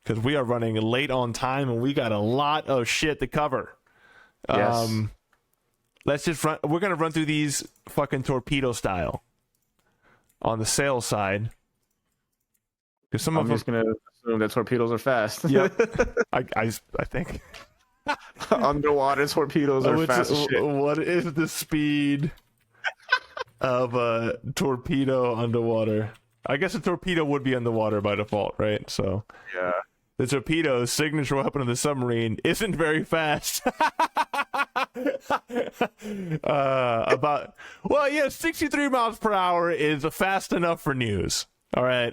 because we are running late on time and we got a lot of shit to cover. Yes. Let's just run. We're gonna run through these fucking torpedo style on the sales side. Because I'm just gonna assume that torpedoes are fast. Yep. I think underwater torpedoes are fast as shit. What is the speed of a torpedo underwater? I guess a torpedo would be underwater by default, right? So yeah. The torpedo's signature weapon of the submarine isn't very fast. 63 miles per hour is fast enough for news. All right.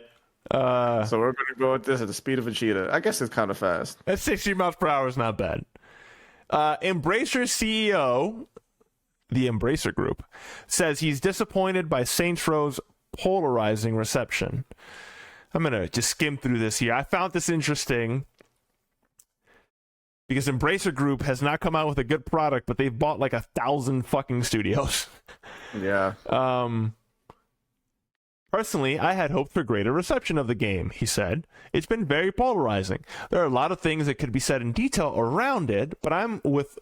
So we're going to go with this at the speed of a cheetah. I guess it's kind of fast. That 60 miles per hour is not bad. Embracer CEO, the Embracer Group, says he's disappointed by Saints Row's polarizing reception. I'm going to just skim through this here. I found this interesting because Embracer Group has not come out with a good product, but they've bought like 1,000 fucking studios. Yeah. Personally, I had hoped for greater reception of the game, he said. It's been very polarizing. There are a lot of things that could be said in detail around it, but I'm with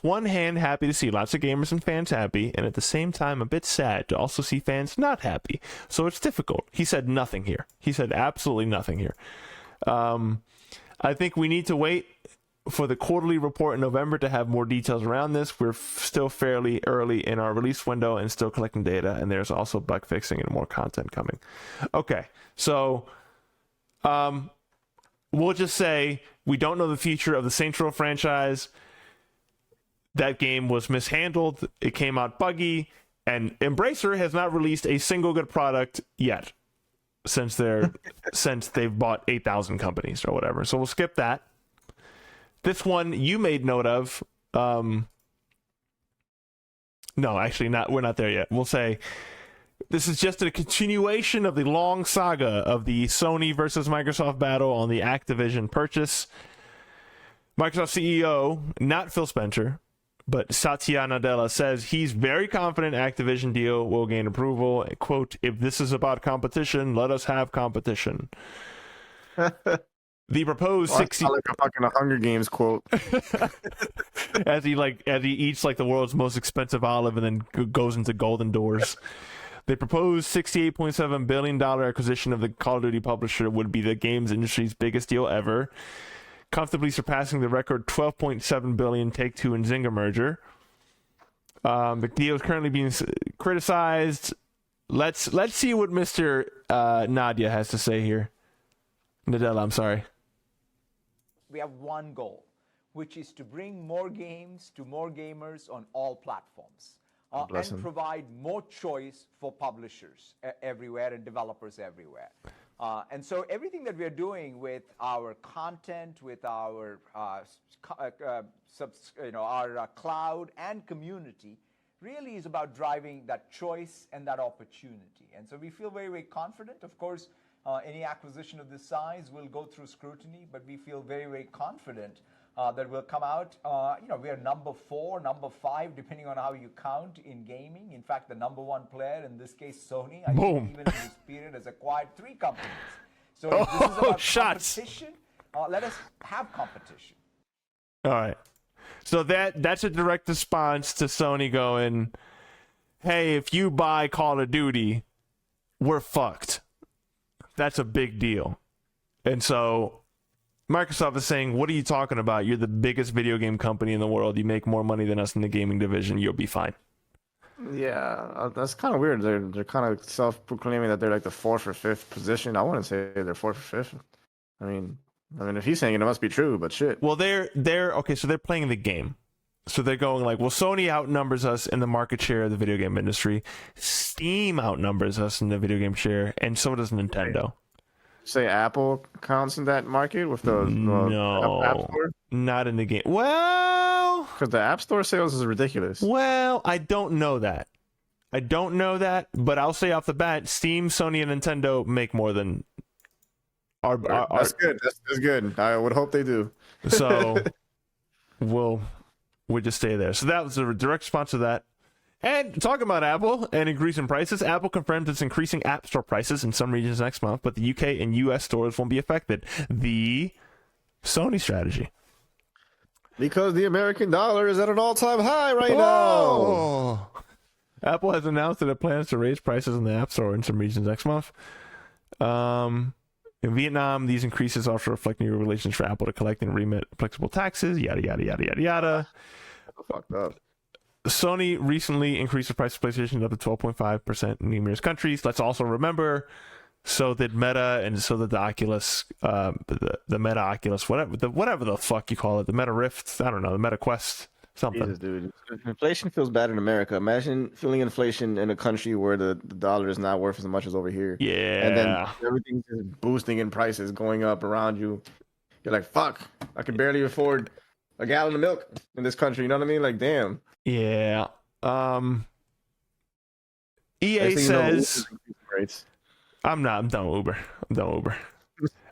one hand happy to see lots of gamers and fans happy, and at the same time a bit sad to also see fans not happy. So it's difficult. He said nothing here. He said absolutely nothing here. I think we need to wait for the quarterly report in November to have more details around this. We're still fairly early in our release window and still collecting data, and there's also bug fixing and more content coming. Okay, so we'll just say we don't know the future of the Saints Row franchise. That game was mishandled. It came out buggy, and Embracer has not released a single good product yet since they've bought 8,000 companies or whatever. So we'll skip that. This one you made note of. No, actually not. We're not there yet. We'll say this is just a continuation of the long saga of the Sony versus Microsoft battle on the Activision purchase. Microsoft CEO, not Phil Spencer, but Satya Nadella, says he's very confident Activision deal will gain approval. Quote, "If this is about competition, let us have competition." The proposed 60 like a fucking Hunger Games quote. as he eats like the world's most expensive olive and then goes into golden doors. The proposed $68.7 billion acquisition of the Call of Duty publisher would be the games industry's biggest deal ever, comfortably surpassing the record $12.7 billion Take-Two and Zynga merger. The deal is currently being criticized. Let's see what Mr. Nadia has to say here. Nadella, I'm sorry. We have one goal, which is to bring more games to more gamers on all platforms and provide more choice for publishers everywhere and developers everywhere. And so everything that we are doing with our content, with our our cloud and community really is about driving that choice and that opportunity. And so we feel very, very confident. Of course, any acquisition of this size will go through scrutiny, but we feel very, very confident that we'll come out. We are number 4, number 5, depending on how you count in gaming. In fact, the number 1 player, in this case, Sony, I think even in this period has acquired 3 companies. So if this is about competition, let us have competition. All right. So that's a direct response to Sony going, hey, if you buy Call of Duty, we're fucked. That's a big deal. And so Microsoft is saying, what are you talking about? You're the biggest video game company in the world. You make more money than us in the gaming division. You'll be fine. Yeah, that's kind of weird. They're kind of self-proclaiming that they're like the 4th or 5th position. I wouldn't say they're 4th or 5th. I mean, if he's saying it, it must be true, but shit. Well, they're okay. So they're playing the game. So they're going like, well, Sony outnumbers us in the market share of the video game industry. Steam outnumbers us in the video game share, and so does Nintendo. Say Apple counts in that market with the App Store? Not in the game. Well, because the App Store sales is ridiculous. Well, I don't know that. But I'll say off the bat, Steam, Sony, and Nintendo make more than our That's good. That's good. I would hope they do. So we'll just stay there. So that was a direct response to that. And talking about Apple and increasing prices, Apple confirmed it's increasing App Store prices in some regions next month, but the UK and US stores won't be affected. The Sony strategy. Because the American dollar is at an all-time high right now. Apple has announced that it plans to raise prices in the App Store in some regions next month. In Vietnam, these increases also reflect new regulations for Apple to collect and remit applicable taxes, yada, yada, yada, yada, yada. Fucked up. Sony recently increased the price of PlayStation up to 12.5% in numerous countries. Let's also remember, so that Meta and so that the Oculus, the Meta Oculus, whatever the fuck you call it, the Meta Rift, I don't know, the Meta Quest, something. Jesus, dude. Inflation feels bad in America. Imagine feeling inflation in a country where the dollar is not worth as much as over here. Yeah. And then everything's just boosting in prices, going up around you. You're like, fuck, I can barely afford a gallon of milk in this country. You know what I mean? Like, damn. Yeah. EA says I'm done with Uber.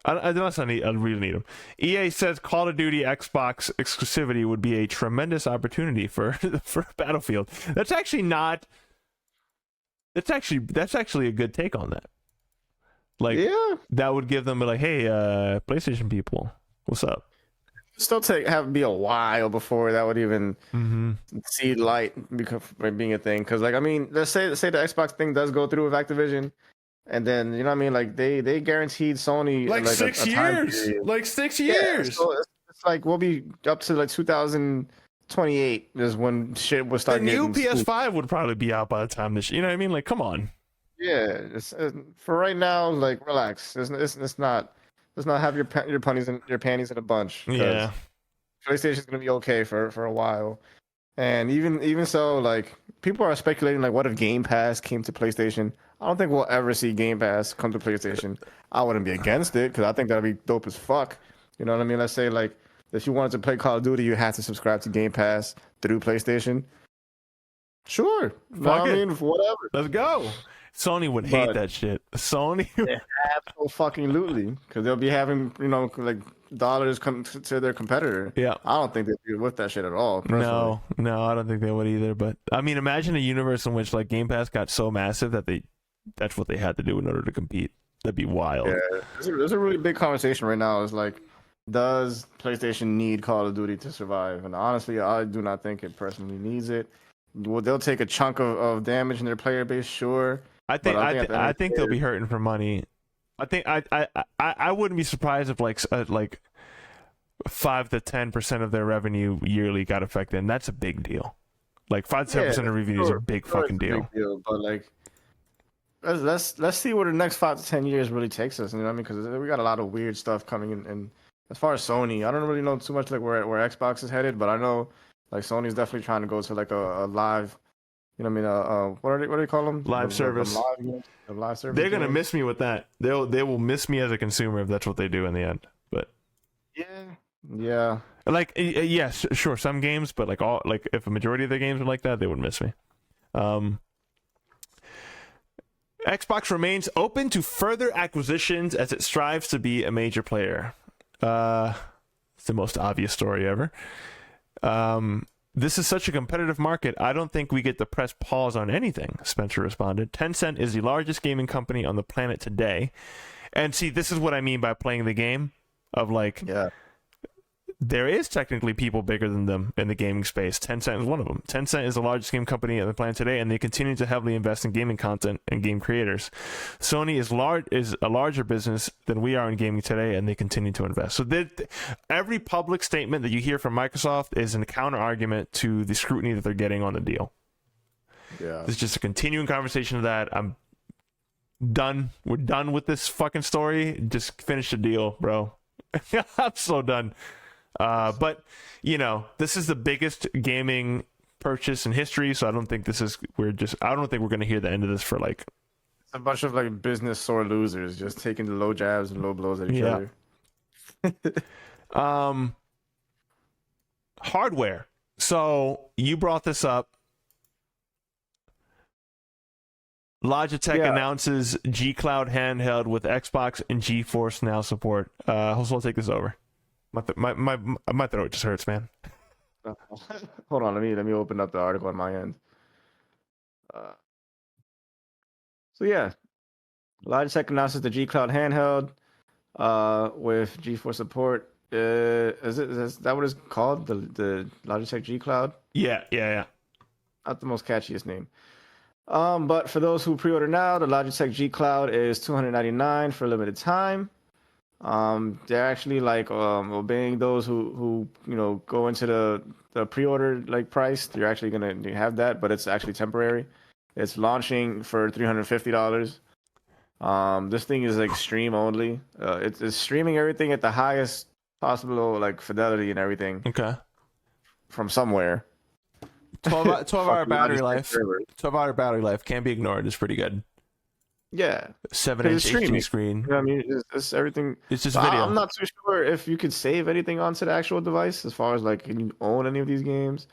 Unless I really need them. EA says Call of Duty Xbox exclusivity would be a tremendous opportunity for Battlefield. That's actually a good take on that. Like, yeah, that would give them like, hey, PlayStation people, what's up? Still be a while before that would even see light being a thing. Because like, I mean, let's say the Xbox thing does go through with Activision, and then you know what I mean, like they guaranteed Sony like 6 years, like 6 years. Yeah, so it's like we'll be up to like 2028 is when shit will start. The new PS5 would probably be out by the time this. You know what I mean? Like, come on. Yeah, for right now, like relax. It's not. Let's not have your panties in a bunch. Yeah, PlayStation's gonna be okay for a while, and even so, like people are speculating like, what if Game Pass came to PlayStation? I don't think we'll ever see Game Pass come to PlayStation. I wouldn't be against it because I think that'd be dope as fuck. You know what I mean? Let's say like if you wanted to play Call of Duty, you had to subscribe to Game Pass through PlayStation. Sure, fuck it. I mean, whatever. Let's go. Sony would hate that shit. Sony, absolutely, because they'll be having like dollars come to their competitor. Yeah, I don't think they'd be with that shit at all. Personally. No, I don't think they would either. But I mean, imagine a universe in which like Game Pass got so massive that that's what they had to do in order to compete. That'd be wild. Yeah, there's a really big conversation right now. It's like, does PlayStation need Call of Duty to survive? And honestly, I do not think it personally needs it. Well, they'll take a chunk of damage in their player base, sure. I think they'll be hurting for money. I think I wouldn't be surprised if like 5 to 10% of their revenue yearly got affected, and that's a big deal. Like 5 to 7% of reviews is a big fucking it's a deal. big deal. But like, let's see where the next 5 to 10 years really takes us. You know what I mean? Because we got a lot of weird stuff coming in. And as far as Sony, I don't really know too much like where Xbox is headed, but I know like Sony's definitely trying to go to like a live. You know what I mean? What do they call them? Live service. The live service. They're gonna miss me with that. They will miss me as a consumer if that's what they do in the end. But yeah. Like yes, sure, some games, but like if a majority of the games are like that, they would miss me. Xbox remains open to further acquisitions as it strives to be a major player. It's the most obvious story ever. This is such a competitive market, I don't think we get to press pause on anything, Spencer responded. Tencent is the largest gaming company on the planet today. And see, this is what I mean by playing the game of like, there is technically people bigger than them in the gaming space. Tencent is one of them. Tencent is the largest game company on the planet today, and they continue to heavily invest in gaming content and game creators. Sony is a larger business than we are in gaming today, and they continue to invest. So every public statement that you hear from Microsoft is a counter argument to the scrutiny that they're getting on the deal. Yeah, it's just a continuing conversation of that. I'm done. We're done with this fucking story. Just finish the deal, bro. I'm so done. But you know, this is the biggest gaming purchase in history, so I don't think we're going to hear the end of this for like it's a bunch of like business sore losers just taking the low jabs and low blows at each other. Hardware. So you brought this up. Logitech announces G Cloud handheld with Xbox and GeForce Now support. I'll take this over. My throat just hurts, man. Hold on, let me open up the article on my end. So yeah, Logitech announces the G Cloud handheld with GeForce support. Is that what it's called? The Logitech G Cloud? Yeah. Not the most catchiest name. But for those who pre-order now, the Logitech G Cloud is $299 for a limited time. They're actually like obeying those who go into the pre-order like price. You're actually gonna have that, but it's actually temporary. It's launching for $350. This thing is like stream only. It's streaming everything at the highest possible like fidelity and everything. Okay. From somewhere. 12-hour battery life. 12-hour battery life can't be ignored. It's pretty good. Yeah, 7-inch HD screen. You know what I mean, it's everything. It's just video. I'm not too sure if you could save anything onto the actual device, as far as like, can you own any of these games,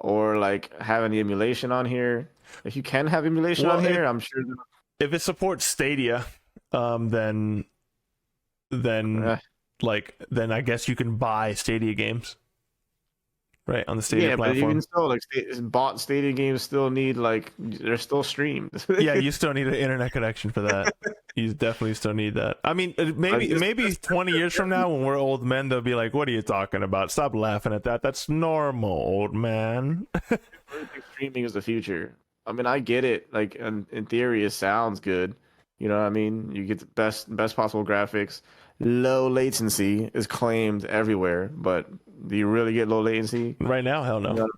or like have any emulation on here? If you can have emulation on here, I'm sure. If it supports Stadia, then I guess you can buy Stadia games. Right, on the Stadia platform. Yeah, but even so, like bought Stadia games still need they're still streamed. Yeah, you still need an internet connection for that. You definitely still need that. I mean, maybe 20 years from now when we're old men, they'll be like, "What are you talking about? Stop laughing at that. That's normal, old man." Streaming is the future. I mean, I get it. Like in theory, it sounds good. You know what I mean? You get the best possible graphics. Low latency is claimed everywhere, but do you really get low latency? Right now, hell no.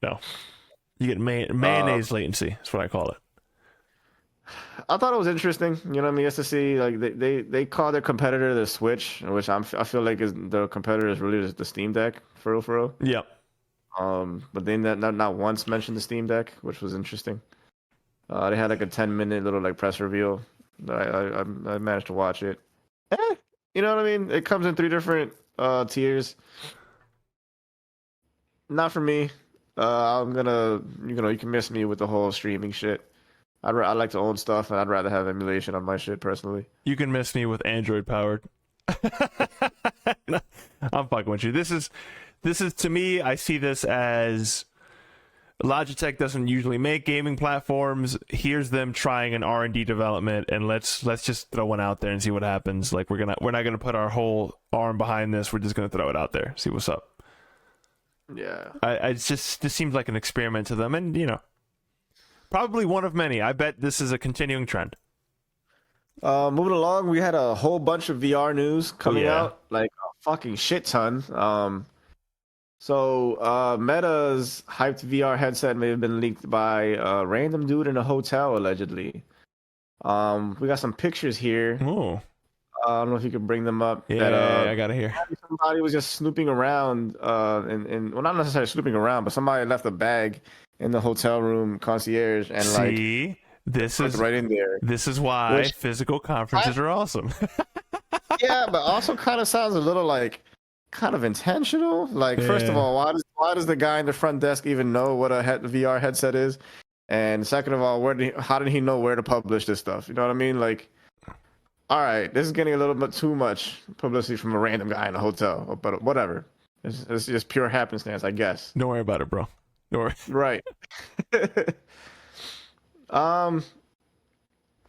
No. You get mayonnaise latency. That's what I call it. I thought it was interesting. You know what I mean? Just to see, like, they call their competitor the Switch, which I feel like the competitor is really the Steam Deck, for real. Yep. But they not once mentioned the Steam Deck, which was interesting. They had like a 10-minute little like press reveal. I managed to watch it. You know what I mean? It comes in 3 different tiers. Not for me. I'm gonna, you can miss me with the whole streaming shit. I like to own stuff, and I'd rather have emulation on my shit personally. You can miss me with Android powered. I'm fucking with you. This is to me. I see this as Logitech doesn't usually make gaming platforms. Here's them trying an R&D development, and let's just throw one out there and see what happens. Like we're not gonna put our whole arm behind this. We're just gonna throw it out there, see what's up. Yeah, this seems like an experiment to them, and probably one of many. I bet this is a continuing trend. Moving along, we had a whole bunch of VR news coming out, like a fucking shit ton. So, Meta's hyped VR headset may have been leaked by a random dude in a hotel, allegedly. We got some pictures here. Oh, I don't know if you could bring them up. yeah, That I got it here. somebody was just snooping around, and well, not necessarily snooping around, but somebody left a bag in the hotel room concierge, and See, this put is it right in there. this is why Which- physical conferences are awesome. Yeah, but also kind of sounds a little like kind of intentional. Like, first of Yeah. all, why does the guy in the front desk even know what a VR headset is? And second of all, how did he know where to publish this stuff? You know what I mean? Like, all right, this is getting a little bit too much publicity from a random guy in a hotel, but whatever. It's just pure happenstance, I guess. Don't worry about it, bro. Don't worry. Right.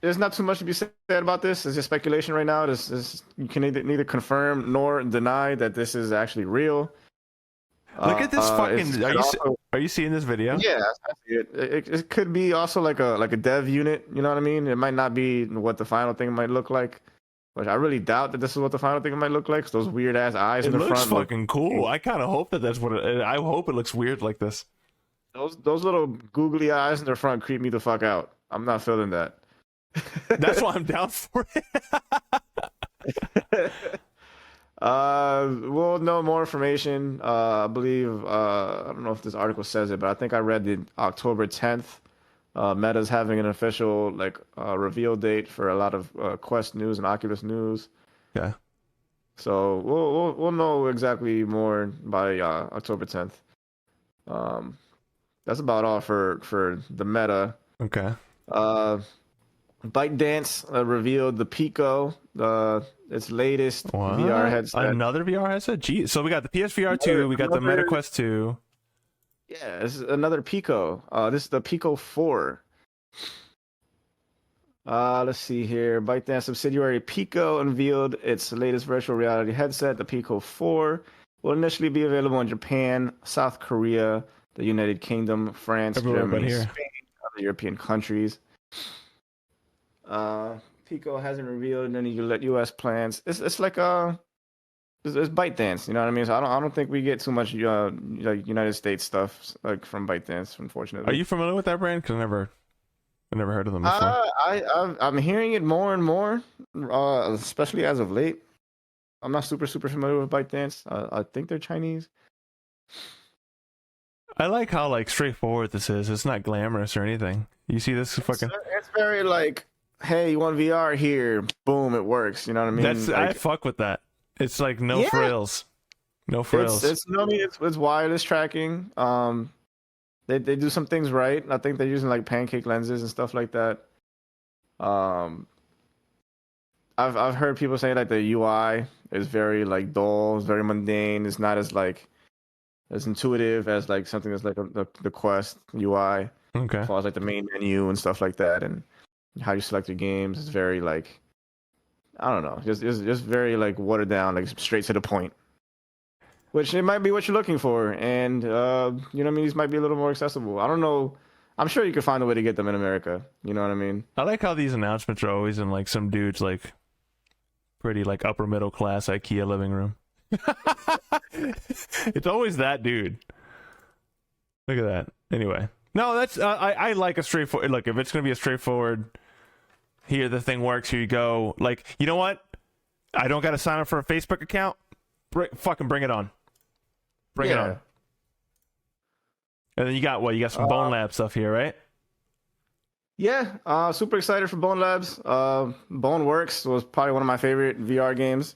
There's not too much to be said about this. It's just speculation right now. You can neither confirm nor deny that this is actually real. Look at this fucking. Are you seeing this video? Yeah, I see it. It could be also like a dev unit. You know what I mean? It might not be what the final thing might look like, which I really doubt that this is what the final thing might look like. 'Cause those weird ass eyes It in the looks front fucking cool. I kind of hope that that's what. I hope it looks weird like this. Those little googly eyes in the front creep me the fuck out. I'm not feeling that. That's why I'm down for it. We'll know more information. I believe I don't know if this article says it, but I think I read the October 10th. Meta's having an official reveal date for a lot of Quest news and Oculus news. Yeah. So we'll know exactly more by October 10th. That's about all for the Meta. Okay. ByteDance revealed the Pico, its latest VR headset. Another VR headset? Gee, so we got the PSVR 2, we got the Meta Quest 2. Yeah, this is another Pico. This is the Pico 4. Let's see here. ByteDance subsidiary Pico unveiled its latest virtual reality headset, the Pico 4. Will initially be available in Japan, South Korea, the United Kingdom, France, Germany, Spain, other European countries. Pico hasn't revealed any U.S. plans. It's like it's ByteDance, you know what I mean? So I don't think we get too much like United States stuff like from ByteDance, unfortunately. Are you familiar with that brand? Because I never heard of them before. I'm hearing it more and more, especially as of late. I'm not super familiar with ByteDance. I think they're Chinese. I like how like straightforward this is. It's not glamorous or anything. You see this fucking. It's very like, hey, you want VR here? Boom, it works. You know what I mean? I fuck with that. It's like no frills. No frills. It's wireless tracking. They do some things right. I think they're using like pancake lenses and stuff like that. I've heard people say that the UI is very like dull, it's very mundane. It's not as like as intuitive as like something that's like the Quest UI. Okay. As far as like the main menu and stuff like that, and how you select your games is very like, I don't know, just very like watered down, like straight to the point. Which it might be what you're looking for, and you know what I mean. These might be a little more accessible. I don't know. I'm sure you could find a way to get them in America. You know what I mean? I like how these announcements are always in like some dude's like pretty like upper middle class IKEA living room. It's always that dude. Look at that. Anyway, no, that's I like a straightforward. Look, if it's gonna be a straightforward, here the thing works. Here you go. Like, you know what? I don't got to sign up for a Facebook account. Fucking bring it on. Bring it on. And then you got what? You got some Bone Lab stuff here, right? Yeah, super excited for Bone Labs. Boneworks was probably one of my favorite VR games.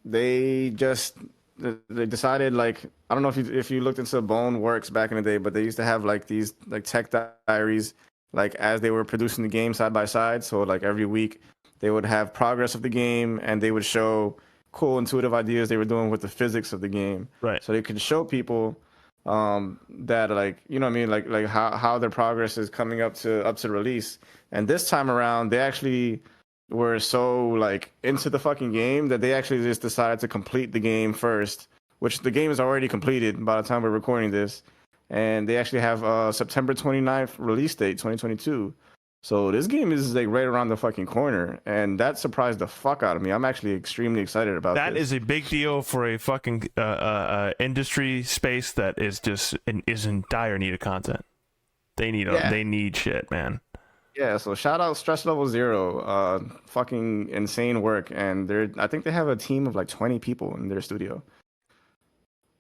They decided, like, I don't know if you looked into Boneworks back in the day, but they used to have like these like tech diaries, like as they were producing the game side by side. So like every week they would have progress of the game, and they would show cool intuitive ideas they were doing with the physics of the game. Right. So they could show people that, like, you know what I mean, like how their progress is coming up to release. And this time around, they actually were so like into the fucking game that they actually just decided to complete the game first, which the game is already completed by the time we're recording this. And they actually have September 29th release date, 2022. So this game is like right around the fucking corner, and that surprised the fuck out of me. I'm actually extremely excited about that. That this. is a big deal for a fucking industry space that is just is in dire need of content. They need shit, man. Yeah, so shout out Stress Level Zero, fucking insane work, and I think they have a team of like 20 people in their studio.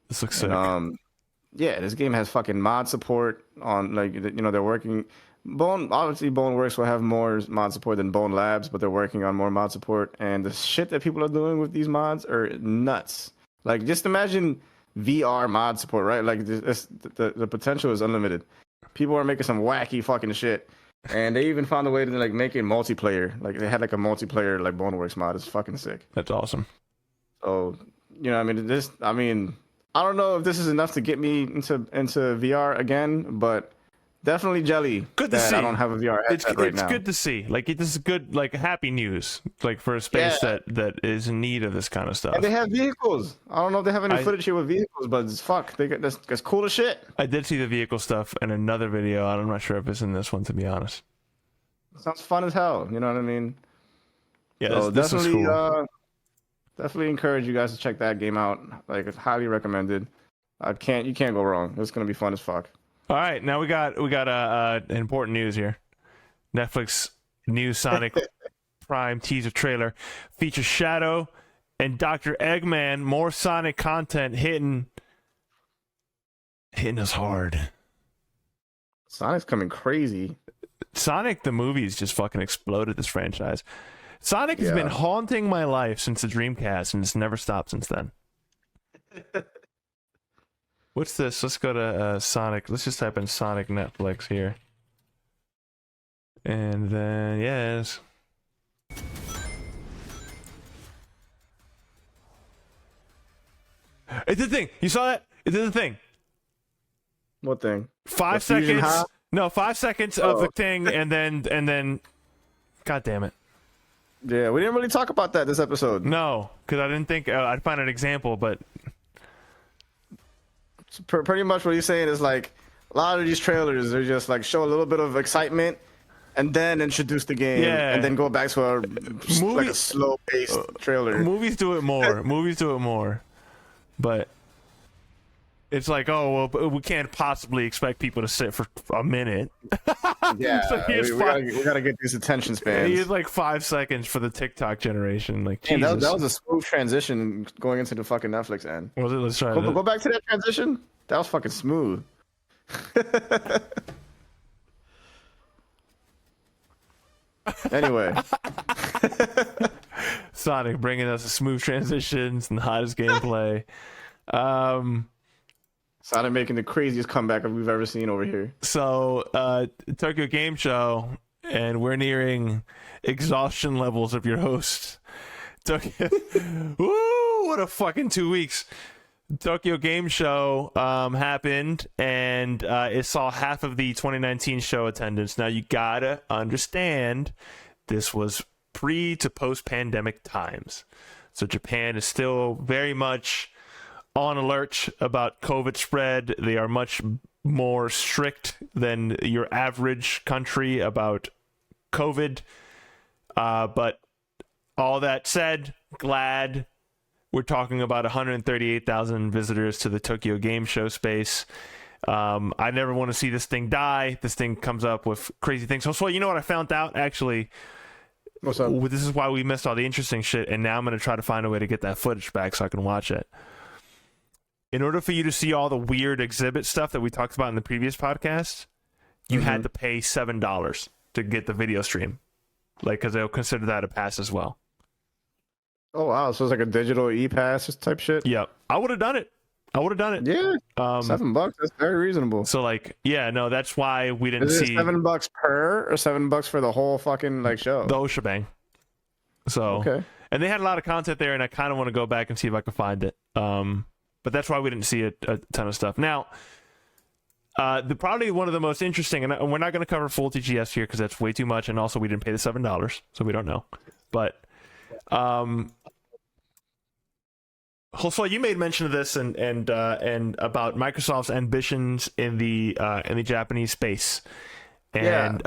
This looks sick. Yeah, this game has fucking mod support on, like, they're working. Obviously Boneworks will have more mod support than Bone Labs, but they're working on more mod support, and the shit that people are doing with these mods are nuts. Like, just imagine VR mod support, right? Like, the potential is unlimited. People are making some wacky fucking shit. And they even found a way to like make it multiplayer. Like they had like a multiplayer like Boneworks mod. It's fucking sick. That's awesome. So I don't know if this is enough to get me into VR again, but definitely jelly. Good to see. I don't have a VR headset right now. It's good to see. Like this is good, like happy news. Like for a space that is in need of this kind of stuff. And they have vehicles. I don't know if they have any footage here with vehicles, but it's that's cool as shit. I did see the vehicle stuff in another video. I'm not sure if it's in this one, to be honest. Sounds fun as hell. You know what I mean? Yeah, so this is cool. Definitely encourage you guys to check that game out. Like, it's highly recommended. You can't go wrong. It's gonna be fun as fuck. All right, now we got important news here. Netflix new Sonic Prime teaser trailer features Shadow and Dr. Eggman. More Sonic content hitting us hard. Sonic's coming crazy. Sonic the movies just fucking exploded this franchise. Sonic has been haunting my life since the Dreamcast, and it's never stopped since then. What's this? Let's go to Sonic. Let's just type in Sonic Netflix here. And then, yes. It did the thing. You saw that? It did the thing. What thing? 5 seconds. No, 5 seconds of the thing, and then. God damn it. Yeah, we didn't really talk about that this episode. No, because I didn't think I'd find an example, but. Pretty much what he's saying is like a lot of these trailers, they just like show a little bit of excitement and then introduce the game and then go back to like a slow paced trailer. Movies do it more. But it's like, oh well, we can't possibly expect people to sit for a minute. Yeah, So we gotta get these attention spans. He had like 5 seconds for the TikTok generation. Like, man, that was a smooth transition going into the fucking Netflix end. Was it? Let's try it. Go back to that transition. That was fucking smooth. Anyway, Sonic bringing us a smooth transitions and the hottest gameplay. Sonic making the craziest comeback we've ever seen over here. So, Tokyo Game Show, and we're nearing exhaustion levels of your host. Tokyo. Woo! What a fucking 2 weeks. Tokyo Game Show happened, and it saw half of the 2019 show attendance. Now, you gotta understand, this was pre to post-pandemic times. So Japan is still very much on alert about COVID spread. They are much more strict than your average country about COVID. But all that said, glad we're talking about 138,000 visitors to the Tokyo Game Show space. I never want to see this thing die. This thing comes up with crazy things. So you know what I found out, actually? What's up? This is why we missed all the interesting shit, and now I'm going to try to find a way to get that footage back so I can watch it. In order for you to see all the weird exhibit stuff that we talked about in the previous podcast, you had to pay $7 to get the video stream. Like, because they'll consider that a pass as well. Oh, wow. So it's like a digital e-pass type shit? Yep. I would have done it. Yeah. $7. That's very reasonable. So, like, yeah, no, that's why we didn't Is it see $7 per or $7 for the whole fucking like show? the whole shebang. So, okay. And they had a lot of content there, and I kind of want to go back and see if I can find it. But that's why we didn't see a ton of stuff. Now, probably one of the most interesting, and we're not going to cover full TGS here because that's way too much, and also we didn't pay the $7, so we don't know. But, Josue, you made mention of this and about Microsoft's ambitions in the Japanese space, and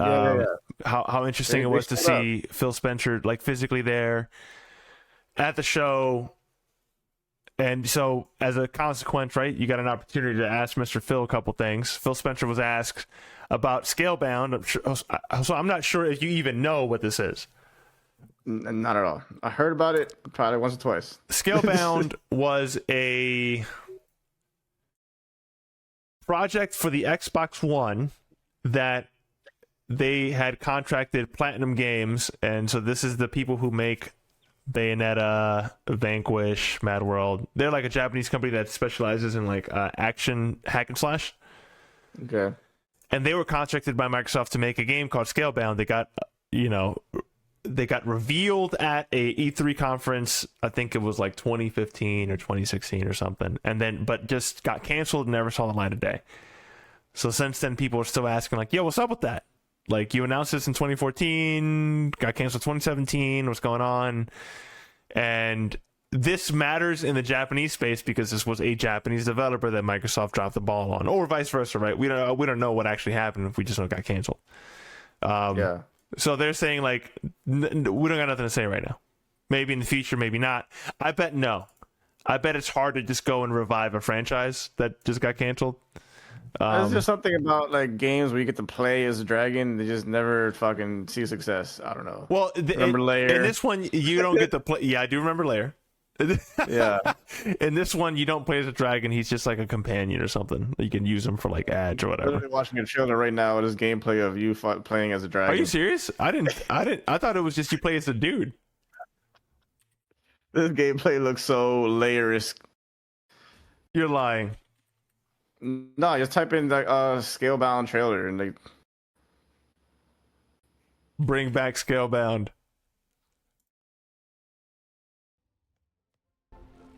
how interesting it was to see Phil Spencer like physically there at the show. And so, as a consequence, right, you got an opportunity to ask Mr. Phil a couple things. Phil Spencer was asked about Scalebound. So I'm not sure if you even know what this is. Not at all. I heard about it probably once or twice. Scalebound was a project for the Xbox One that they had contracted Platinum Games, and so this is the people who make Bayonetta, Vanquish, Mad World. They're like a Japanese company that specializes in like action hack and slash. Okay. And they were contracted by Microsoft to make a game called Scalebound. They got revealed at a E3 conference. I think it was like 2015 or 2016 or something. And then, but just got canceled and never saw the light of day. So since then, people are still asking like, yo, what's up with that? Like, you announced this in 2014, got canceled 2017, what's going on? And this matters in the Japanese space because this was a Japanese developer that Microsoft dropped the ball on, or vice versa, right? We don't know what actually happened if we just know it got canceled. Yeah. So they're saying, like, we don't got nothing to say right now. Maybe in the future, maybe not. I bet no. I bet it's hard to just go and revive a franchise that just got canceled. There's just something about like games where you get to play as a dragon, they just never fucking see success. I don't know. Well, remember Lair? In this one, you don't get to play. Yeah, I do remember Lair. Yeah. In this one, you don't play as a dragon. He's just like a companion or something. You can use him for like ads or whatever. I'm literally watching a trailer right now with this gameplay of you playing as a dragon. Are you serious? I thought it was just you play as a dude. This gameplay looks so Lair-esque. You're lying. No, just type in the Scalebound trailer and like bring back Scalebound.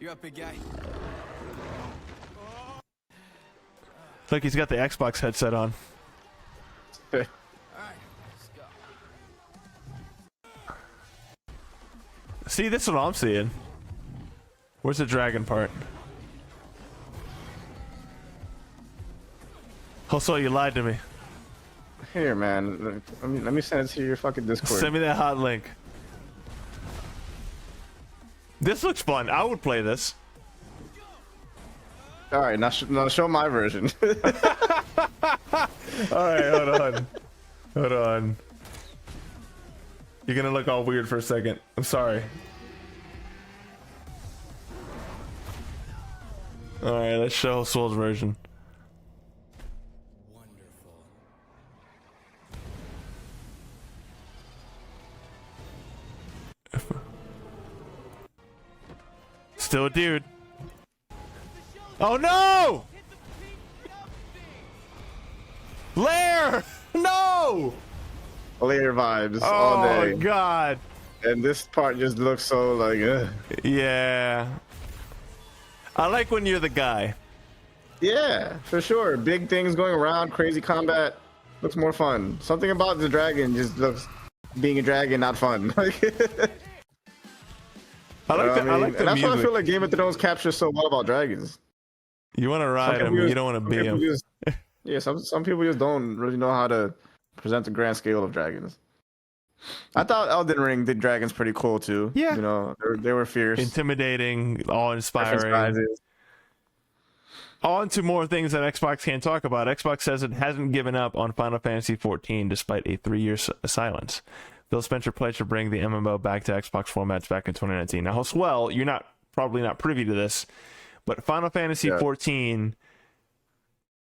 You up, big guy? Look, he's got the Xbox headset on. All right, let's go. See, this is what I'm seeing. Where's the dragon part? Also, you lied to me. Here, man. Let me send it to your fucking Discord. Send me that hot link. This looks fun. I would play this. All right, now show my version. All right, hold on. You're gonna look all weird for a second. I'm sorry. All right, let's show Soul's version. Still a dude. Oh no! Lair! No! Lair vibes all day. Oh god. And this part just looks so like Yeah. I like when you're the guy. Yeah, for sure. Big things going around, crazy combat. Looks more fun. Something about the dragon just looks being a dragon not fun. I like the and music. that's what I feel like Game of Thrones captures so well about dragons. You want to ride him, you don't want to be him. Yeah, some people just don't really know how to present the grand scale of dragons. I thought Elden Ring did dragons pretty cool too. Yeah, you know, they were fierce, intimidating, awe-inspiring. On to more things that Xbox can't talk about. Xbox says it hasn't given up on Final Fantasy XIV despite a 3-year silence. Phil Spencer pledged to bring the MMO back to Xbox formats back in 2019. Now, Swell, you're probably not privy to this, but Final Fantasy XIV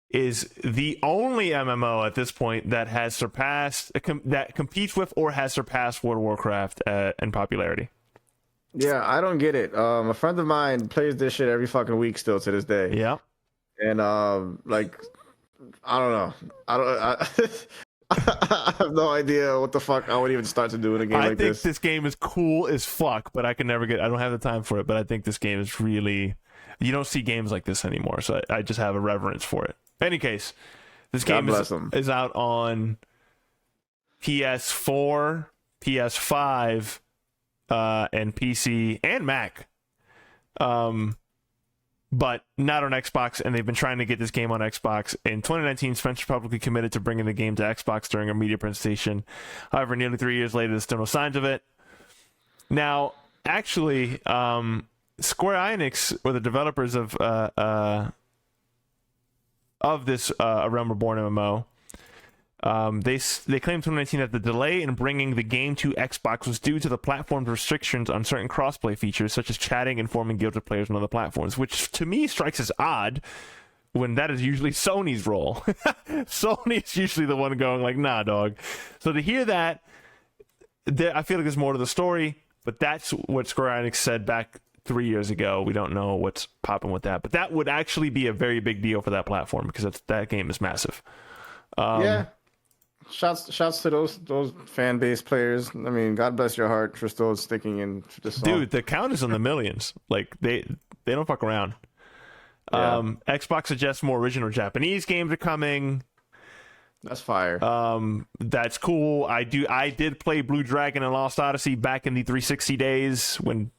is the only MMO at this point that has surpassed, that competes with or has surpassed World of Warcraft in popularity. Yeah, I don't get it. A friend of mine plays this shit every fucking week still to this day. Yeah. And like, I don't know. I have no idea what the fuck I would even start to do in a game like this. I think this game is cool as fuck, but I don't have the time for it, but I think this game is really, you don't see games like this anymore, so I just have a reverence for it. In any case, this game is out on PS4, PS5, and PC and Mac. but not on Xbox, and they've been trying to get this game on Xbox. In 2019, Spencer publicly committed to bringing the game to Xbox during a media presentation. However, nearly 3 years later, there's still no signs of it. Now, actually, Square Enix were the developers of this A Realm Reborn MMO. They claimed 2019 that the delay in bringing the game to Xbox was due to the platform's restrictions on certain crossplay features, such as chatting and forming guilds with players on other platforms, which to me strikes as odd when that is usually Sony's role. Sony is usually the one going like, nah, dog. So to hear that, I feel like there's more to the story, but that's what Square Enix said back 3 years ago. We don't know what's popping with that, but that would actually be a very big deal for that platform because that game is massive. Yeah. Shouts to those fan base players. I mean, God bless your heart for still sticking in this song. Dude, the count is in the millions. Like they don't fuck around. Yeah. Xbox suggests more original Japanese games are coming. That's fire. That's cool. I did play Blue Dragon and Lost Odyssey back in the 360 days when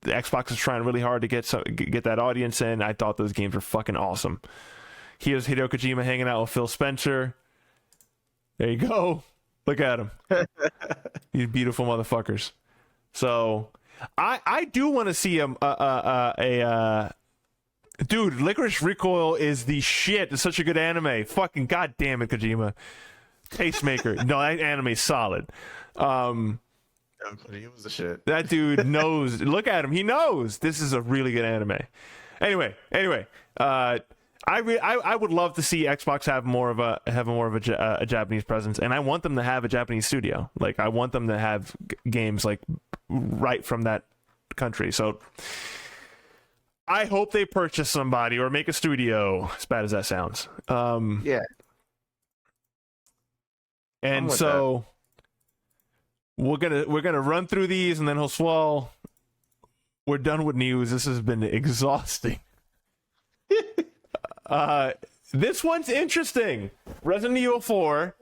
the Xbox was trying really hard to get that audience in. I thought those games were fucking awesome. Here's Hideo Kojima hanging out with Phil Spencer. There you go. Look at him. These beautiful motherfuckers. So, I do want to see dude, Licorice Recoil is the shit. It's such a good anime. Fucking goddamn it, Kojima. Tastemaker. No, that anime's solid. He was the shit. That dude knows. Look at him. He knows. This is a really good anime. Anyway. I would love to see Xbox have more of a Japanese presence, and I want them to have a Japanese studio. Like I want them to have games like right from that country. So I hope they purchase somebody or make a studio. As bad as that sounds. Yeah. And so we're gonna run through these, and then Joswal, we're done with news. This has been exhausting. This one's interesting. Resident Evil 4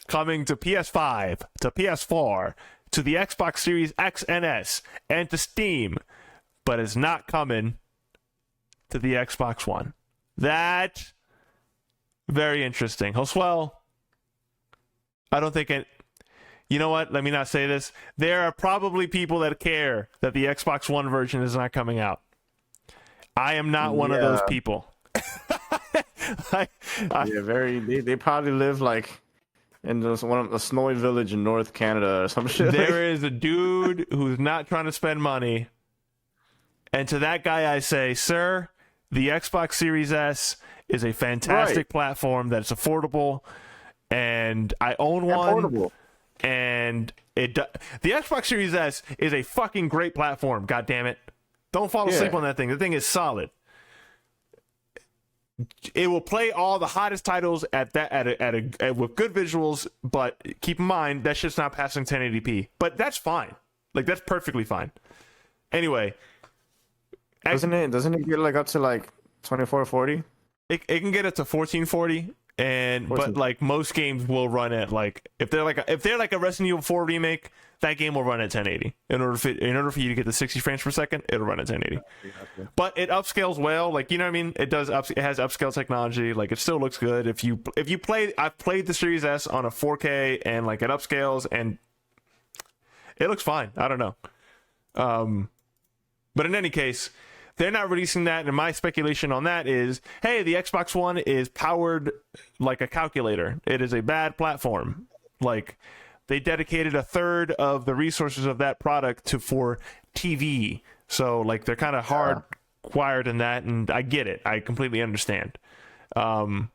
coming to PS5, to PS4, to the Xbox Series X and S, and to Steam, but it's not coming to the Xbox One. That very interesting. Joswell, I don't think it. You know what? Let me not say this. There are probably people that care that the Xbox One version is not coming out. I am not one of those people. They probably live like in a snowy village in North Canada or some shit. There is a dude who's not trying to spend money, and to that guy I say, sir, the Xbox Series S is a fantastic platform that's affordable, and I own one. Affordable. And the Xbox Series S is a fucking great platform. God damn it! Don't fall asleep on that thing. The thing is solid. It will play all the hottest titles with good visuals, but keep in mind that shit's not passing 1080p. But that's fine. Like that's perfectly fine. Anyway, doesn't it get like up to like 2440? It can get up to 1440. But like most games will run at like if they're like a Resident Evil 4 remake, that game will run at 1080. In order for you to get the 60 frames per second, it'll run at 1080. Yeah. But it upscales well, like you know what I mean. It has upscale technology. Like it still looks good. If you play, I've played the Series S on a 4K and like it upscales and it looks fine. I don't know. But in any case, they're not releasing that, and my speculation on that is, hey, the Xbox One is powered like a calculator. It is a bad platform. Like, they dedicated a third of the resources of that product for TV. So, like, they're kind of hardwired in that, and I get it. I completely understand. So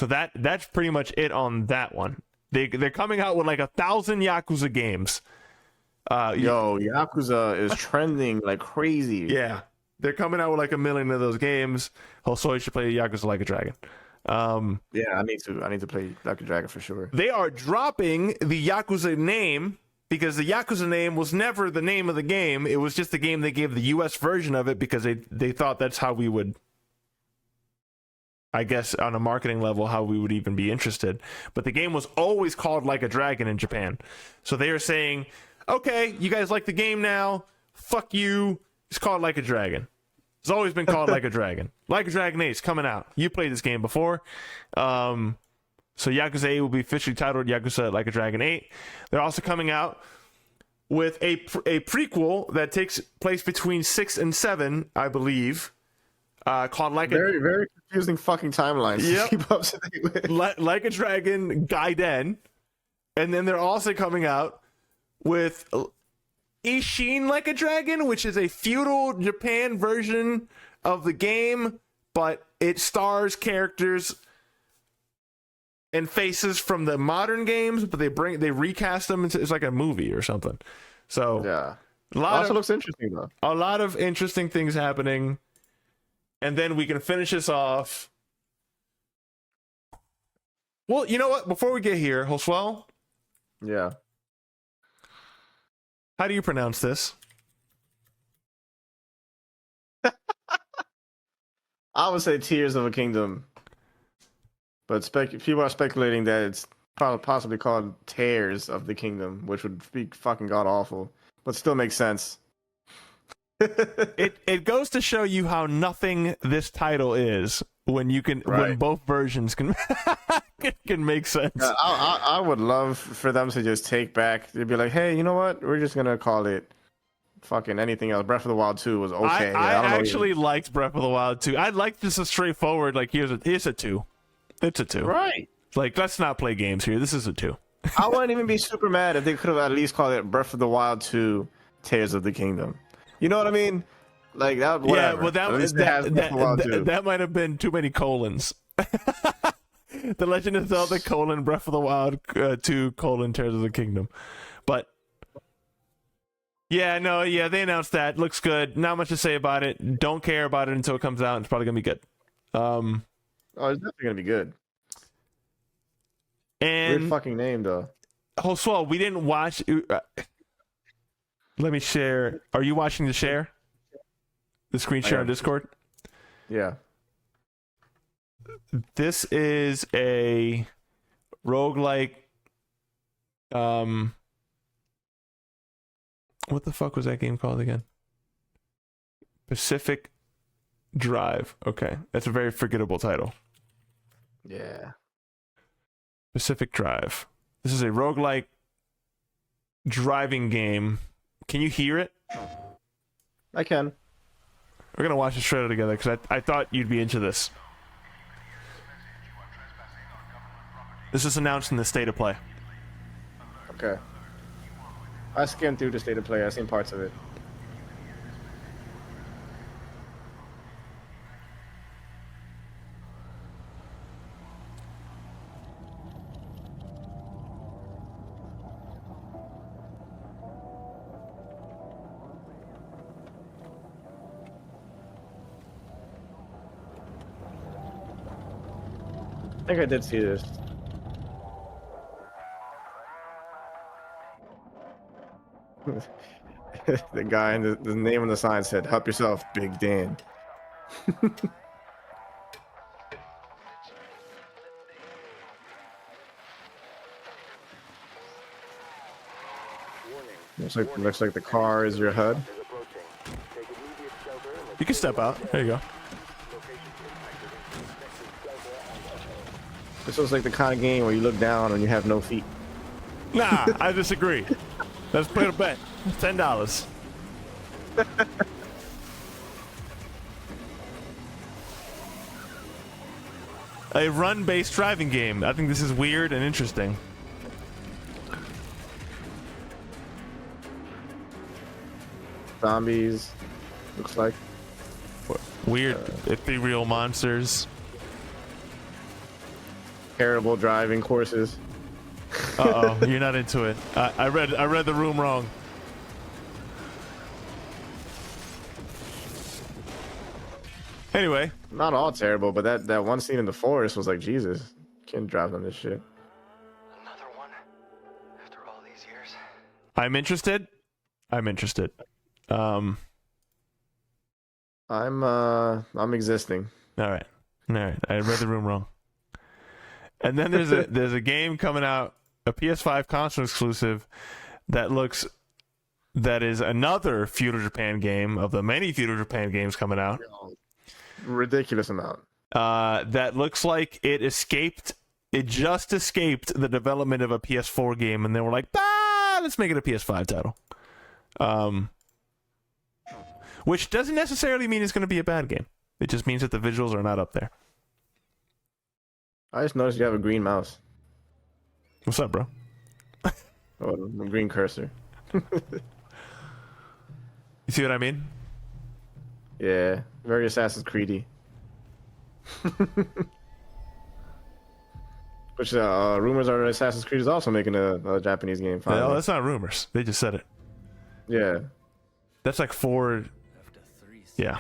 that's pretty much it on that one. They're coming out with like 1,000 Yakuza games. Yakuza is trending like crazy. Yeah, they're coming out with like 1 million of those games. Also, you should play Yakuza Like a Dragon. Yeah, I need to play Like a Dragon for sure. They are dropping the Yakuza name because the Yakuza name was never the name of the game. It was just the game they gave the US version of it because they thought that's how we would, I guess, on a marketing level, how we would even be interested. But the game was always called Like a Dragon in Japan. So they are saying, okay, you guys like the game now? Fuck you. It's called Like a Dragon. It's always been called Like a Dragon. Like a Dragon 8 is coming out. You played this game before. So Yakuza 8 will be officially titled Yakuza Like a Dragon 8. They're also coming out with a prequel that takes place between 6 and 7, I believe, called Like very, very confusing fucking timelines. Yep. To keep up to date with. Like a Dragon Gaiden. And then they're also coming out with Ishin Like a Dragon, which is a feudal Japan version of the game, but it stars characters and faces from the modern games, but they recast them into, it's like a movie or something. So Yeah. looks interesting though. A lot of interesting things happening. And then we can finish this off. Well, you know what? Before we get here, Joswell, Yeah. how do you pronounce this? I would say Tears of a Kingdom. But people are speculating that it's possibly called Tears of the Kingdom, which would be fucking god awful, but still makes sense. It goes to show you how nothing this title is when you can when both versions can can make sense. I would love for them to just take back. They'd be like, hey, you know what? We're just gonna call it fucking anything else. Breath of the Wild 2 was okay. I actually liked Breath of the Wild 2. I like just a straightforward like here's a 2. It's a 2. Right. Like, let's not play games here. This is a 2. I wouldn't even be super mad if they could have at least called it Breath of the Wild 2 Tears of the Kingdom. You know what I mean? Like that. Whatever. Yeah, well, that might have been too many colons. The Legend of Zelda : Breath of the Wild 2 : Tears of the Kingdom. But yeah, they announced that. Looks good. Not much to say about it. Don't care about it until it comes out. It's probably gonna be good. Oh, it's definitely gonna be good. And weird fucking name though. Joswell, we didn't watch. Let me share. Are you watching the share? The screen share on Discord? Yeah. This is a roguelike. What the fuck was that game called again? Pacific Drive. Okay. That's a very forgettable title. Yeah. Pacific Drive. This is a roguelike driving game. Can you hear it? I can. We're going to watch this trailer together because I thought you'd be into this. This is announced in the State of Play. Okay. I skimmed through the State of Play. I've seen parts of it. I think I did see this. The guy in the name on the sign said, "Help yourself, Big Dan." Looks like the car is your HUD. You can step out. There you go. This looks like the kind of game where you look down and you have no feet. Nah, I disagree. Let's put a bet. $10. A run-based driving game. I think this is weird and interesting. Zombies, looks like. Weird ethereal monsters. Terrible driving courses. Uh-oh, you're not into it. I read the room wrong. Anyway. Not all terrible, but that one scene in the forest was like, Jesus, can't drive on this shit. Another one after all these years. I'm interested. I'm existing. All right. I read the room wrong. And then there's a game coming out, a PS5 console exclusive that looks that is another Feudal Japan game of the many Feudal Japan games coming out. Ridiculous amount. That looks like it just escaped the development of a PS4 game, and then we're like, let's make it a PS5 title. Which doesn't necessarily mean it's going to be a bad game. It just means that the visuals are not up there. I just noticed you have a green mouse. What's up, bro? Oh, a green cursor. You see what I mean? Yeah, very Assassin's Creedy. Which rumors are Assassin's Creed is also making a Japanese game. No, that's not rumors. They just said it. Yeah. That's like 4. Yeah.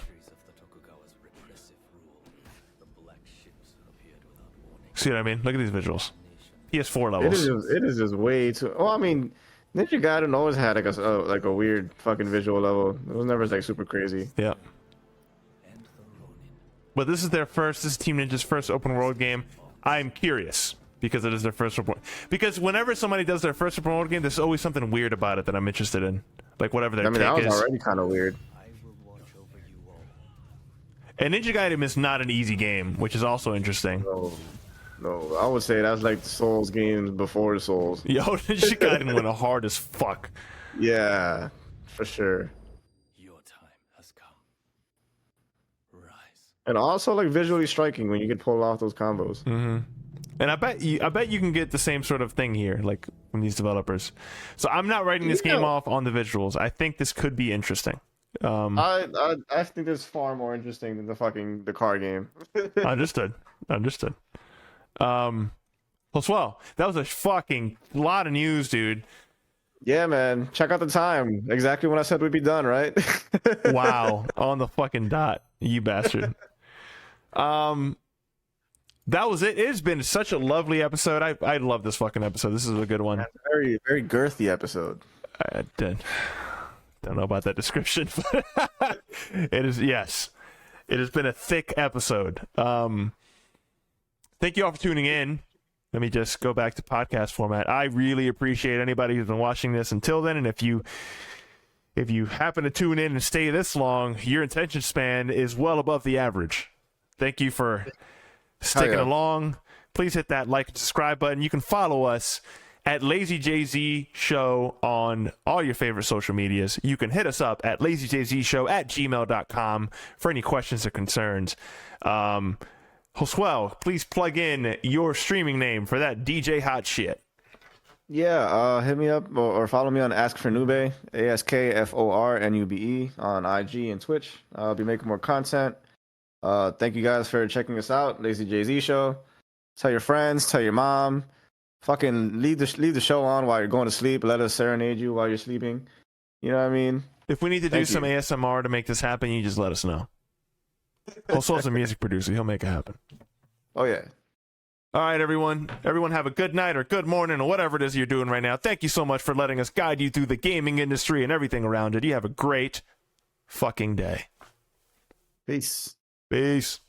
See what I mean? Look at these visuals. PS4 levels. It is just way too. Oh, I mean, Ninja Gaiden always had like a weird fucking visual level. It was never like super crazy. Yeah. But this is this is Team Ninja's first open world game. I'm curious because it is their first report. Because whenever somebody does their first open world game, there's always something weird about it that I'm interested in. Like whatever their take is. I mean, that was already kind of weird. And Ninja Gaiden is not an easy game, which is also interesting. No, I would say that's like the Souls games before the Souls. Yo, Ninja Gaiden went hard as fuck. Yeah, for sure. Your time has come. Rise. And also like visually striking when you can pull off those combos. Mm-hmm. And I bet you can get the same sort of thing here, like from these developers. So I'm not writing this game off on the visuals. I think this could be interesting. I think this is far more interesting than the car game. Understood. Well, swell. That was a fucking lot of news, dude. Yeah, man. Check out the time. Exactly when I said we'd be done, right? Wow. On the fucking dot, you bastard. That was it. It's been such a lovely episode. I love this fucking episode. This is a good one. That's a very, very girthy episode. I don't know about that description, but it is, yes. It has been a thick episode. Thank you all for tuning in. Let me just go back to podcast format. I really appreciate anybody who's been watching this until then, and if you happen to tune in and stay this long, your attention span is well above the average. Thank you for sticking along. Please hit that like and subscribe button. You can follow us at LazyJZ Show on all your favorite social medias. You can hit us up at lazyjzshow@gmail.com for any questions or concerns. Joswell, please plug in your streaming name for that DJ hot shit. Yeah, hit me up or follow me on Ask for Nube, AskForNube on IG and Twitch. I'll be making more content. Thank you guys for checking us out, LazyJZ Show. Tell your friends, tell your mom. Fucking leave the show on while you're going to sleep. Let us serenade you while you're sleeping. You know what I mean? If we need to do some ASMR to make this happen, you just let us know. Joswell's a music producer. He'll make it happen. Oh, yeah. All right, everyone. Everyone have a good night or good morning or whatever it is you're doing right now. Thank you so much for letting us guide you through the gaming industry and everything around it. You have a great fucking day. Peace. Peace.